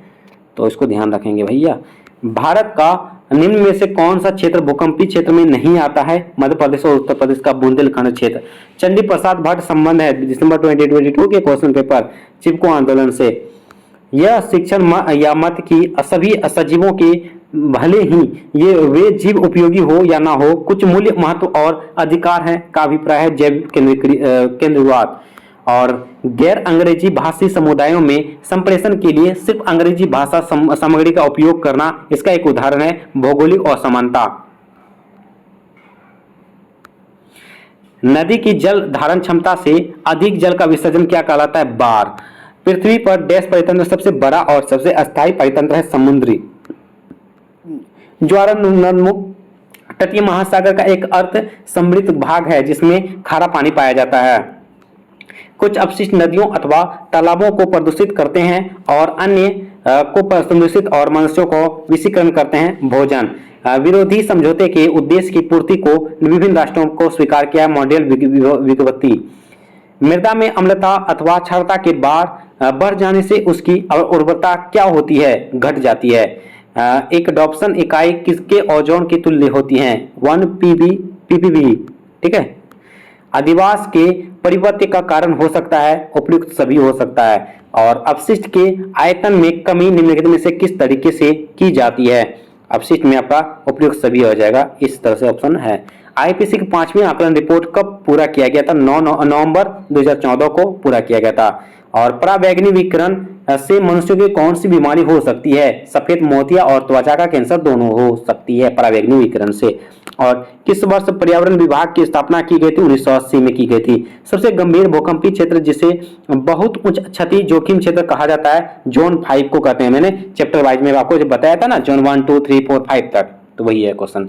[SPEAKER 2] तो इसको ध्यान रखेंगे भैया। भारत का निम्न में से कौन सा क्षेत्र भूकंपीय क्षेत्र में नहीं आता है? मध्य प्रदेश और उत्तर प्रदेश का बुंदेलखंड क्षेत्र। चंडी प्रसाद भट्ट संबंध है दिसंबर 2022 के क्वेश्चन पेपर चिपको आंदोलन से। यह शिक्षण या मत की सभी सजीवों के भले ही ये वे जीव उपयोगी हो या ना हो, कुछ मूल्य, महत्व और अधिकार हैं का अभिप्राय है जैव केंद्रवाद। और गैर अंग्रेजी भाषी समुदायों में संप्रेषण के लिए सिर्फ अंग्रेजी भाषा सामग्री का उपयोग करना, इसका एक उदाहरण है भौगोलिक असमानता। नदी की जल धारण क्षमता से अधिक जल का विसर्जन क्या कहलाता है? बाढ़। पृथ्वी पर डैश परितंत्र सबसे बड़ा और सबसे अस्थायी परितंत्र है समुद्री। ज्वारनदमुख तटीय महासागर का एक अर्ध समृद्ध भाग है जिसमें खारा पानी पाया जाता है। कुछ अपशिष्ट नदियों अथवा तालाबों को प्रदूषित करते हैं और अन्य को प्रदूषित और मनुष्यों को विषीकरण करते हैं। भोजन विरोधी समझौते के उद्देश्य की पूर्ति को विभिन्न राष्ट्रों को स्वीकार किया है। मॉडल विज्ञप्ति मृदा में अम्लता अथवा क्षारता के बार बढ़ जाने से उसकी उर्वरता क्या होती है, घट जाती है। एक डॉप्सन इकाई किसके ओजोन की तुल्य होती है, 1 ppb। ठीक है। अधिवास के परिवर्तन का कारण हो सकता है, उपयुक्त सभी हो सकता है। और अपशिष्ट के आयतन में कमी निम्नलिखित में से किस तरीके से की जाती है। अपशिष्ट में आपका उपयुक्त सभी हो जाएगा, इस तरह से ऑप्शन है। आईपीसी की 5वीं आकलन रिपोर्ट कब पूरा किया गया था, 9 नवंबर 2014 को पूरा किया गया था। और पराबैंगनी विकिरण से मनुष्यों की कौन सी बीमारी हो सकती है, सफेद मोतिया और त्वचा का कैंसर दोनों हो सकती है पराबैंगनी विकिरण से। और किस वर्ष पर्यावरण विभाग की स्थापना की गई थी, 1980 में की गई थी। सबसे गंभीर भूकंपीय क्षेत्र जिसे बहुत उच्च क्षति जोखिम क्षेत्र कहा जाता है, जोन 5 को कहते हैं। मैंने चैप्टर वाइज में आपको जो बताया था ना, जोन 1 2 3 4 5 तक, तो वही है क्वेश्चन।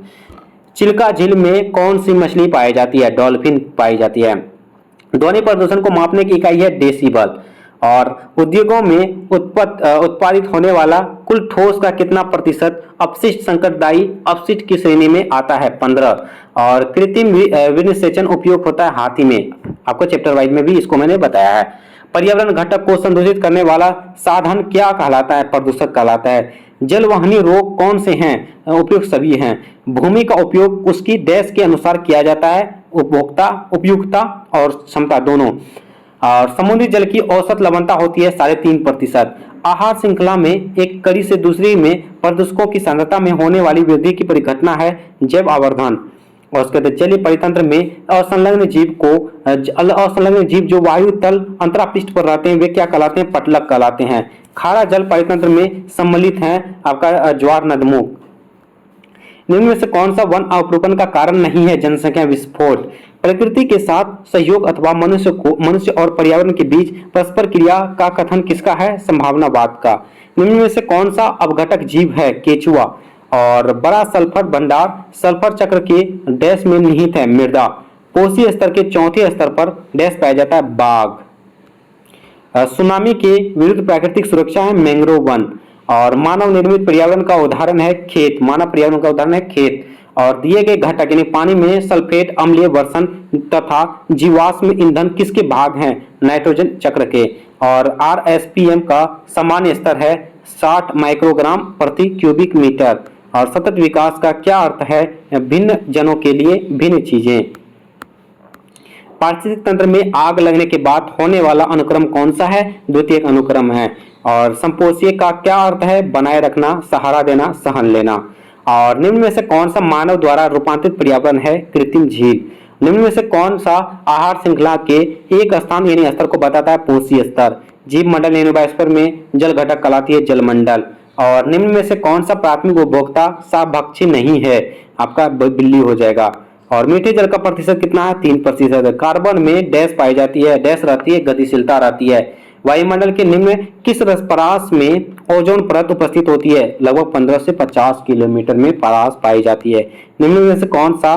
[SPEAKER 2] चिल्का झील में कौन सी मछली पाई जाती है, डॉल्फिन पाई जाती है। ध्वनि प्रदूषण को मापने की इकाई है डेसिबल। और उद्योगों में उत्पादित होने वाला कुल ठोस का कितना प्रतिशत अपशिष्ट संकटदायी अपशिष्ट की श्रेणी में आता है, 15। और कृत्रिम विनिषेचन उपयोग होता है हाथी में, आपको चैप्टर वाइज में भी इसको मैंने बताया है। पर्यावरण घटक को संदूषित करने वाला साधन क्या कहलाता है, प्रदूषक कहलाता है। जलवहनी रोग कौन से हैं, उपयुक्त सभी हैं। भूमि का उपयोग उसकी देश के अनुसार किया जाता है, उपभोक्ता उपयुक्तता और क्षमता दोनों। और समुद्री जल की औसत लवणता होती है 3.5%। आहार श्रृंखला में एक कड़ी से दूसरी में प्रदूषकों की सांद्रता में होने वाली वृद्धि की परिघटना है जैव आवर्धन। और उसके बाद जलीय परितंत्र में असंलग्न जीव जो वायु तल अंतरापृष्ठ पर रहते हैं वे क्या कहलाते हैं, पटलक कहलाते हैं। खारा जल परितंत्र में सम्मिलित है आपका ज्वार नदमुख। निम्न में से कौन सा वन अवरोपण का कारण नहीं है, जनसंख्या विस्फोट। प्रकृति के साथ सहयोग अथवा मनुष्य और पर्यावरण के बीच परस्पर क्रिया का कथन किसका है, संभावनावाद का। निम्न में से कौन सा अपघटक जीव है, केचुआ। और बड़ा सल्फर भंडार सल्फर चक्र के डैश में निहित है, मृदा। कोसी स्तर के चौथे स्तर पर डैश पाया जाता है, बाघ। सुनामी के विरुद्ध प्राकृतिक सुरक्षा है, मैंग्रोव वन। और मानव निर्मित पर्यावरण का उदाहरण है खेत, मानव पर्यावरण का उदाहरण है खेत। और दिए गए घटक यानी पानी में सल्फेट अम्लीय वर्षण तथा जीवाश्म ईंधन किसके भाग हैं, नाइट्रोजन चक्र के। और RSPM का सामान्य स्तर है 60 माइक्रोग्राम प्रति क्यूबिक मीटर। और सतत विकास का क्या अर्थ है, भिन्न जनों के लिए भिन्न चीजें। पारिस्थितिक तंत्र में आग लगने के बाद होने वाला अनुक्रम कौन सा है, द्वितीयक अनुक्रम है। और संपोषीय का क्या अर्थ है, बनाए रखना, सहारा देना, सहन लेना। और निम्न में से कौन सा मानव द्वारा रूपांतरित पर्यावरण है, कृत्रिम झील। निम्न में से कौन सा आहार श्रृंखला के एक स्थान यानी स्तर को बताता है, पोषी स्तर। जीव मंडल यानी बायोस्फीयर में जल घटक कहलाती है, जलमंडल। और निम्न में से कौन सा प्राथमिक उपभोक्ता शाकभक्षी नहीं है, आपका बिल्ली हो जाएगा। और मीठे जल का प्रतिशत कितना है, 3%। कार्बन में डैश पाई जाती है, डैश रहती है, गतिशीलता रहती है। वायुमंडल के निम्न किस परास में ओजोन परत उपस्थित होती है, लगभग 15 से 50 किलोमीटर में परास पाई जाती है। निम्न में से कौन सा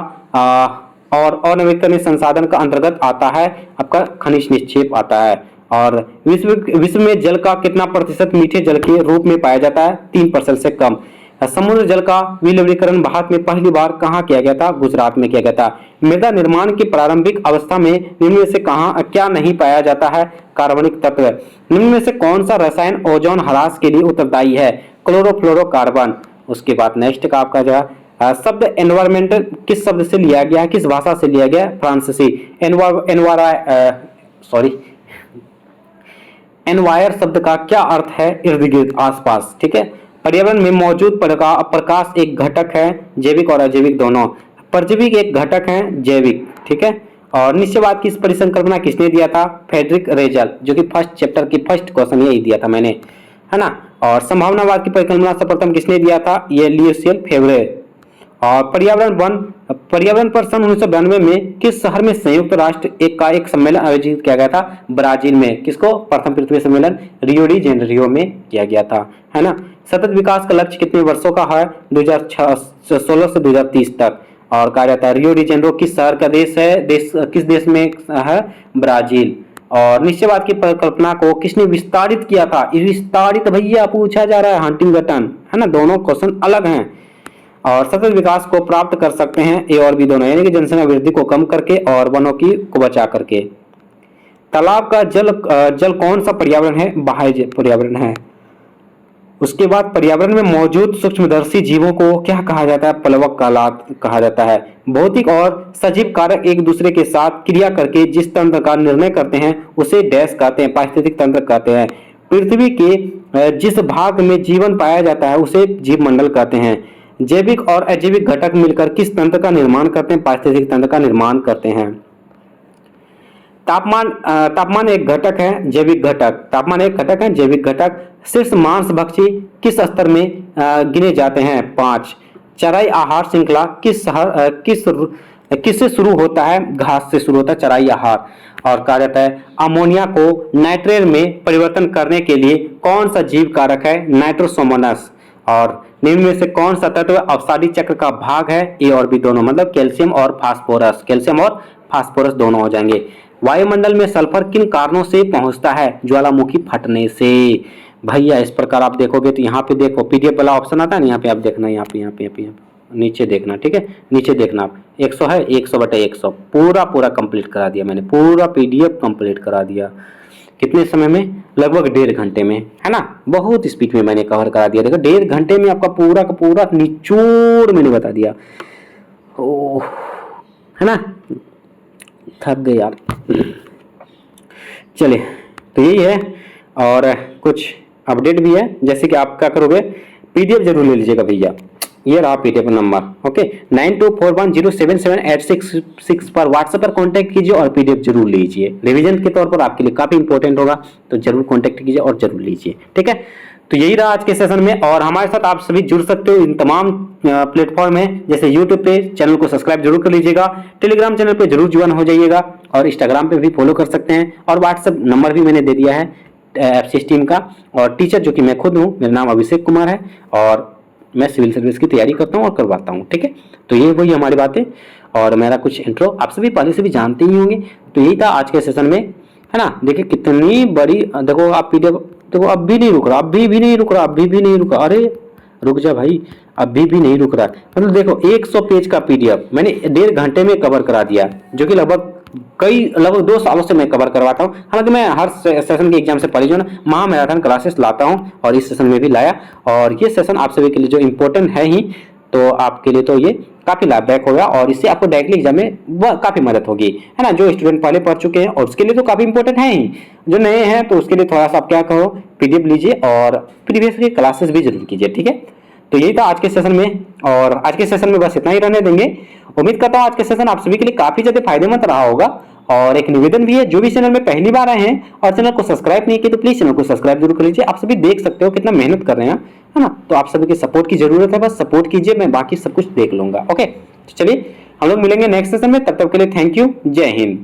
[SPEAKER 2] और अनवीकरणीय संसाधन का अंतर्गत आता है, आपका खनिज निक्षेप आता है। और विश्व में जल का कितना प्रतिशत मीठे जल के रूप में पाया जाता है, 3% से कम। समुद्र जल का विलवणीकरण भारत में पहली बार कहाँ किया गया था, गुजरात में किया गया था। मृदा निर्माण की प्रारंभिक अवस्था में निम्न में से क्या नहीं पाया जाता है, कार्बनिक तत्व। निम्न में से कौन सा रसायन ओजोन ह्रास के लिए उत्तरदायी है, क्लोरोफ्लोरोकार्बन। उसके बाद नेक्स्ट का आपका जो शब्द एनवायरमेंटल किस शब्द से लिया गया, किस भाषा से लिया गया, फ्रांसीसी। एनवायर शब्द का क्या अर्थ है, इर्द गिर्द, आसपास। ठीक है। पर्यावरण में मौजूद प्रकाश एक घटक है, जैविक और अजैविक दोनों। परजीवी एक घटक है, जैविक। ठीक है। और निश्चयवाद की परिसंकल्पना किसने दिया था, फ्रेडरिक रेजल, जो कि फर्स्ट चैप्टर की फर्स्ट क्वेश्चन यही दिया था मैंने, है ना। और संभावनावाद की परिकल्पना सर्वप्रथम किसने दिया था, ये लियोसियल फेवरे। और पर्यावरण पर सन 1992 में किस शहर में संयुक्त राष्ट्र एक सम्मेलन आयोजित किया गया था, ब्राजील में। किसको, प्रथम पृथ्वी सम्मेलन रियो डी जेनेरियो में किया गया था, है ना। सतत विकास का लक्ष्य कितने वर्षों का है, 2016 से 2030 तक। और कहा जाता है रियो डी जेनेरियो किस शहर का देश है, किस देश में है, ब्राजील। और निश्चयवाद की परिकल्पना को किसने विस्तारित किया था? विस्तारित भैया पूछा जा रहा है, हंटिंगटन, है ना। दोनों क्वेश्चन अलग हैं। और सतत विकास को प्राप्त कर सकते हैं ए और बी दोनों, यानी कि जनसंख्या वृद्धि को कम करके और वनों की को बचा करके। तालाब का जल कौन सा पर्यावरण है? बाह्य पर्यावरण है। उसके बाद पर्यावरण में मौजूद सूक्ष्मदर्शी जीवों को क्या कहा जाता है? प्लवक कहा जाता है। भौतिक और सजीव कारक एक दूसरे के साथ क्रिया करके जिस तंत्र का निर्णय करते हैं उसे डैश कहते हैं, पारिस्थितिक तंत्र कहते हैं। पृथ्वी के जिस भाग में जीवन पाया जाता है उसे जीव मंडल कहते हैं। जैविक और अजैविक घटक मिलकर किस तंत्र का निर्माण करते हैं? पारिस्थितिक तंत्र का निर्माण करते हैं। तापमान एक घटक है, जैविक घटक। तापमान एक घटक है, जैविक घटक। शीर्ष मांसभक्षी किस स्तर में गिने जाते हैं? 5। चराई आहार श्रृंखला किससे शुरू होता है? घास से शुरू होता है चराई आहार। और कहा जाता है अमोनिया को नाइट्रेट में परिवर्तन करने के लिए कौन सा जीव कारक है? नाइट्रोसोमोनास। और निम्न में से कौन सा तत्व अवसादी चक्र का भाग है? ए और बी दोनों, मतलब कैल्शियम और फास्फोरस। कैल्शियम और फास्फोरस दोनों हो जाएंगे। वायुमंडल में सल्फर किन कारणों से पहुंचता है? ज्वालामुखी फटने से। भैया इस प्रकार आप देखोगे तो यहाँ पे देखो पीडीएफ वाला ऑप्शन आता है ना, यहाँ पे आप देखना, यहाँ पे नीचे देखना, ठीक है, नीचे देखना आप 100 है, 100/100 पूरा कंप्लीट करा दिया मैंने, पूरा पीडीएफ कंप्लीट करा दिया। कितने समय में? लगभग 1.5 घंटे में, है ना। बहुत स्पीड में मैंने कवर करा दिया। देखो 1.5 घंटे में आपका पूरा का पूरा निचोड़ मैंने बता दिया। ओह, है ना, थक गए यार। चलिए, तो यही है और कुछ अपडेट भी है, जैसे कि आप क्या करोगे, पीडीएफ जरूर ले लीजिएगा भैया। ये रहा पीडीएफ नंबर, ओके। 9241077866 पर व्हाट्सएप पर कांटेक्ट कीजिए और पीडीएफ जरूर लीजिए। रिवीजन के तौर पर आपके लिए काफी इंपॉर्टेंट होगा, तो जरूर कांटेक्ट कीजिए और जरूर लीजिए, ठीक है। तो यही रहा आज के सेशन में, और हमारे साथ आप सभी जुड़ सकते हो इन तमाम प्लेटफॉर्म में, जैसे यूट्यूब पे चैनल को सब्सक्राइब जरूर कर लीजिएगा, टेलीग्राम चैनल पे जरूर ज्वाइन हो जाइएगा, और इंस्टाग्राम पे भी फॉलो कर सकते हैं। और व्हाट्सएप नंबर भी मैंने दे दिया है एफसीएस टीम का। और टीचर जो कि मैं खुद हूँ, मेरा नाम अभिषेक कुमार है, और मैं सिविल सर्विस की तैयारी करता हूँ और करवाता हूँ, ठीक है। तो ये वही हमारी बातें, और मेरा कुछ इंट्रो आप सभी पहले से भी जानते ही होंगे। तो यही था आज के सेशन में, है ना। देखिए कितनी बड़ी, देखो आप पीडीएफ देखो, अब भी नहीं रुक रहा, अभी भी नहीं रुक रहा। अरे रुक जा भाई, अभी भी नहीं रुक रहा। मतलब देखो 100 पेज का पीडीएफ मैंने 1.5 घंटे में कवर करा दिया, जो कि लगभग 2 सालों से मैं कवर करवाता हूँ। हालांकि मैं हर सेशन के एग्जाम से पहले जो ना महामैराथन क्लासेस लाता हूँ, और इस सेशन में भी लाया। और ये सेशन आप सभी के लिए जो इम्पोर्टेंट है ही, तो आपके लिए तो ये काफी लाभदायक होगा, और इससे आपको डायरेक्टली एग्जाम में काफी मदद होगी, है ना। जो स्टूडेंट पहले पढ़ चुके हैं और उसके लिए तो काफी इंपॉर्टेंट है ही, जो नए हैं तो उसके लिए थोड़ा सा आप क्या करो, पीडीएफ लीजिए और प्रीवियस की क्लासेस भी जरूर कीजिए, ठीक है। तो यही था आज के सेशन में, और आज के सेशन में बस इतना ही रहने देंगे। उम्मीद करता हूँ आज के सेशन आप सभी के लिए काफी ज्यादा फायदेमंद रहा होगा। और एक निवेदन भी है, जो भी चैनल में पहली बार आए हैं और चैनल को सब्सक्राइब नहीं किया तो प्लीज चैनल को सब्सक्राइब जरूर कर लीजिए। आप सभी देख सकते हो कितना मेहनत कर रहे हैं, है ना। तो आप सभी की सपोर्ट की जरूरत है, बस सपोर्ट कीजिए, मैं बाकी सब कुछ देख लूंगा, ओके। तो चलिए हम लोग मिलेंगे नेक्स्ट सेशन में, तब तक के लिए थैंक यू, जय हिंद।